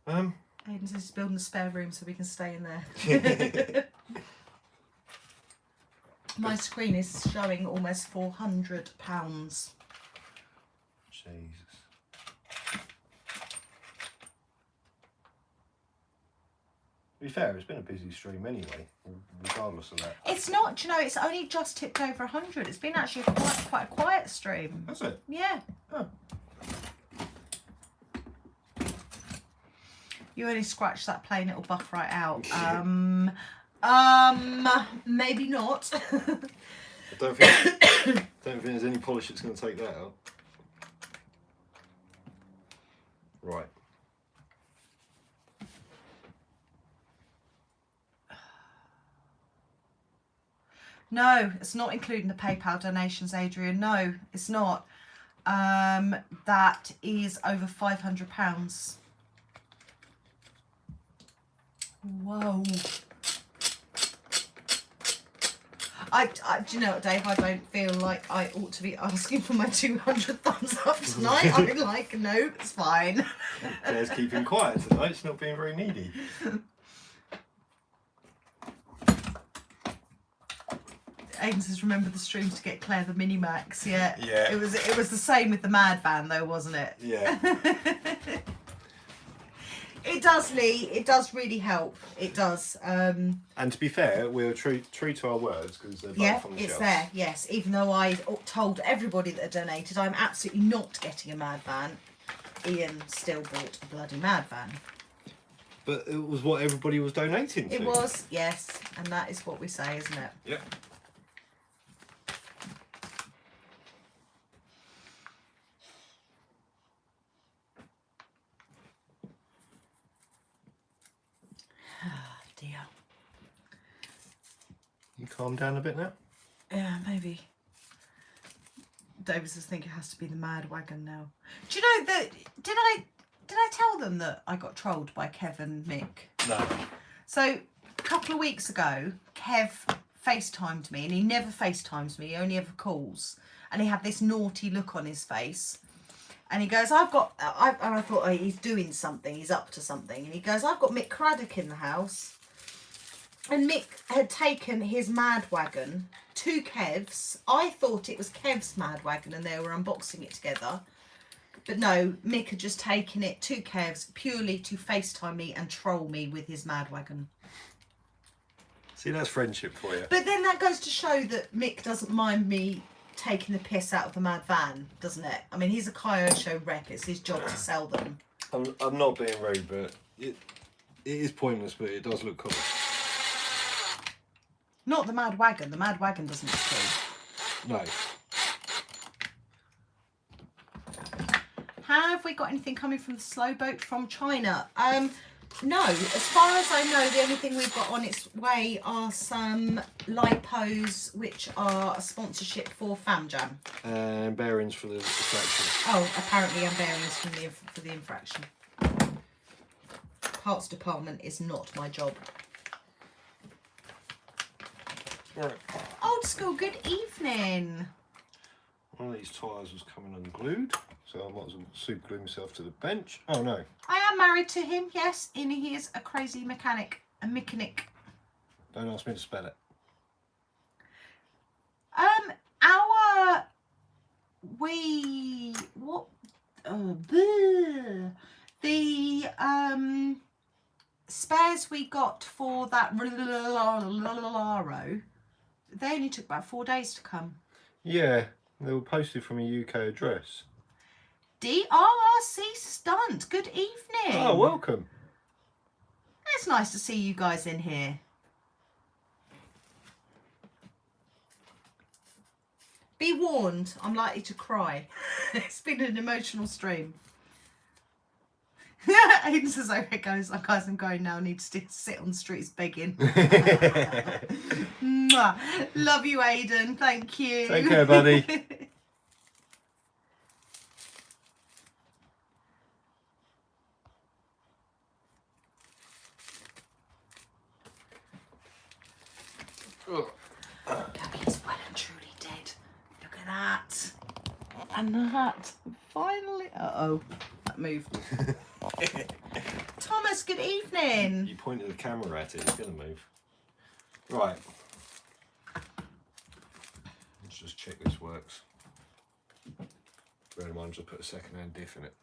Aidan says he's building a spare room so we can stay in there. My screen is showing almost £400. Jesus. To be fair, it's been a busy stream anyway, regardless of that. It's not, do you know, it's only just tipped over 100. It's been actually quite a quiet stream. Has it? Yeah. Oh. You only scratch that plain, it'll buff right out. Maybe not. I don't think there's any polish that's going to take that out. Right. No, it's not including the PayPal donations, Adrian. No, it's not. That is over £500. Whoa. Do you know what, Dave? I don't feel like I ought to be asking for my 200 thumbs up tonight. I'm like, no, it's fine. Claire's keeping quiet tonight. She's not being very needy. Aidan says, remember the streams to get Claire the Mini Max? Yeah. Yeah. It was the same with the Mad Van though, wasn't it? Yeah. It does, Lee. It does really help. It does. And to be fair, we were true to our words because they're both on the it's shelves. there. Yes, even though I told everybody that had donated, I'm absolutely not getting a Mad Van. Ian still bought a bloody Mad Van. But it was what everybody was donating to. It was, yes, and that is what we say, isn't it? Yep. Dear. You calm down a bit now? Yeah, maybe. Davis is thinking it has to be the Mad Wagon now. Do you know that? Did I tell them that I got trolled by Kev and Mick? No. So a couple of weeks ago, Kev FaceTimed me, and he never FaceTimes me. He only ever calls, and he had this naughty look on his face. And he goes, and I thought, oh, he's doing something. He's up to something. And he goes, I've got Mick Craddock in the house. And Mick had taken his Mad Wagon to Kev's. I thought it was Kev's Mad Wagon and they were unboxing it together. But no, Mick had just taken it to Kev's purely to FaceTime me and troll me with his Mad Wagon. See, that's friendship for you. But then that goes to show that Mick doesn't mind me taking the piss out of the Mad Van, doesn't it? I mean, he's a Kyosho rep. It's his job to sell them. I'm not being rude, but it is pointless, but it does look cool. Not the Mad Wagon. The Mad Wagon doesn't look cool. No. Have we got anything coming from the slow boat from China? No, as far as I know, the only thing we've got on its way are some lipos, which are a sponsorship for Fam Jam. And bearings for the infraction. Oh, apparently I'm bearings from for the infraction. Parts department is not my job. Right. Old school, good evening. One of these tyres was coming unglued, so I might as well super glue myself to the bench. Oh no. I am married to him, yes, and he is a crazy mechanic, a mechanic. Don't ask me to spell it. The spares we got for that they only took about 4 days to come. Yeah, they were posted from a UK address. DRRC Stunt, good evening. Oh, welcome. It's nice to see you guys in here. Be warned, I'm likely to cry. It's been an emotional stream. Aiden says, oh, it goes. Oh, guys, I'm going now. I need to sit on the streets begging. Mwah. Love you, Aiden. Thank you. Take care, buddy. Gabby's well and truly dead. Look at that. And that. Finally. Uh-oh. That moved. Thomas, good evening. You pointed the camera at it, it's going to move. Right. Let's just check this works. Bear in mind, just put a second-hand diff in it.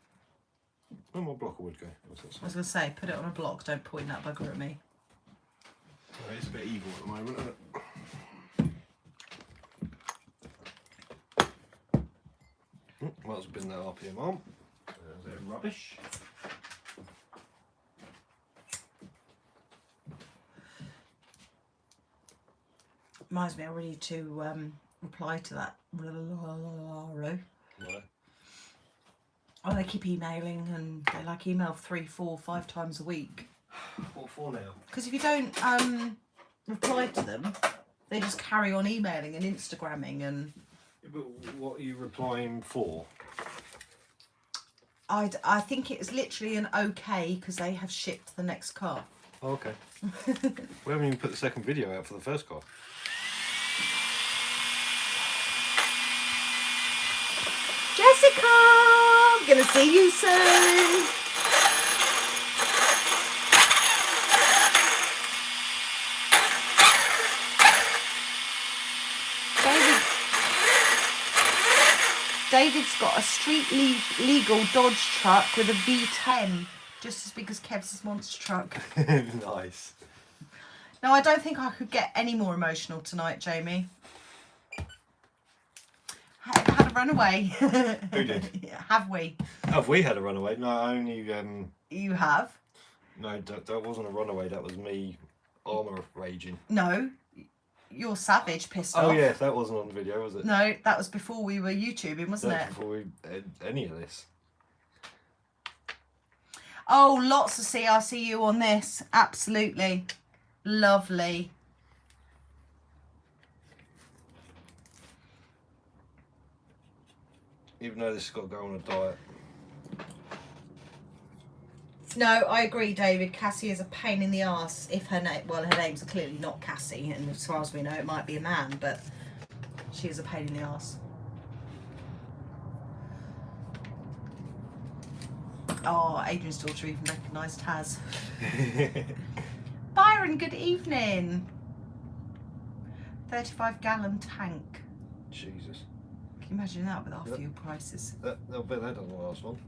Where my block of wood go? What's that I was going to say, put it on a block. Don't point that bugger at me. Right, it's a bit evil at the moment, isn't it? Might as well bin that RPM on. There's that rubbish. Reminds me, I really need to reply to that. Right. Oh, they keep emailing and they like email 3, 4, 5 times a week. What for now? Because if you don't reply to them, they just carry on emailing and Instagramming and... But what are you replying for? I think it's literally an okay because they have shipped the next car. Oh, okay. We haven't even put the second video out for the first car. Jessica, I'm gonna see you soon. David's got a street legal Dodge truck with a V10, just as big as Kev's monster truck. Nice. No, I don't think I could get any more emotional tonight, Jamie. Have had a runaway. Who did? Have we? Have we had a runaway? No, only... You have? No, that wasn't a runaway, that was me armour raging. No. You're savage, pissed off. Oh yeah, that wasn't on video, was it? No, that was before we were YouTubing, wasn't That's it? before we had any of this. Oh, lots of CRCU on this. Absolutely. Lovely. Even though this has got to go on a diet. No, I agree, David. Cassie is a pain in the arse. If her name, well, her name's clearly not Cassie, and as far as we know, it might be a man, but she is a pain in the arse. Oh, Adrian's daughter even recognised Taz. Byron, good evening. 35-gallon tank. Jesus. Can you imagine that with our fuel prices? I'll bet that doesn't last long.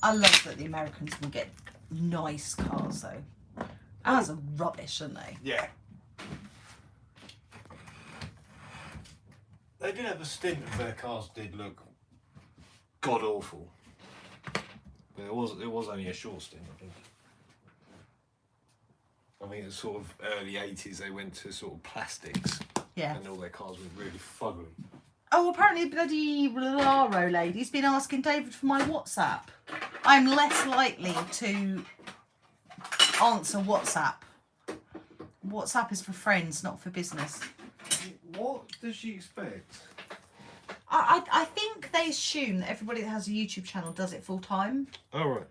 I love that the Americans can get nice cars though. Ours are rubbish, aren't they? Yeah. They did have a stint of their cars did look god awful. But it was only a short stint, I think. I think it's sort of early 80s they went to sort of plastics. Yeah. And all their cars were really fugly. Oh, apparently the bloody Laro lady's been asking David for my WhatsApp. I'm less likely to answer WhatsApp. WhatsApp is for friends, not for business. What does she expect? I think they assume that everybody that has a YouTube channel does it full time. Oh, right.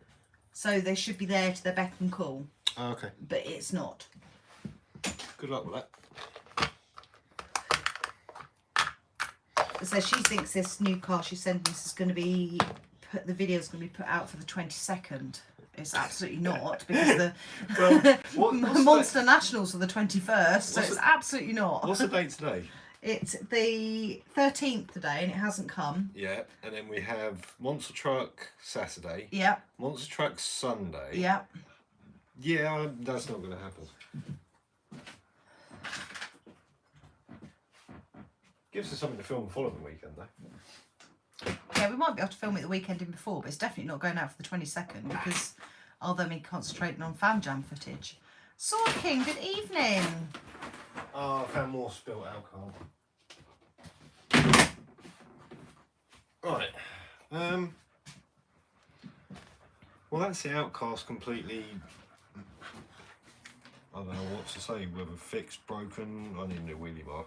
So they should be there to their beck and call. Oh, okay. But it's not. Good luck with that. So she thinks this new car she's sending us is going to be the video's going to be put out for the 22nd. It's absolutely not, because the what's Monster Nationals are the 21st, so it's absolutely not. What's the date today? It's the 13th today, and it hasn't come. Yeah, and then we have Monster Truck Saturday. Yeah. Monster Truck Sunday. Yeah. Yeah, that's not going to happen. Gives us something to film the following weekend, though. Yeah, we might be able to film it the weekend in before, but it's definitely not going out for the 22nd, because I'll then be concentrating on fan jam footage. Sword King, good evening. Oh, I found more spilt alcohol. Right. Well, that's the Outcast completely. I don't know what to say. Whether fixed, broken. I need a new wheelie bar.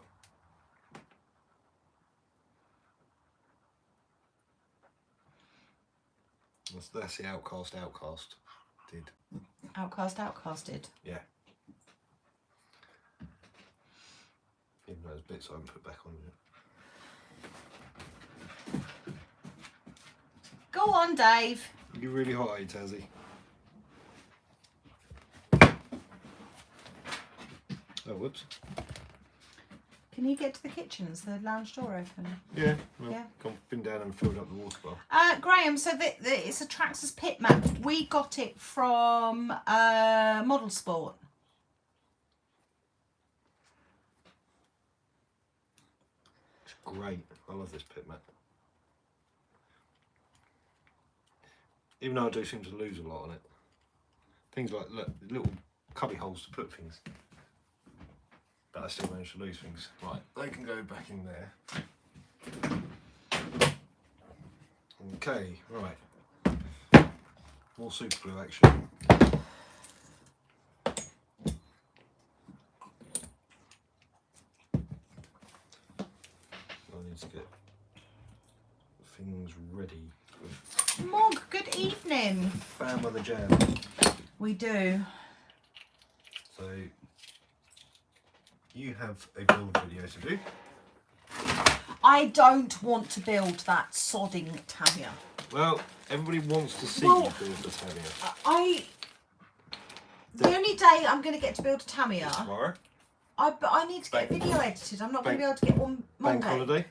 That's the Outcast did. Outcasted. Yeah. Even those bits I haven't put back on yet. Go on, Dave. You're really hot, are you, Tazzy? Oh, whoops. Can you get to the kitchen? Is the lounge door open? Yeah. Well, Yeah. Been down and filled up the water bowl. Graham, so it's a Traxxas pit map. We got it from Model Sport. It's great. I love this pit mat. Even though I do seem to lose a lot on it. Things like, look, little cubby holes to put things. But I still manage to lose things. Right, they can go back in there. Okay, right. More super glue action. I need to get things ready. Mog, good evening. Fan with the jam. We do. So you have a build video to do. I don't want to build that sodding Tamiya. Well, everybody wants to see Well, you build the Tamiya. The only day I'm going to get to build a Tamiya, Tomorrow, but I need to get video edited. I'm not going to be able to get one Monday. bank holiday.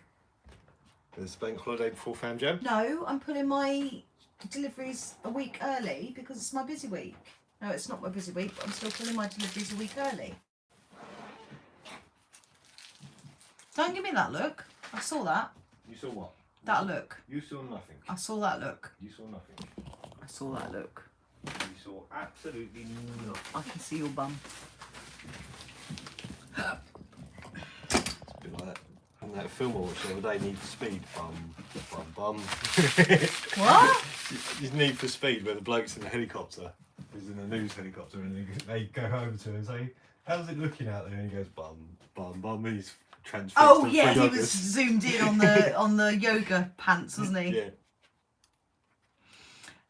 There's the bank holiday before Fam Jam. No, I'm putting my deliveries a week early because it's my busy week. No, it's not my busy week, but I'm still putting my deliveries a week early. Don't give me that look. I saw that. You saw what? That look. You saw nothing. I saw that look. You saw nothing. I saw that look. You saw absolutely nothing. I can see your bum. It's a bit like that. And that film I watched the other day, Need for Speed. Bum, bum. What? His Need for Speed, where the bloke's in the helicopter. He's in a news helicopter, and they go over to him and say, "How's it looking out there?" And he goes, "Bum, bum, bum." And he's transfixed. Oh to yeah, Fred he Douglas. was zoomed in on the yoga pants, wasn't he? Yeah.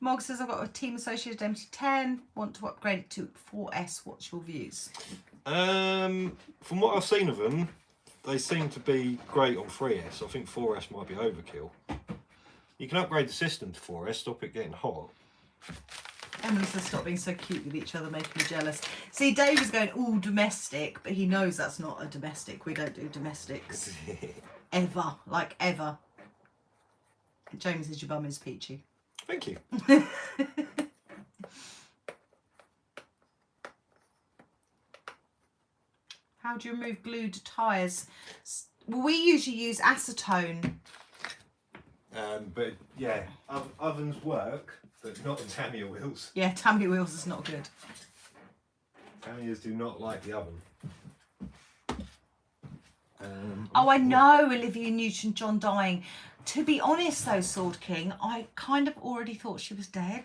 Mog says, I've got a team associated MT10, want to upgrade it to 4S. What's your views? From what I've seen of them, they seem to be great on 3S. I think 4S might be overkill. You can upgrade the system to 4S, stop it getting hot. Emily says, stop being so cute with each other, making me jealous. See, Dave is going, all domestic, but he knows that's not a domestic. We don't do domestics. Ever. Like, ever. Jamie says, your bum is peachy. Thank you. How do you remove glued tyres? Well, we usually use acetone. But yeah, ovens work, but not in Tamiya wheels. Yeah, Tamiya wheels is not good. Tamiyas do not like the oven. Oh, I know Olivia Newton-John dying. To be honest though, Sword King, I kind of already thought she was dead.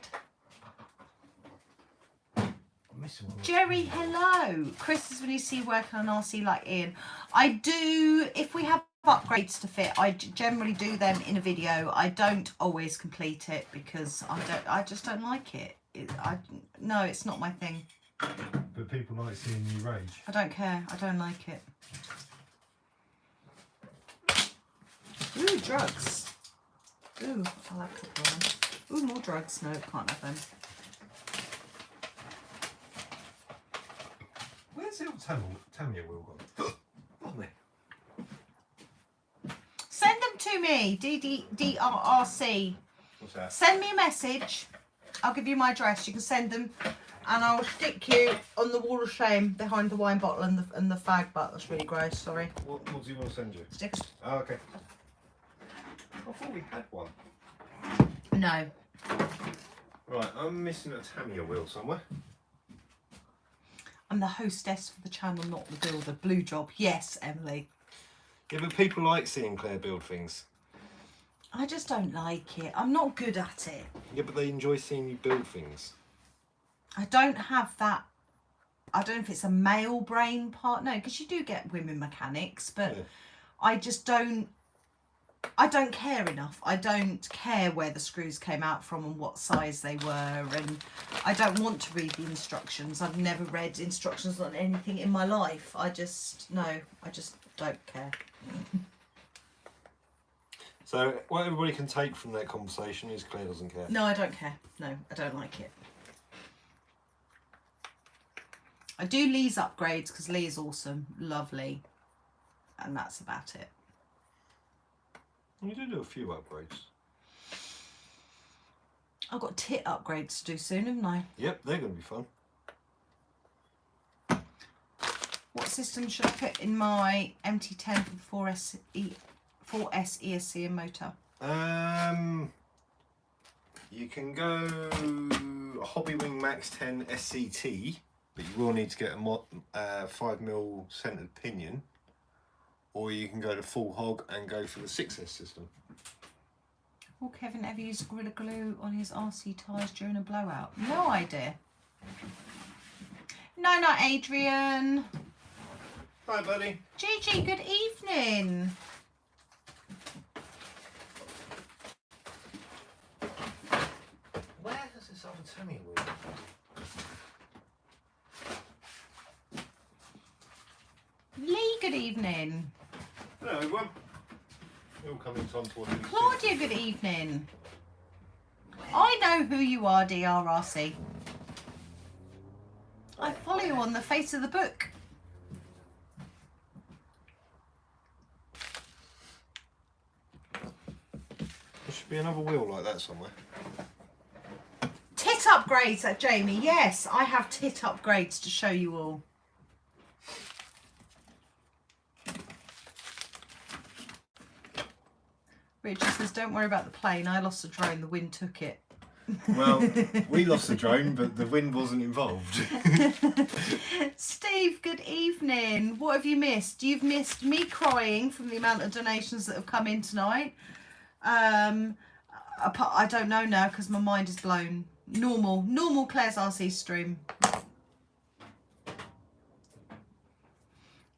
I'm missing one. Jerry, hello. Chris is when you see working on RC like Ian. I do, if we have upgrades to fit, I generally do them in a video. I don't always complete it because I just don't like it. No, it's not my thing. But people like seeing you rage. I don't care. I don't like it. Ooh, drugs. Ooh, I'll have a couple of them. Ooh, more drugs. No, can't have them. Where's the old Tamiya wheel gone? Oh, me. Send them to me. DRRC. What's that? Send me a message. I'll give you my address. You can send them, and I'll stick you on the wall of shame behind the wine bottle and the fag butt. That's really gross. Sorry. What do you want to send you? Sticks. Oh, okay. I thought we had one. No. Right, I'm missing a Tamiya wheel somewhere. I'm the hostess for the channel, not the builder. Blue job. Yes, Emily. Yeah, but people like seeing Claire build things. I just don't like it. I'm not good at it. Yeah, but they enjoy seeing you build things. I don't have that. I don't know if it's a male brain part. No, because you do get women mechanics, but Yeah. I just don't. I don't care enough. I don't care where the screws came out from and what size they were, and I don't want to read the instructions. I've never read instructions on anything in my life. I just don't care. So what everybody can take from that conversation is Claire doesn't care. No, I don't care. No, I don't like it. I do Lee's upgrades because Lee is awesome, lovely, and that's about it. You do a few upgrades. I've got tit upgrades to do soon, haven't I? Yep, they're going to be fun. What system should I put in my MT10 for the 4S ESC and motor? You can go Hobbywing Max 10 SCT, but you will need to get a 5mm centered pinion. Or you can go to full hog and go for the 6S system. Will Kevin ever use Gorilla Glue on his RC tyres during a blowout? No idea. No, not Adrian. Hi, buddy. Gigi, good evening. Where does this other Tamiya wheel? Lee, good evening. Hello, everyone. We'll come in time to watch these. Claudia, good evening. I know who you are, DRRC. I follow you on the face of the book. There should be another wheel like that somewhere. Tit upgrades, Jamie. Yes, I have tit upgrades to show you all. Richard says, don't worry about the plane. I lost the drone. The wind took it. Well, we lost the drone, but the wind wasn't involved. Steve, good evening. What have you missed? You've missed me crying from the amount of donations that have come in tonight. I don't know now because my mind is blown. Normal Claire's RC stream.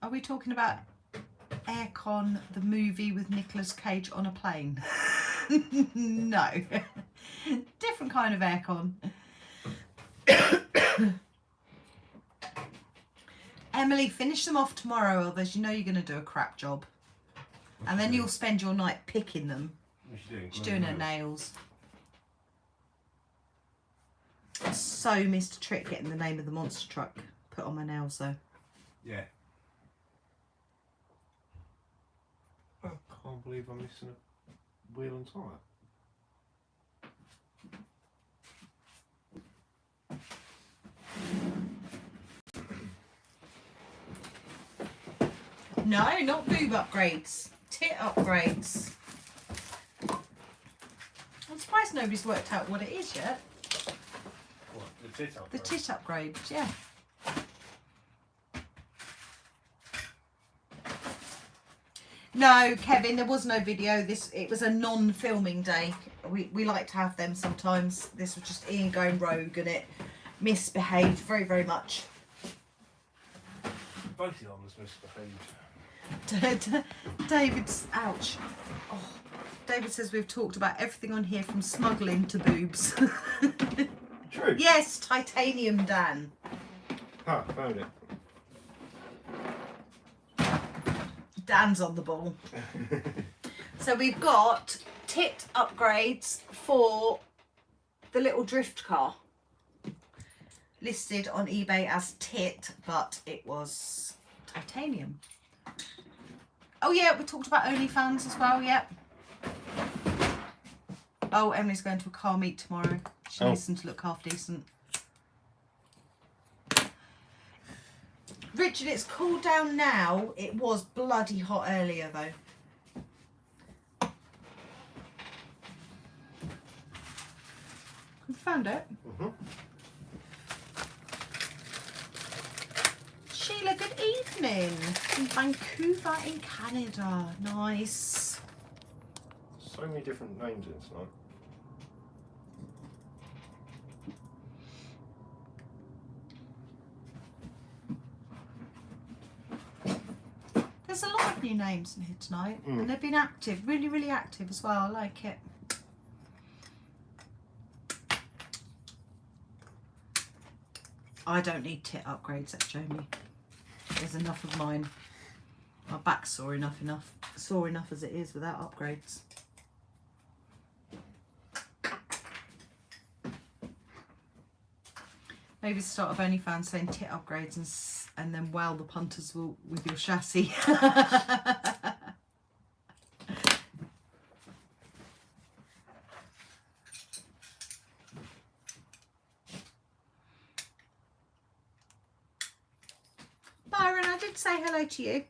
Are we talking about Aircon, the movie with Nicolas Cage on a plane? No. Different kind of aircon. Emily, finish them off tomorrow, otherwise you know you're going to do a crap job. And then you'll spend your night picking them. She's doing her nails. So missed a trick getting the name of the monster truck put on my nails though. Yeah. I can't believe I'm missing a wheel and tyre. No, not boob upgrades. Tit upgrades. I'm surprised nobody's worked out what it is yet. What, the tit upgrade? The tit upgrades, yeah. No, Kevin, there was no video. It was a non-filming day. We like to have them sometimes. This was just Ian going rogue and it misbehaved very, very much. Both the arms misbehaved. David's ouch. Oh, David says we've talked about everything on here from smuggling to boobs. True. Yes, titanium, Dan. Ah, found it. Dan's on the ball. So we've got tit upgrades for the little drift car. Listed on eBay as tit, but it was titanium. Oh yeah, we talked about OnlyFans as well, yep. Oh, Emily's going to a car meet tomorrow. She needs them to look half decent. Richard, it's cooled down now. It was bloody hot earlier though. Found it. Mm-hmm. Sheila, good evening. In Vancouver in Canada. Nice. So many different names in tonight. There's a lot of new names in here tonight. And they've been active. Really, really active as well. I like it. I don't need tit upgrades, that's Jamie. There's enough of mine. My back's sore enough as it is without upgrades. Maybe the start of OnlyFans saying tit upgrades and then wow the punters will with your chassis. Byron, I did say hello to you.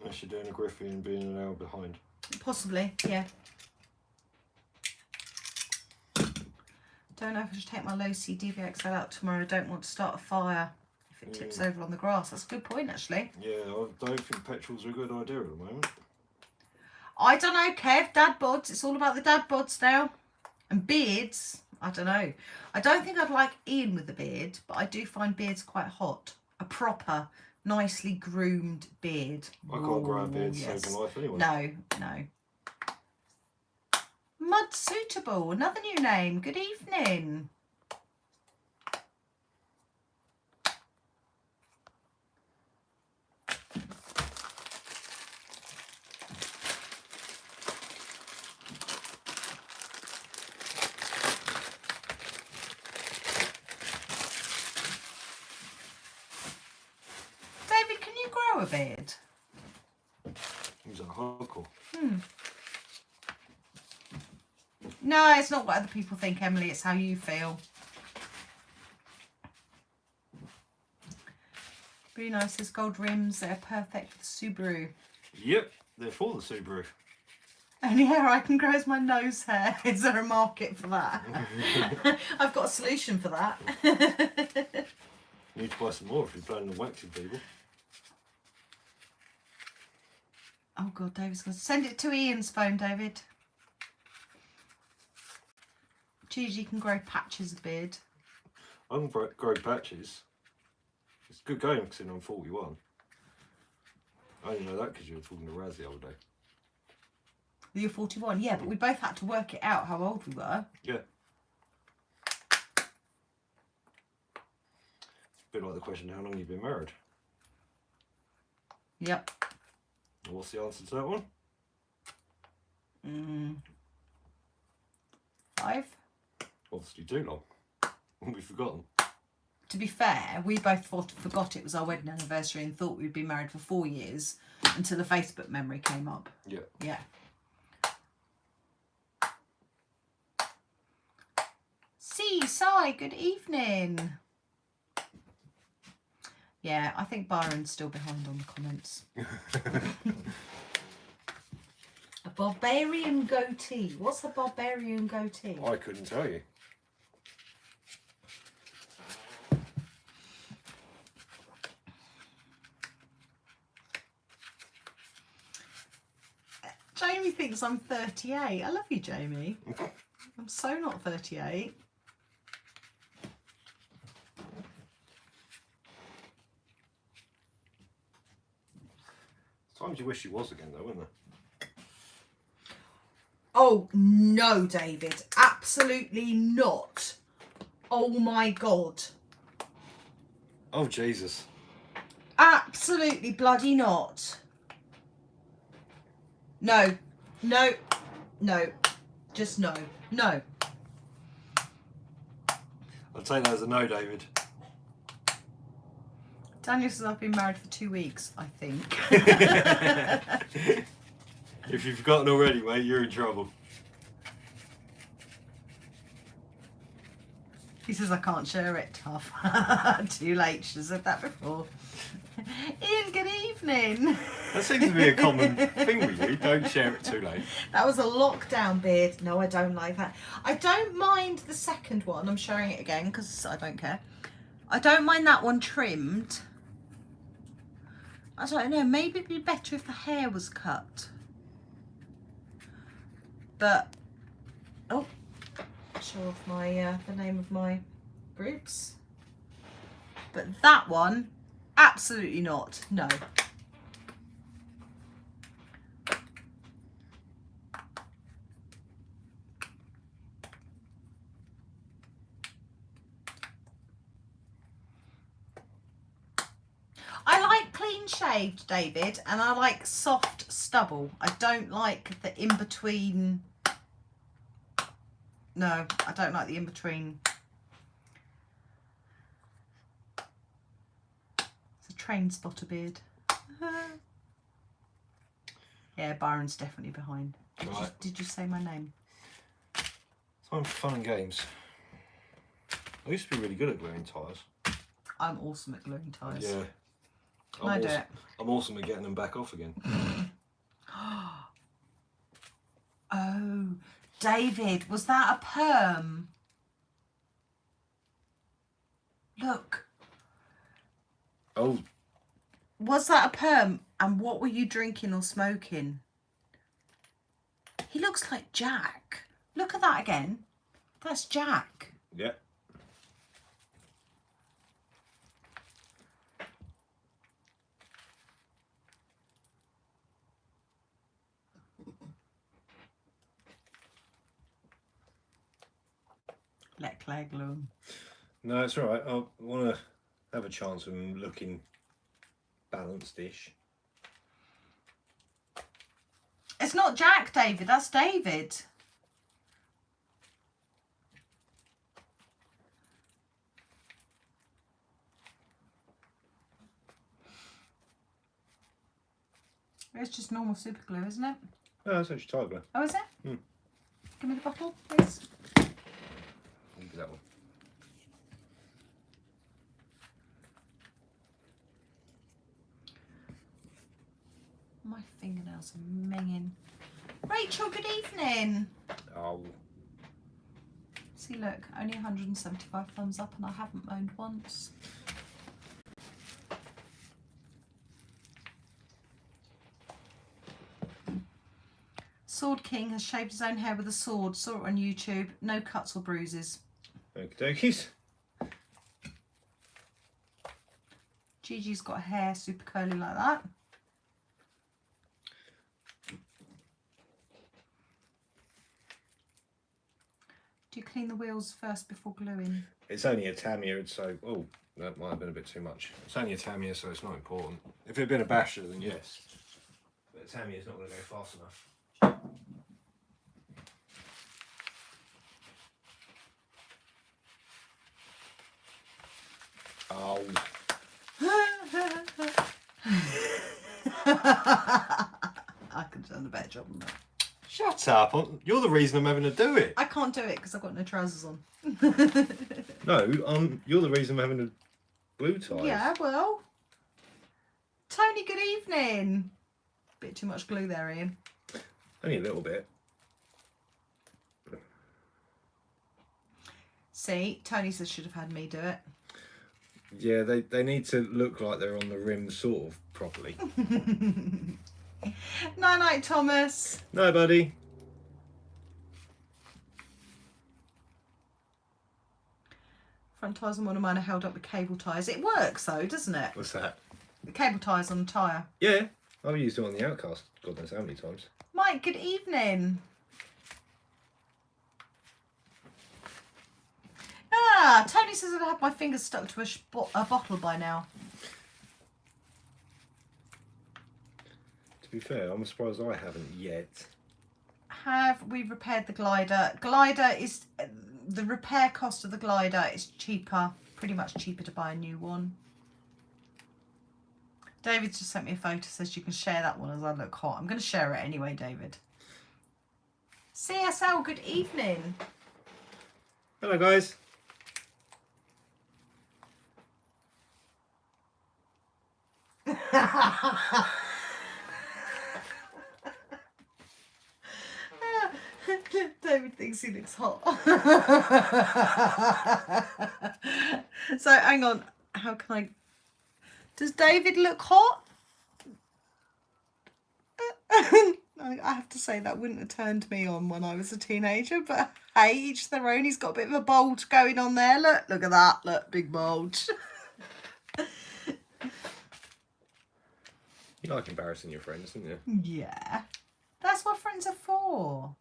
Unless you're doing a Griffey and being an hour behind. Possibly, yeah. Don't know if I should take my low C DVXL out tomorrow. I don't want to start a fire if it tips over on the grass. That's a good point, actually. Yeah, I don't think petrol's a good idea at the moment. I don't know, Kev. Dad bods. It's all about the dad bods now. And beards. I don't know. I don't think I'd like Ian with a beard, but I do find beards quite hot. A proper, nicely groomed beard. I can't grow a beard Ooh, to yes. save my life anyway. No. Mud Suitable, another new name. Good evening. David, can you grow a beard? He's a hardcore. No, it's not what other people think, Emily. It's how you feel. Really nice. There's gold rims. They're perfect for the Subaru. Yep, they're for the Subaru. Only hair I can grow is my nose hair. Is there a market for that? I've got a solution for that. You need to buy some more if you're planning on waxing people. Oh God, David's going to send it to Ian's phone, David. Gigi can grow patches of beard. I can grow patches. It's good going considering I'm 41. I only know that because you were talking to Raz the other day. You're 41, yeah, but we both had to work it out how old we were. Yeah. It's a bit like the question, how long have you been married? Yep. And what's the answer to that one? 5. Obviously too long. We've forgotten. To be fair, we both forgot it was our wedding anniversary and thought we'd been married for 4 years until a Facebook memory came up. Yeah. Yeah. Sai, good evening. Yeah, I think Byron's still behind on the comments. A barbarian goatee. What's a barbarian goatee? I couldn't tell you. thinks I'm 38. I love you, Jamie. I'm so not 38. Times you wish you was again, though, wouldn't there? Oh, no, David. Absolutely not. Oh, my God. Oh, Jesus. Absolutely bloody not. No. No. No. Just no. No. I'll take that as a no, David. Daniel says I've been married for 2 weeks, I think. If you've forgotten already, mate, you're in trouble. He says I can't share it. Tough. Too late. Should have said that before. Ian, good evening. That seems to be a common thing with you. Don't share it too late. That was a lockdown beard. No, I don't like that. I don't mind the second one. I'm showing it again because I don't care. I don't mind that one trimmed. I don't know. Maybe it'd be better if the hair was cut. But oh, show off my the name of my groups. But that one, absolutely not. No. I like clean shaved, David, and I like soft stubble. I don't like the in-between. No, I don't like the in-between. It's a train spotter beard. Yeah, Byron's definitely behind. Did you say my name? Time for fun and games. I used to be really good at gluing tyres. I'm awesome at gluing tyres. Yeah. Can I do it? I'm awesome at getting them back off again. Oh, David, was that a perm? Look. Oh. Was that a perm? And what were you drinking or smoking? He looks like Jack. Look at that again. That's Jack. Yeah. Let Claire glue 'em. No, it's all right. I want to have a chance of them looking balanced-ish. It's not Jack, David. That's David. It's just normal super glue, isn't it? No, that's actually tiger. Oh, is it? Hmm. Give me the bottle, please. Look at that one. My fingernails are minging. Rachel, good evening. Oh. See, look, only 175 thumbs up and I haven't moaned once. Sword King has shaved his own hair with a sword. Saw it on YouTube. No cuts or bruises. Okie dokies. Gigi's got hair super curly like that. Do you clean the wheels first before gluing? It's only a Tamiya, so... Oh, that might have been a bit too much. It's only a Tamiya, so it's not important. If it had been a Basher, then yes. But a Tamiya's not going to go fast enough. Oh. I could have done a better job than that. Shut up. You're the reason I'm having to do it. I can't do it because I've got no trousers on. No, you're the reason I'm having to glue ties. Yeah, well. Tony, good evening. Bit too much glue there, Ian. Only a little bit. See, Tony says should have had me do it. Yeah, they need to look like they're on the rim sort of properly. Night night, Thomas. No, buddy. Front tyres on one of mine are held up with cable ties. It works though, doesn't it? What's that? The cable ties on the tyre. Yeah, I've used it on the Outcast. God knows how many times. Mike, good evening. Ah, Tony says I'd have my fingers stuck to a bottle by now. To be fair, I'm surprised I haven't yet. Have we repaired the glider? Glider is... the repair cost of the glider is cheaper. Pretty much cheaper to buy a new one. David's just sent me a photo, says you can share that one as I look hot. I'm going to share it anyway, David. CSL, good evening. Hello, guys. David thinks he looks hot. So hang on, how can I... Does David look hot? I have to say that wouldn't have turned me on when I was a teenager, but hey, each their own. He's got a bit of a bulge going on there. Look at that. Look, big bulge. You like embarrassing your friends, don't you? Yeah, that's what friends are for.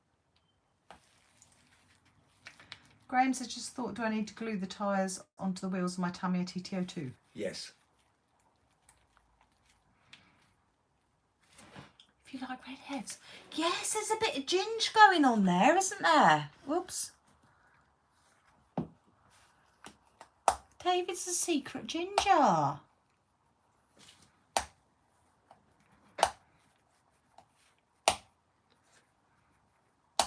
Graham says, just thought, do I need to glue the tyres onto the wheels of my Tamiya TTO2? Yes. If you like redheads. Yes, there's a bit of ginge going on there, isn't there? Whoops. David's a secret ginger.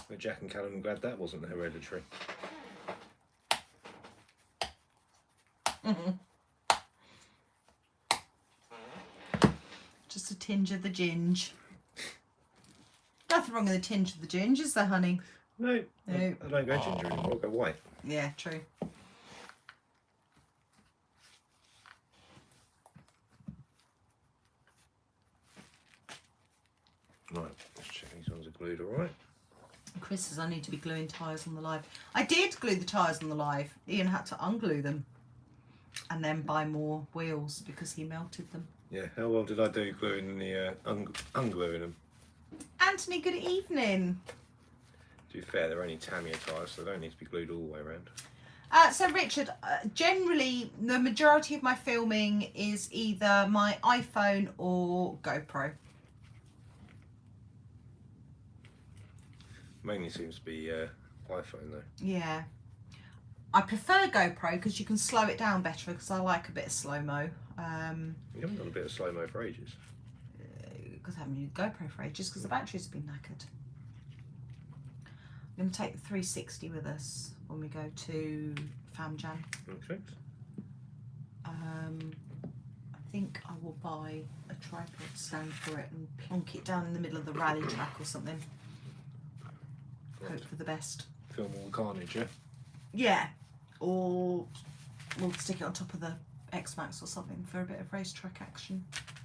But Jack and Callum are glad that wasn't hereditary. Just a tinge of the ginge. Nothing wrong with a tinge of the ginge, is there, honey? No. No. I don't go ginger anymore, I go white. Yeah, true. Right, let's check these ones are glued alright. Chris says I need to be gluing tyres on the live. I did glue the tyres on the live. Ian had to unglue them and then buy more wheels because he melted them. Yeah, how well did I do gluing the ungluing them? Anthony, good evening. To be fair, they're only Tamiya tyres, so they don't need to be glued all the way around. So Richard, generally the majority of my filming is either my iPhone or GoPro. Mainly seems to be iPhone though. Yeah. I prefer GoPro because you can slow it down better because I like a bit of slow-mo. You haven't done a bit of slow-mo for ages. Because I haven't used GoPro for ages because the batteries have been knackered. I'm going to take the 360 with us when we go to Fam Jam. Okay. I think I will buy a tripod stand for it and plonk it down in the middle of the rally track or something. Hope for the best. Film all the carnage, yeah? Yeah, or we'll stick it on top of the X-Max or something for a bit of racetrack action.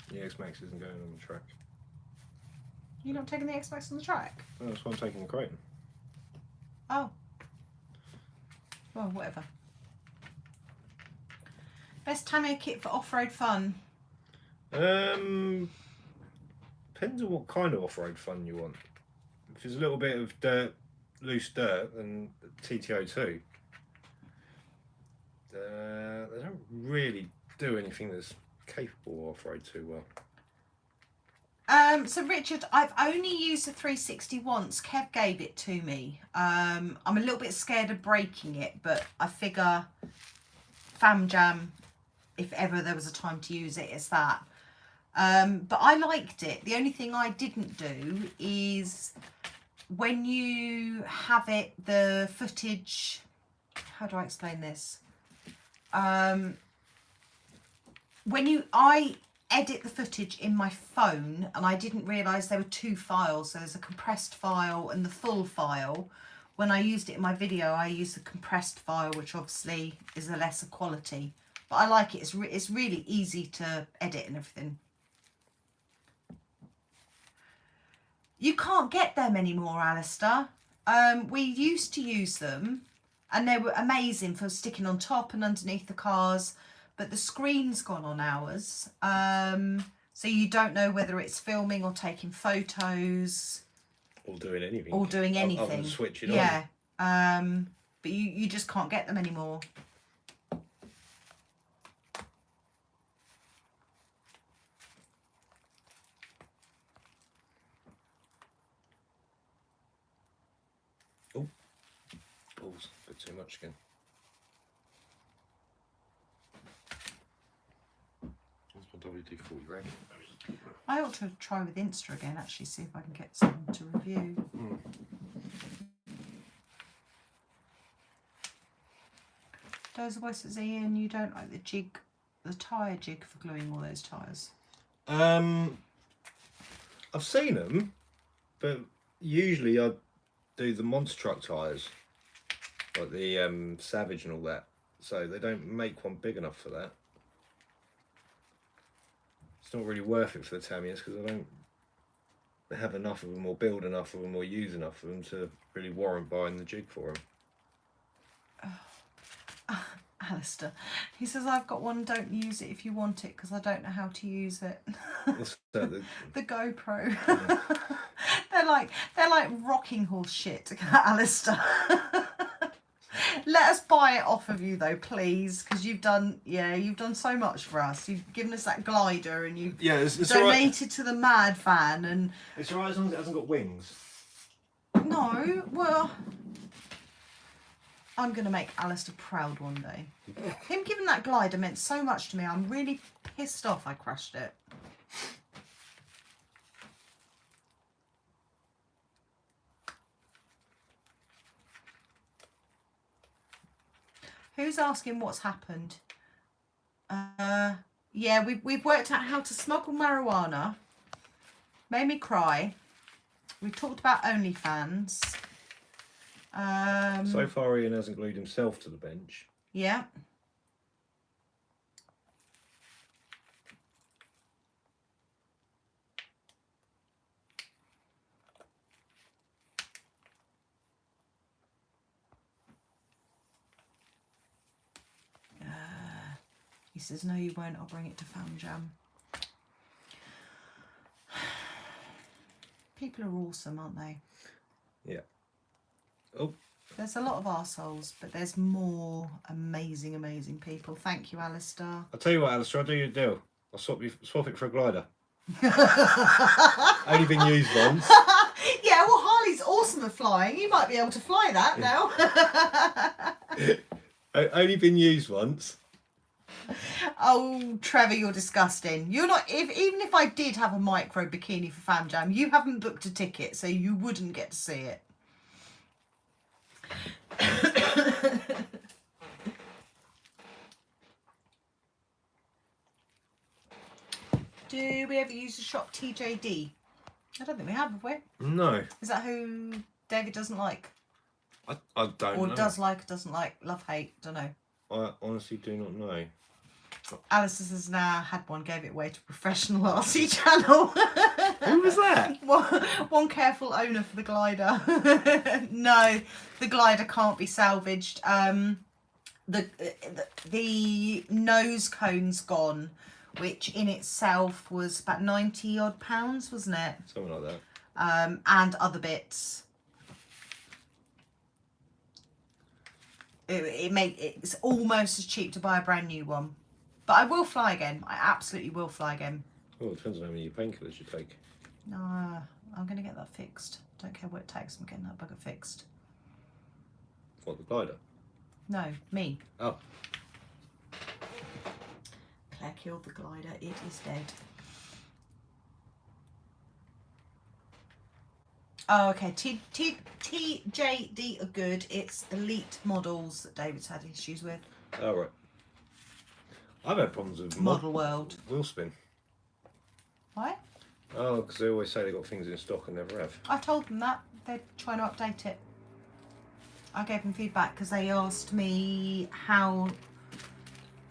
The X-Max isn't going on the track. You're not taking the X-Max on the track? Oh, that's why I'm taking the Creighton. Oh. Well, whatever. Best Tamiya kit for off-road fun? Depends on what kind of off-road fun you want. If there's a little bit of dirt, loose dirt, then TTO2. They don't really do anything that's capable of off-road too well. So Richard, I've only used the 360 once. Kev gave it to me. I'm a little bit scared of breaking it, but I figure Fam Jam, if ever there was a time to use it, it's that. But I liked it. The only thing I didn't do is when you have it, the footage, how do I explain this? I edit the footage in my phone and I didn't realise there were two files. So there's a compressed file and the full file. When I used it in my video, I used the compressed file, which obviously is a lesser quality. But I like it. It's really easy to edit and everything. You can't get them anymore, Alistair. We used to use them and they were amazing for sticking on top and underneath the cars, but the screen's gone on ours. So you don't know whether it's filming or taking photos. Or doing anything. Or doing anything. Other than switch it on. Yeah. But you just can't get them anymore. Balls, a bit too much again. That's my WD-40 rag. I ought to try with Insta again, actually, see if I can get some to review. Those voices, Ian, you don't like the tyre jig for gluing all those tyres? I've seen them, but usually I do the monster truck tyres, like the Savage and all that. So they don't make one big enough for that. It's not really worth it for the Tamiyas because I don't have enough of them or build enough of them or use enough of them to really warrant buying the jig for them. Alistair, he says, I've got one, don't use it if you want it because I don't know how to use it. What's that? The GoPro. they're like rocking horse shit, Alistair. Let us buy it off of you though, please, because you've done so much for us. You've given us that glider and you've it's donated to the Mad Fan, and it's alright as long as it hasn't got wings. no, well, I'm gonna make Alistair proud one day. Him giving that glider meant so much to me. I'm really pissed off I crashed it. Who's asking what's happened? Yeah, we've worked out how to smuggle marijuana. Made me cry. We've talked about OnlyFans. So far, Ian hasn't glued himself to the bench. Yeah. He says, no, you won't. I'll bring it to Fam Jam. People are awesome, aren't they? Yeah. Oh. There's a lot of arseholes, but there's more amazing, amazing people. Thank you, Alistair. I'll tell you what, Alistair, I'll do you a deal. I'll swap it for a glider. Only been used once. Yeah, well, Harley's awesome at flying. You might be able to fly that now. Only been used once. Oh, Trevor, you're disgusting. You're not. Even if I did have a micro bikini for Fam Jam, you haven't booked a ticket, so you wouldn't get to see it. Do we ever use the shop TJD? I don't think we have we? No. Is that who David doesn't like? I don't or know. does like, doesn't like, love, hate, don't know. I honestly do not know. Alice has now had one, gave it away to a professional RC channel. Who was that? One careful owner for the glider. No, the glider can't be salvaged. The nose cone's gone, which in itself was about 90 odd pounds, wasn't it? Something like that. And other bits. It's almost as cheap to buy a brand new one. But I will fly again. I absolutely will fly again. Oh, it depends on how many painkillers you take. No, I'm going to get that fixed. Don't care what it takes. I'm getting that bugger fixed. What, the glider? No, me. Oh. Claire killed the glider. It is dead. Oh, okay. TJD are good. It's elite models that David's had issues with. Oh, right. I've had problems with Model World. Wheel spin. Why? Oh, because they always say they've got things in stock and never have. I told them that. They're trying to update it. I gave them feedback because they asked me how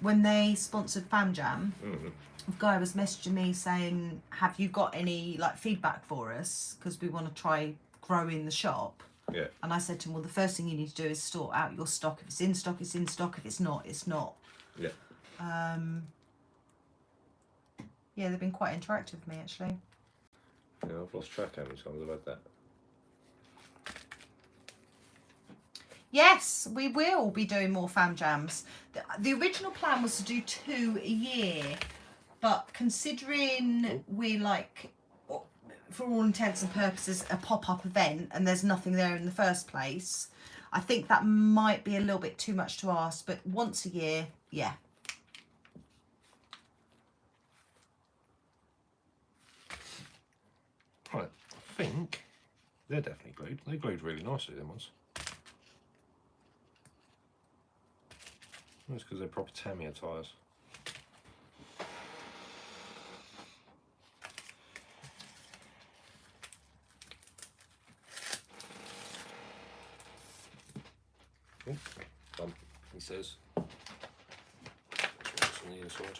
when they sponsored Fam Jam, Mm-hmm. a guy was messaging me saying, have you got any like feedback for us? Because we want to try growing the shop. Yeah. And I said to him, well, the first thing you need to do is sort out your stock. If it's in stock, it's in stock. If it's not, it's not. Yeah. Yeah, they've been quite interactive with me, actually. Yeah, I've lost track how many times I've had that. Yes, we will be doing more Fam Jams. The original plan was to do 2 a year. But considering we're like, for all intents and purposes, a pop-up event and there's nothing there in the first place, I think that might be a little bit too much to ask. But once a year, yeah. Right, I think they're definitely glued. They glued really nicely, them ones. That's because they're proper Tamiya tyres. Oh, bump, he says. That's what's on the inside.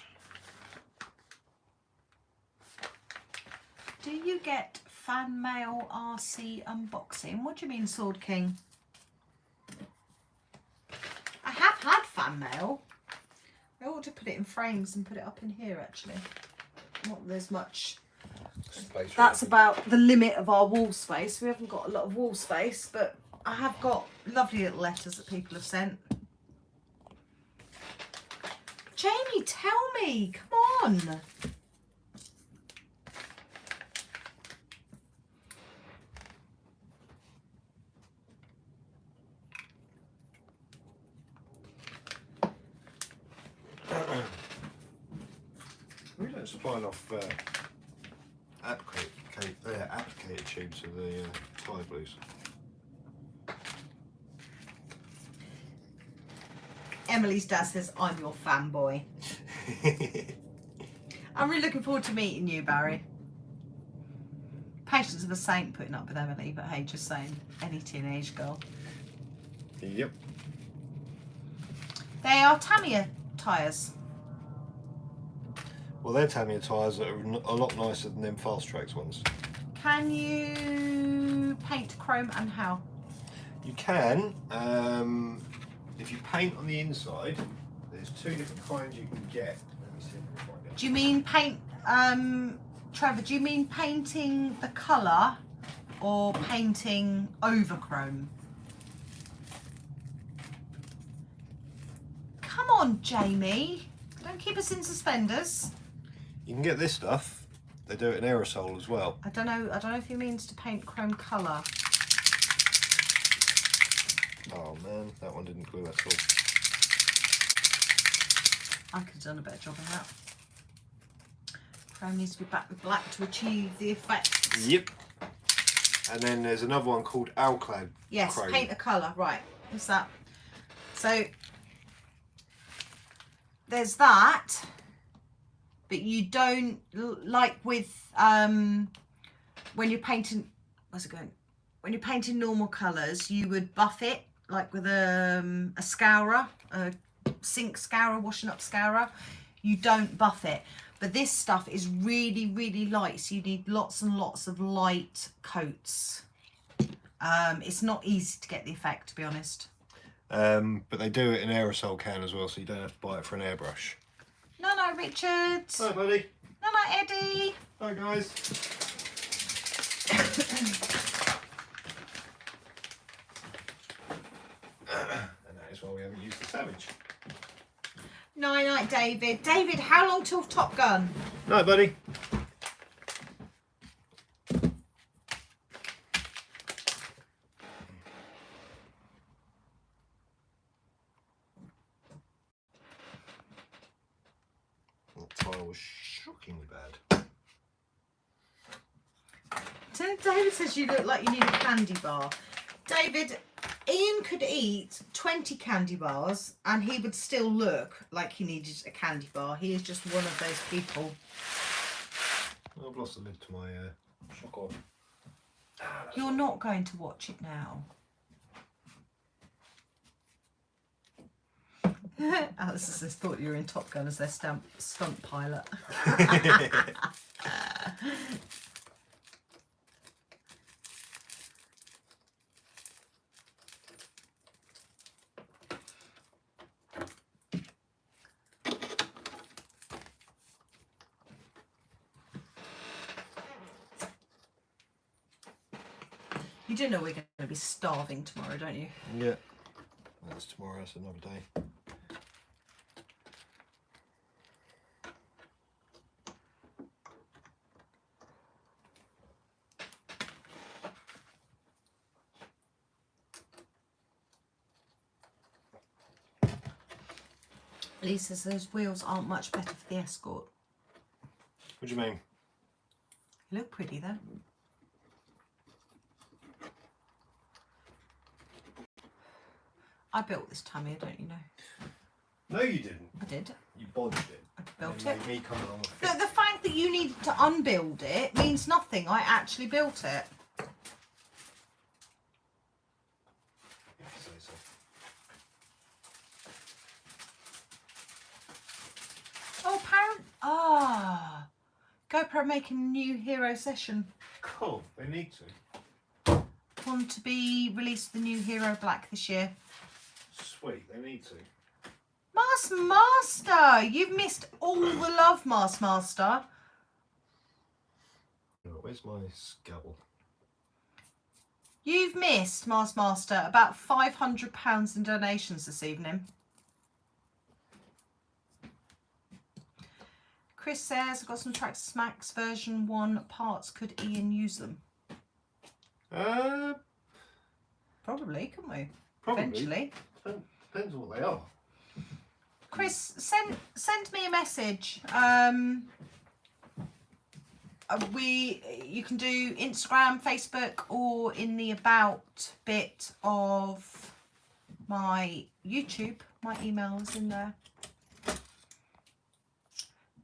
Do you get fan mail RC unboxing? What do you mean, Sword King? I have had fan mail. I ought to put it in frames and put it up in here, actually. Not that there's much. Space That's really. about the limit of our wall space. We haven't got a lot of wall space, but I have got lovely little letters that people have sent. Jamie, tell me, come on. We don't supply enough applicator tubes of the tyre glues. Emily's dad says, I'm your fanboy. I'm really looking forward to meeting you, Barry. Patience of a saint putting up with Emily, but hey, just saying, any teenage girl. Yep. They are Tamiya tyres. Well, they're Tamiya tyres that are a lot nicer than them Fast Tracks ones. Can you paint chrome and how? You can, if you paint on the inside, there's 2 different kinds you can get. Let me see if I can find it. Do you mean paint, Trevor, do you mean painting the colour or painting over chrome? Come on, Jamie. Don't keep us in suspenders. You can get this stuff. They do it in aerosol as well. I don't know if he means to paint chrome colour. Oh man, that one didn't glue at all. I could have done a better job of that. Chrome needs to be back with black to achieve the effect. Yep. And then there's another one called Alclad. Yes, Chrome. paint a colour. Right, what's that? So, there's that. But you don't, like with, when you're painting, where's it going? When you're painting normal colours, you would buff it, like with a scourer, a sink scourer, washing up scourer. You don't buff it. But this stuff is really, really light, so you need lots and lots of light coats. It's not easy to get the effect, to be honest. But they do it in aerosol can as well, so you don't have to buy it for an airbrush. No, Richard. Hi, buddy. No, Eddie. Hi, guys. And that is why we haven't used the Savage. Night, David. David, how long till Top Gun? No, buddy. That tile was shockingly bad. David says you look like you need a candy bar. David, Ian could eat 20 candy bars and he would still look like he needed a candy bar. He is just one of those people. I've lost the lid to my shock off. You're not going to watch it now. Alice has thought you were in Top Gun as their stunt pilot. You do know we're going to be starving tomorrow, don't you? Yeah. That's tomorrow, that's another day. Lee says those wheels aren't much better for the Escort. What do you mean? They look pretty though. I built this Tamiya, don't you know? No, you didn't. I did. You bodged it. I built And it. made me come along with The fact that you needed to unbuild it means nothing. I actually built it. Say so. Oh, apparent. Ah. GoPro making a new hero session. Cool, they need to. Want to be released the new Hero Black this year. Sweet, they need to. Master! You've missed all the love, Master. Oh, where's my scalpel? You've missed, Master, about £500 in donations this evening. Chris says, I've got some Traxxas Max version 1 parts. Could Ian use them? Probably, couldn't we? Probably. Eventually. Depends what they are. Chris, send me a message. You can do Instagram, Facebook, or in the about bit of my YouTube. My email is in there.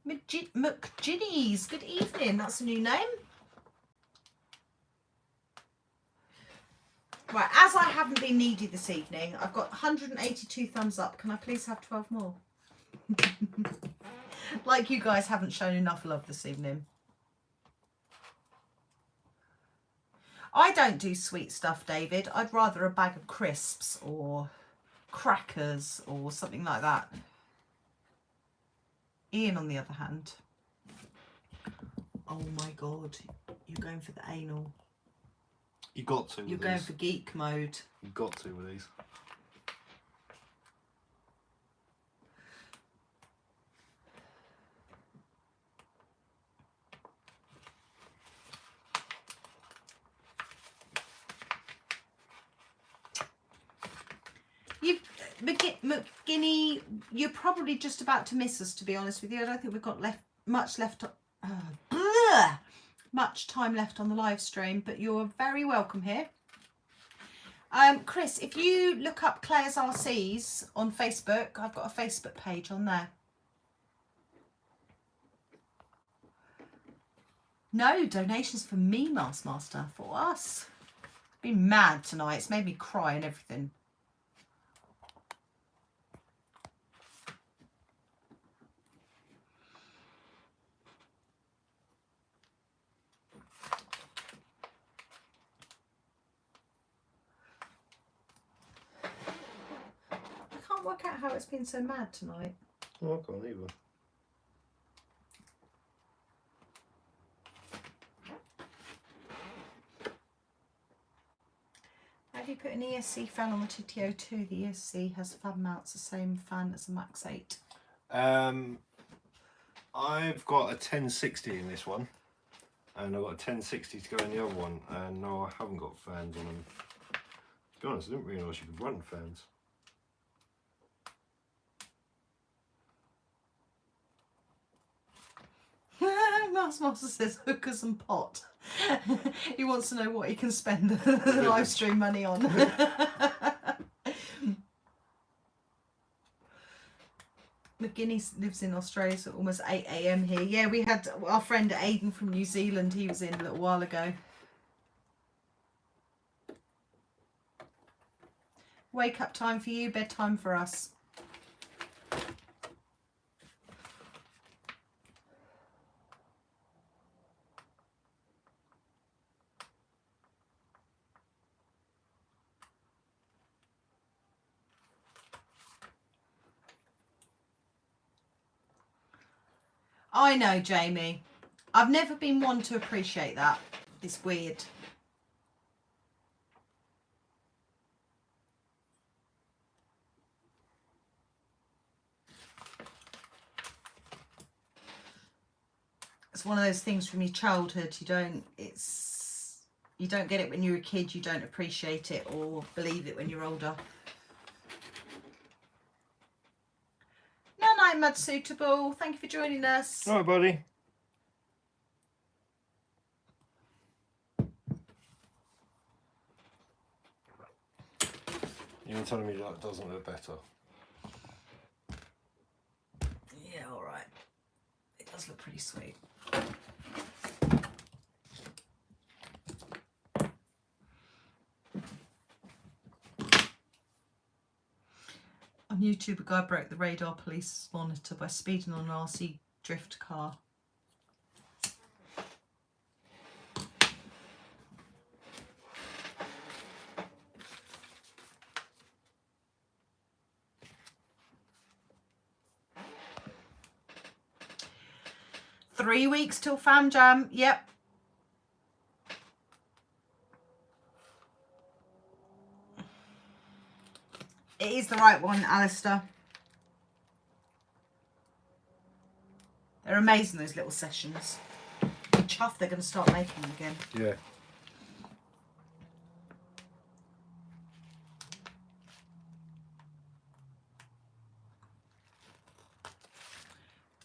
McGinny's, good evening. That's a new name. Right, as I haven't been needy this evening, I've got 182 thumbs up. Can I please have 12 more? Like you guys haven't shown enough love this evening. I don't do sweet stuff, David. I'd rather a bag of crisps or crackers or something like that. Ian, on the other hand. Oh my God, you're going for the anal. You got to. You're going for geek mode. You got to with these. McGinney, you're probably just about to miss us, to be honest with you. I don't think we've got much time left on the live stream, but you're very welcome here. Chris, if you look up Claire's RCs on Facebook, I've got a Facebook page on there. No donations for me, Master, for us. Been mad tonight. It's made me cry and everything. I can't work out how it's been so mad tonight. Oh, I can't either. Have you put an ESC fan on the TTO2? The ESC has fan mounts, the same fan as the Max 8. I've got a 1060 in this one, and I've got a 1060 to go in the other one, and no, I haven't got fans on them. To be honest, I didn't realise you could run fans. Master says hookers and pot. He wants to know what he can spend the live stream money on. McGinney lives in Australia, so almost 8 AM here. Yeah, we had our friend Aidan from New Zealand. He was in a little while ago. Wake up time for you, bedtime for us. I know, Jamie. I've never been one to appreciate that. It's weird. It's one of those things from your childhood. You don't get it when you're a kid. You don't appreciate it or believe it when you're older. No night mud suitable. Thank you for joining us. All right, buddy. You're telling me that doesn't look better? Yeah, all right. It does look pretty sweet. On YouTube, a guy broke the radar police monitor by speeding on an RC drift car. Three weeks till Fam Jam. Yep. It is the right one, Alistair. They're amazing, those little sessions. I'm chuffed they're going to start making them again. Yeah.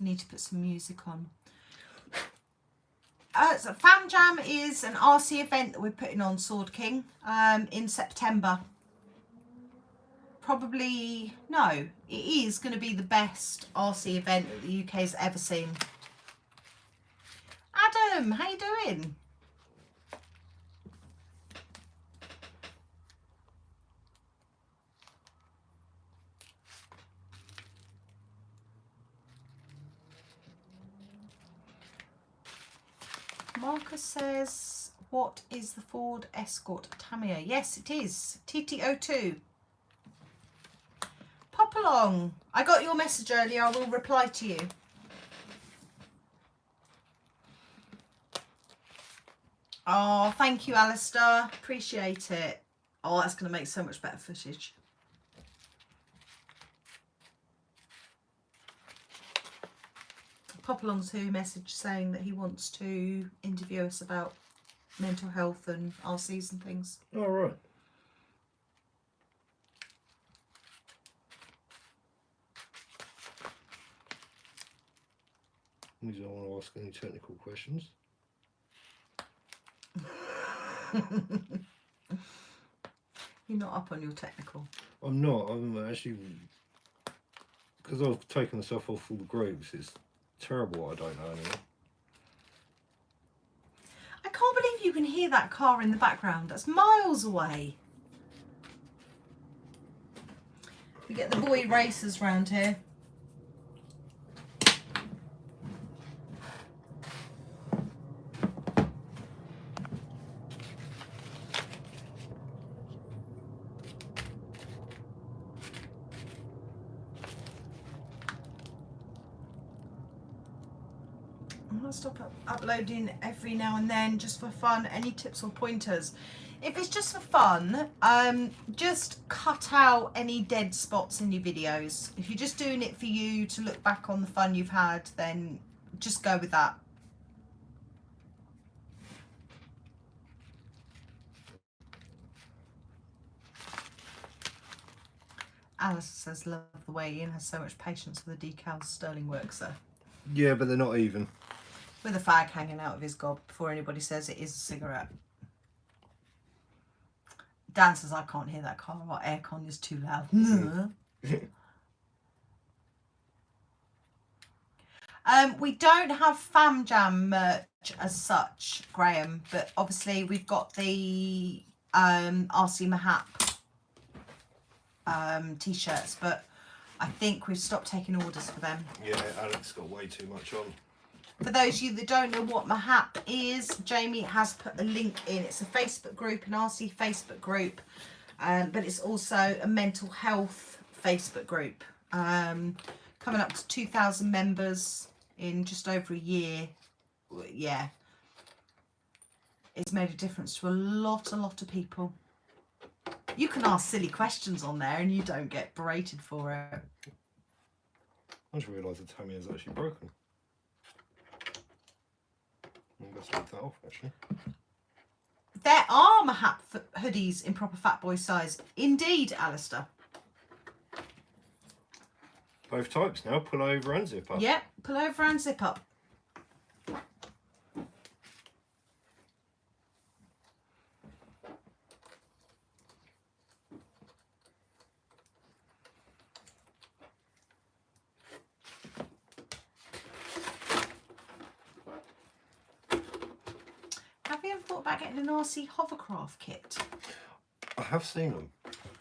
Need to put some music on. So Fam Jam is an RC event that we're putting on, Sword King, in September. Probably, no, it is going to be the best RC event that the UK's ever seen. Adam, how you doing? Marcus says, what is the Ford Escort Tamiya? Yes, it is. TT02. Pop along. I got your message earlier. I will reply to you. Oh, thank you, Alistair. Appreciate it. Oh, that's going to make so much better footage. Pop along's who message saying that he wants to interview us about mental health and RCs and things. All right. You don't want to ask any technical questions. You're not up on your technical. I'm not. I'm actually, because I've taken myself off all the groups. It's terrible what I don't know anymore. I can't believe you can hear that car in the background. That's miles away. We get the boy racers round here. I'm gonna stop uploading every now and then just for fun. Any tips or pointers? If it's just for fun, just cut out any dead spots in your videos. If you're just doing it for you to look back on the fun you've had, then just go with that. Alice says, love the way Ian has so much patience for the decals. Sterling works there. Yeah, but they're not even. With a fag hanging out of his gob before anybody says it is a cigarette. Dan says, I can't hear that car. Our aircon is too loud. We don't have Fam Jam merch as such, Graham, but obviously we've got the RC Mahap t-shirts, but I think we've stopped taking orders for them. Yeah, Alex got way too much on. For those of you that don't know what Mahap is, Jamie has put a link in. It's a Facebook group, an RC Facebook group, but it's also a mental health Facebook group. Coming up to 2,000 members. in just over a year. Yeah, it's made a difference to a lot of people. You can ask silly questions on there and you don't get berated for it. I just realised the Tamiya is actually broken. I'm going to take that off actually. There are Mahap hoodies in proper fat boy size. Indeed, Alistair. Both types now, pull over and zip up. Yep, pull over and zip up. Have you ever thought about getting an RC hovercraft kit? I have seen them.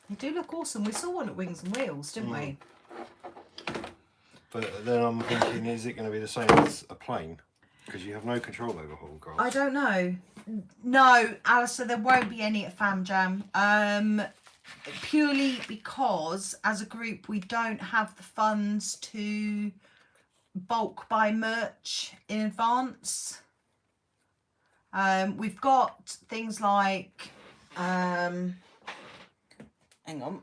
They do look awesome. We saw one at Wings and Wheels, didn't we? But then I'm thinking, is it going to be the same as a plane? Because you have no control over hovercraft. I don't know. No, Alistair, there won't be any at Fam Jam. Purely because, as a group, we don't have the funds to bulk buy merch in advance. We've got things like... hang on.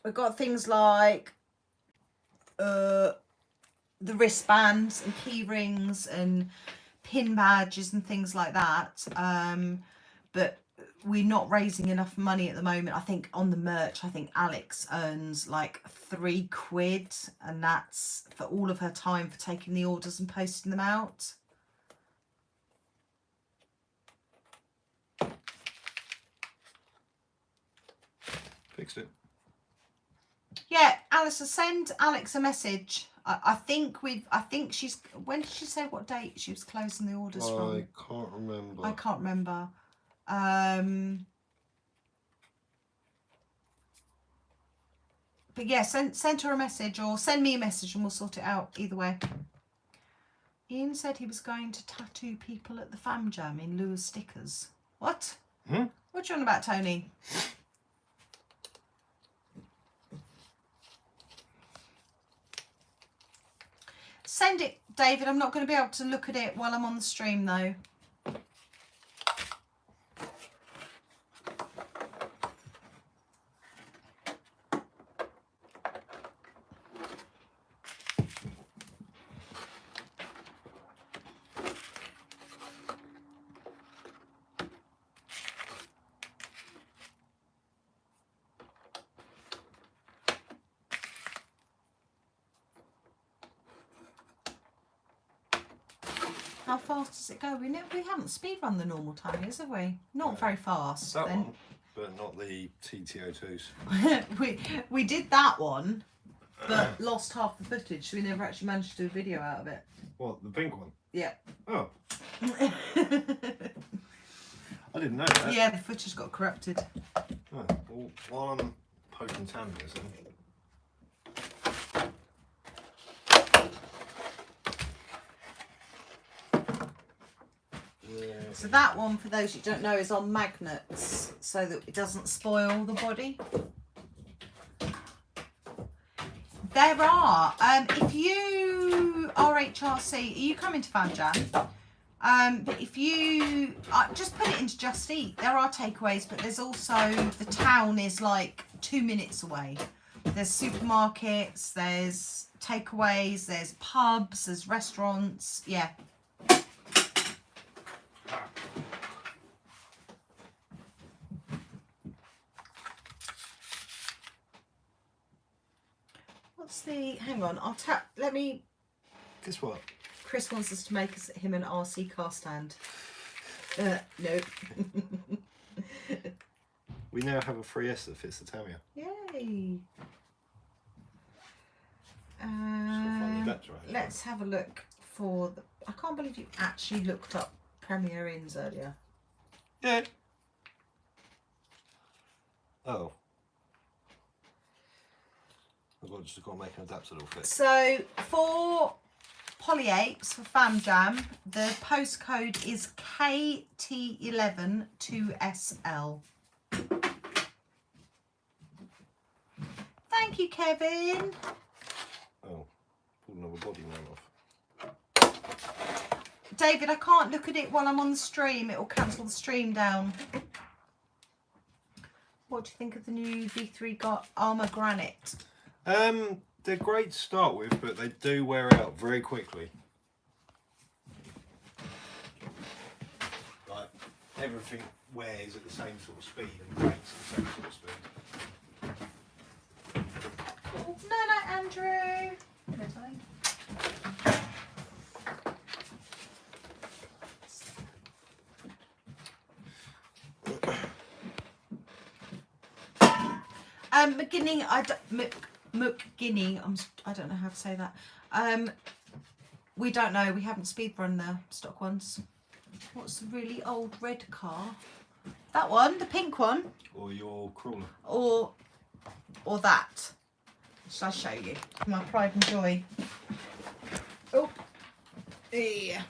We've got things like the wristbands and key rings and pin badges and things like that. But we're not raising enough money at the moment. I think on the merch, I think Alex earns like £3, and that's for all of her time for taking the orders and posting them out. Fixed it. Yeah, Alistair, send Alex a message. I think she's... When did she say what date she was closing the orders from? I can't remember. I can't remember. But yeah, send her a message or send me a message and we'll sort it out either way. Ian said he was going to tattoo people at the Fam Jam in lieu of stickers. What? What you on about, Tony? Send it, David. I'm not going to be able to look at it while I'm on the stream, though. How fast does it go? We haven't speedrun the normal Tamiyas, have we? Not very fast. That then. one, but not the TTO2s. we did that one, but lost half the footage, so we never actually managed to do a video out of it. What, the pink one? Yeah. Oh. I didn't know that. Yeah, the footage got corrupted. Oh, well, while I'm poking Tamiyas then. So that one, for those who don't know, is on magnets so that it doesn't spoil the body. There are, if you are HRC, are you coming to Fam Jam? But if you, just put it into Just Eat. There are takeaways, but there's also, the town is like 2 minutes away. There's supermarkets, there's takeaways, there's pubs, there's restaurants, yeah. What's the, hang on, I'll tap, let me. Guess what? Chris wants us to make him an RC car stand. Nope. We now have a 3S that fits the Tamiya. Yay. Right, Let's have a look for the, I can't believe you actually looked up Premier Inns earlier. Yeah. Oh. I've just got to make an adapter that'll fit. So for Polyapes for Fam Jam, the postcode is KT11 2SL. Thank you, Kevin. David, I can't look at it while I'm on the stream. It will cancel the stream down. What do you think of the new V3 Armour Granite? They're great to start with, but they do wear out very quickly. Like, everything wears at the same sort of speed and breaks at the same sort of speed. No, Andrew. Hello, darling. McGinning, I don't know how to say that. We don't know. We haven't speed run the stock ones. What's the really old red car? That one, the pink one. Or your crawler. Or that. Shall I show you? My pride and joy. Oh, yeah.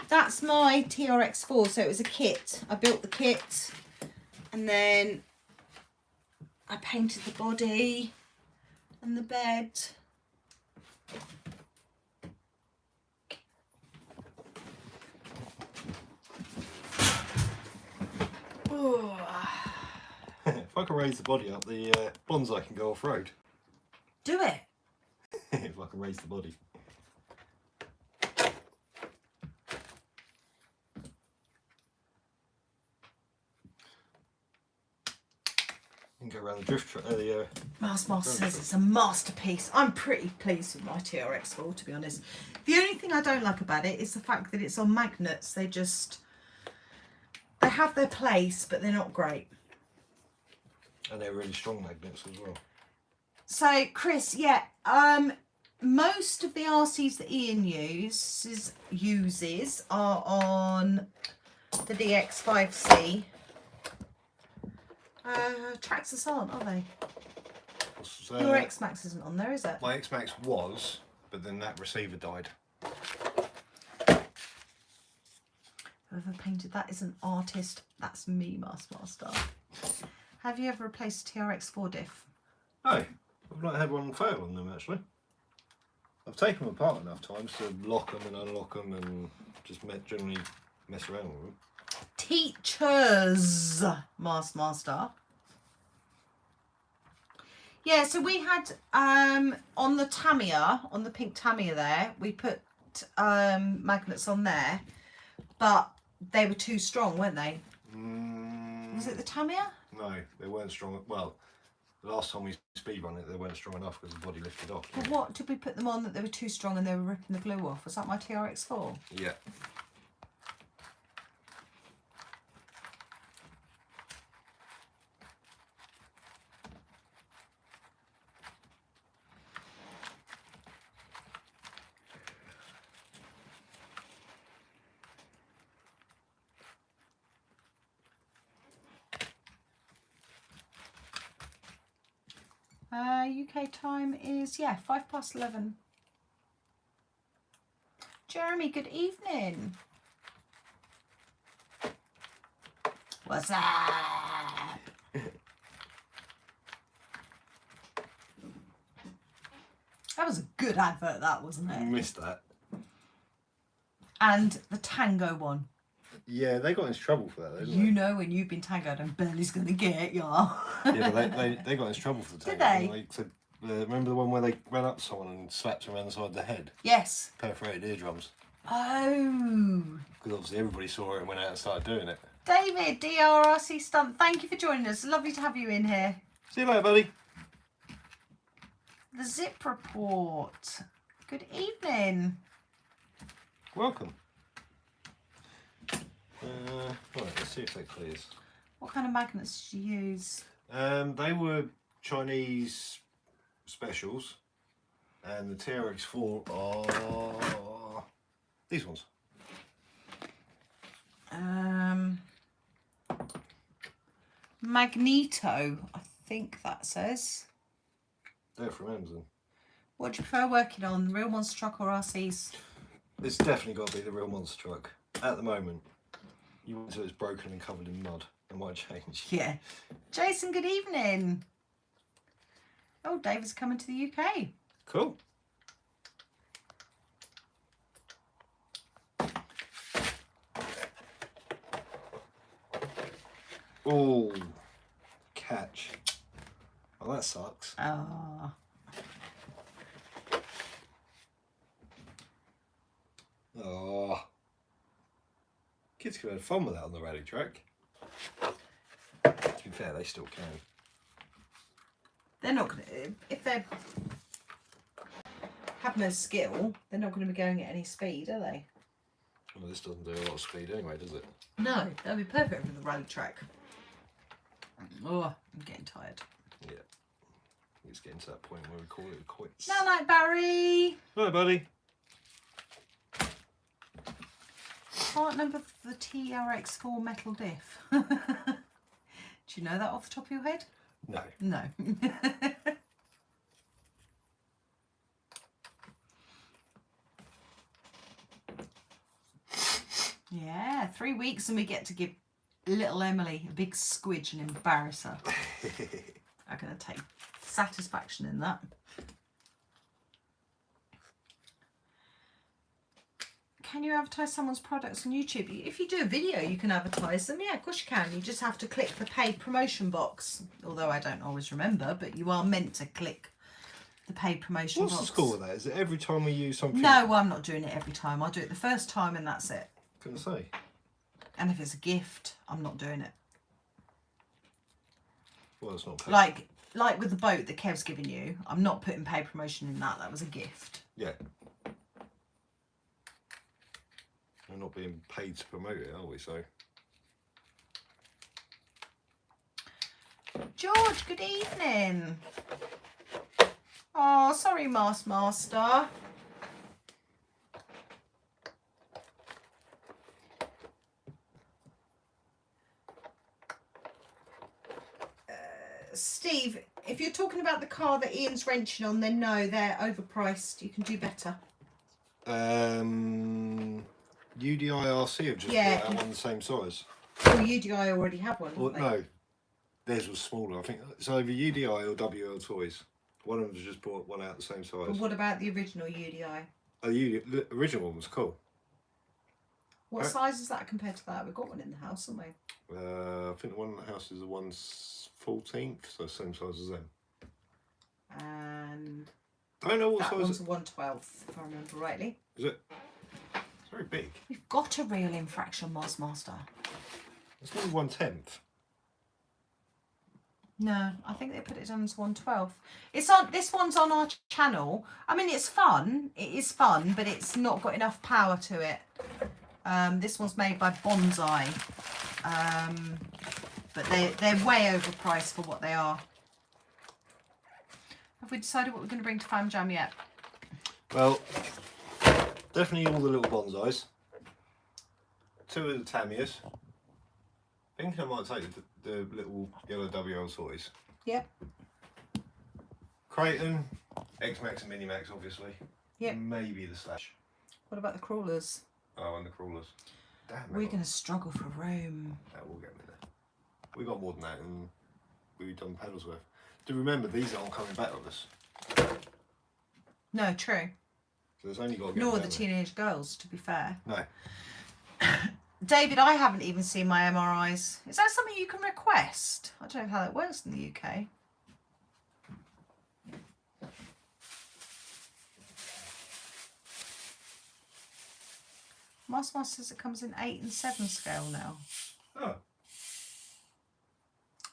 That's my TRX4. So it was a kit. I built the kit, and then I painted the body and the bed. Oh. If I can raise the body up, the bonsai can go off-road. Do it. If I can raise the body. You can go around the drift track. Master says it's a masterpiece. I'm pretty pleased with my TRX4, to be honest. The only thing I don't like about it is the fact that it's on magnets. They have their place, but they're not great. And they're really strong magnets as well. So, Chris, yeah, most of the RCs that Ian uses are on the DX5C. Traxxas aren't, are they? So, Your X-Max isn't on there, is it? my X-Max was, but then that receiver died. Whoever painted that is an artist. That's me, Master. Have you ever replaced a TRX4 diff? No, I've not had one fail on them actually. I've taken them apart enough times to lock them and unlock them and just generally mess around with them. Teachers, Master. Yeah, so we had on the Tamiya, on the pink Tamiya there, we put magnets on there, but they were too strong, weren't they? Was it the Tamiya? No, they weren't strong. Well, the last time we speedrun it, they weren't strong enough because the body lifted off. But what did we put them on that they were too strong and they were ripping the glue off? Was that my TRX4? Yeah. UK time is, 11:05. Jeremy, good evening. What's up? That was a good advert, that, wasn't it? Missed that. And the tango one. Yeah, they got into trouble for that, didn't You know when you've been tangoed and Belly's going to get ya. Yeah, but they got into trouble for the Did tango. they? So, remember the one where they ran up to someone and slapped them around the side of the head? Yes. Perforated eardrums. Oh. Because obviously everybody saw it and went out and started doing it. David, DRRC Stunt, thank you for joining us. Lovely to have you in here. See you later, buddy. The Zip Report. Good evening. Welcome. Right, let's see if that clears. What kind of magnets did you use? They were Chinese specials, and the TRX4 are these ones. Magneto, I think that says. They're from Amazon. What do you prefer working on, real monster truck or RCs? It's definitely got to be the real monster truck at the moment. You wait until it's broken and covered in mud. It might change. Yeah. Jason, good evening. Oh, David's coming to the UK. Cool. Oh, catch. Oh, that sucks. Ah. Oh. Kids could have fun with that on the rally track. To be fair, they still can. They're not going to, if they have no skill, they're not going to be going at any speed, are they? Well, this doesn't do a lot of speed anyway, does it? No, that'd be perfect for the rally track. Oh, I'm getting tired. Yeah. It's getting to that point where we call it quits. No, night, Barry. Hi, buddy. Part number for the TRX4 metal diff. Do you know that off the top of your head? No. No. Yeah, 3 weeks and we get to give little Emily a big squidge and embarrass her. I'm going to take satisfaction in that. Can you advertise someone's products on YouTube? If you do a video, you can advertise them. Yeah, of course you can. You just have to click the paid promotion box. Although I don't always remember, but you are meant to click the paid promotion box. What's the score with that? Is it every time we use something? No, well, I'm not doing it every time. I'll do it the first time and that's it. Couldn't say. And if it's a gift, I'm not doing it. Well, it's not paid. Like with the boat that Kev's given you, I'm not putting paid promotion in that. That was a gift. Yeah. We're not being paid to promote it, are we? So. George, good evening. Oh, sorry, Master. Steve, if you're talking about the car that Ian's wrenching on, then no, they're overpriced. You can do better. UDI RC have just brought out one the same size. Well, UDI already have one, Well, haven't they? no, theirs was smaller. I think it's either UDI or WL Toys. One of them's just brought one out the same size. But what about the original UDI? Oh, the original one was cool. What size is that compared to that? We've got one in the house, haven't we? I think the one in the house is the 1/14th, so same size as them. And I don't know what that size. one's a 1/12th, if I remember rightly. Is it? It's very big. We've got a real infraction, Master. It's only 1/10. No, I think they put it down as 1/12. It's on. This one's on our channel. I mean, it's fun. It is fun, but it's not got enough power to it. This one's made by Bonsai, but they're way overpriced for what they are. Have we decided what we're going to bring to Fam Jam yet? Well, definitely all the little bonsais. 2 of the Tamiyas. Thinking I might take the little yellow WL toys. Yep. Creighton, X-Max and Minimax, obviously. Yep. Maybe the Slash. What about the crawlers? Oh, and the crawlers. Damn. We're going to struggle for room. That will get me there. We got more than that, and we've done pedals worth. Do remember these aren't coming back with us. No, true. So there's only got to get Nor them the out there. teenage girls, to be fair. No. David, I haven't even seen my MRIs. Is that something you can request? I don't know how that works in the UK. Master says it comes in 8 and 7 scale now. Oh,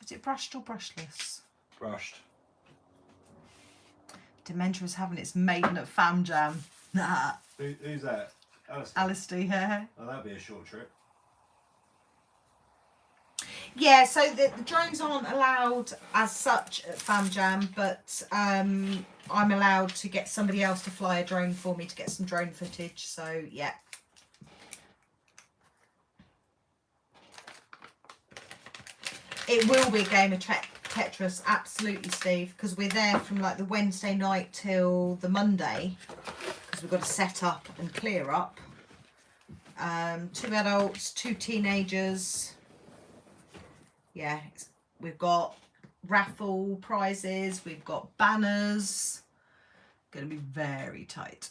Is it brushed or brushless? brushed. Dementia is having its maiden at Fam Jam. Nah. Who's that? Alistair. Alistair, yeah. Oh, that'd be a short trip. Yeah, so the drones aren't allowed as such at Fam Jam, but I'm allowed to get somebody else to fly a drone for me to get some drone footage, so yeah. It will be a game of Tetris, absolutely, Steve, because we're there from like the Wednesday night till the Monday, because we've got to set up and clear up. 2 adults, 2 teenagers. Yeah, we've got raffle prizes, we've got banners. Going to be very tight.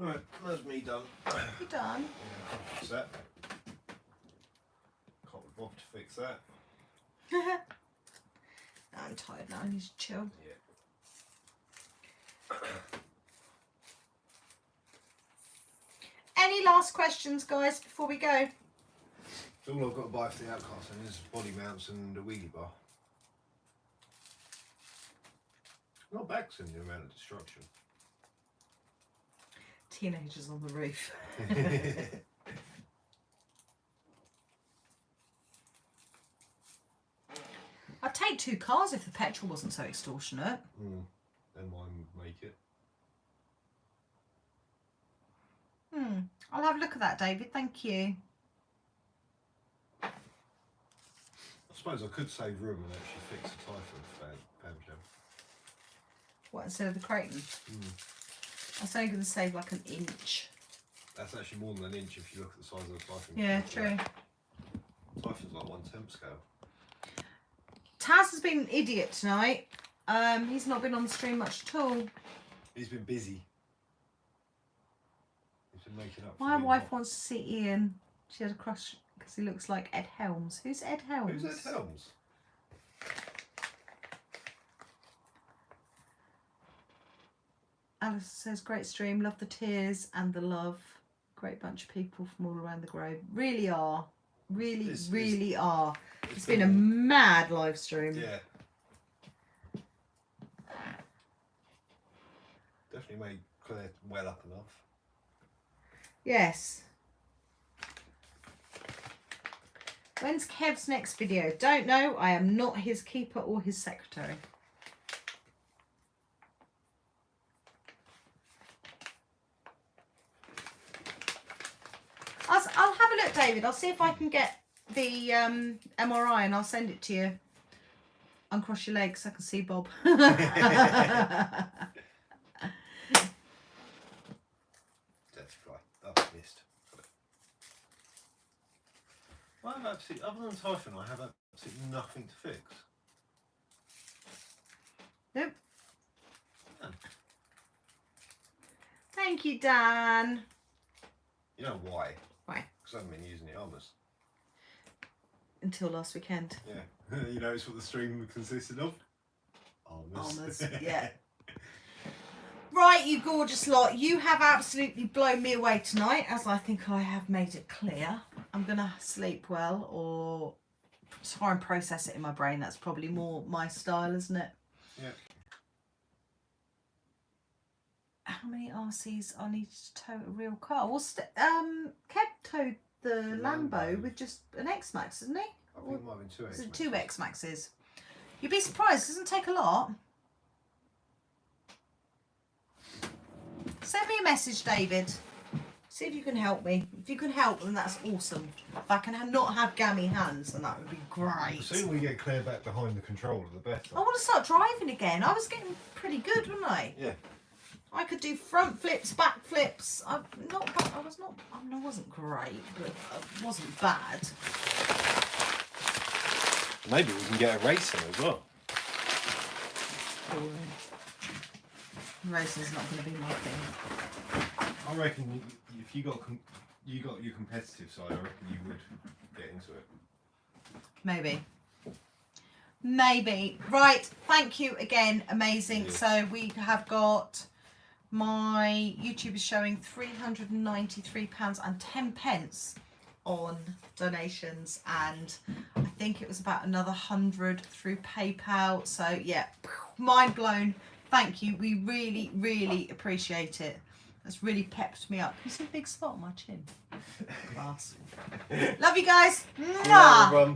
Right, that's me done. You done? Yeah, fix that. Can't be bothered to fix that. I'm tired now. I need to chill. Yeah. Any last questions, guys, before we go? So all I've got to buy for the outcast then is body mounts and a wheelie bar. Not bad considering the amount of destruction. Teenagers on the roof. I'd take 2 cars if the petrol wasn't so extortionate. Then mine would make it. I'll have a look at that, David. Thank you. I suppose I could save room and actually fix a tyre for fab jam. What, instead of the Creighton? I was only going to save like an inch. That's actually more than an inch if you look at the size of the Typhon. Yeah, true. Typhon's like 1/10 scale. Taz has been an idiot tonight. He's not been on the stream much at all. He's been busy. He's been making up for My being wife hot. wants to see Ian. She had a crush because he looks like Ed Helms. Who's Ed Helms? Who's Ed Helms? Alice says, great stream, love the tears and the love. Great bunch of people from all around the globe. Really are. Really are. It's been a mad live stream. Yeah. Definitely made Claire well up enough. Yes. When's Kev's next video? Don't know. I am not his keeper or his secretary. I'll have a look, David. I'll see if I can get the MRI and I'll send it to you. Uncross your legs so I can see Bob. That's right. I've missed. Well, I've absolutely, other than Typhon, I have absolutely nothing to fix. Nope. Yeah. Thank you, Dan. You know why? Why? Because I haven't been using the armours. Until last weekend. Yeah. You notice what the stream consisted of? Armours, yeah. Right, you gorgeous lot. You have absolutely blown me away tonight, as I think I have made it clear. I'm going to sleep well or try and process it in my brain. That's probably more my style, isn't it? Yeah. How many RCs I need to tow a real car? Well, Kev towed the Lambo with just an X-Max, isn't he? I think it might have been 2 Is X. it 2 X-Maxes? You'd be surprised. It doesn't take a lot. Send me a message, David. See if you can help me. If you can help, then that's awesome. If I can not have gammy hands, then that would be great. The sooner we get Claire back behind the controller, the better. I want to start driving again. I was getting pretty good, wasn't I? Yeah. I could do front flips, back flips. I wasn't great, but it wasn't bad. Maybe we can get a racing as well. Racing's not going to be my thing. I reckon if you got your competitive side, I reckon you would get into it. Maybe. Right, thank you again. Amazing. Yeah. So we have got, my YouTube is showing £393.10 on donations, and I think it was about another 100 through PayPal. So yeah, mind blown. Thank you. We really, really appreciate it. That's really pepped me up. You see a big spot on my chin. Class. Love you guys. Mwah! Yeah, everyone.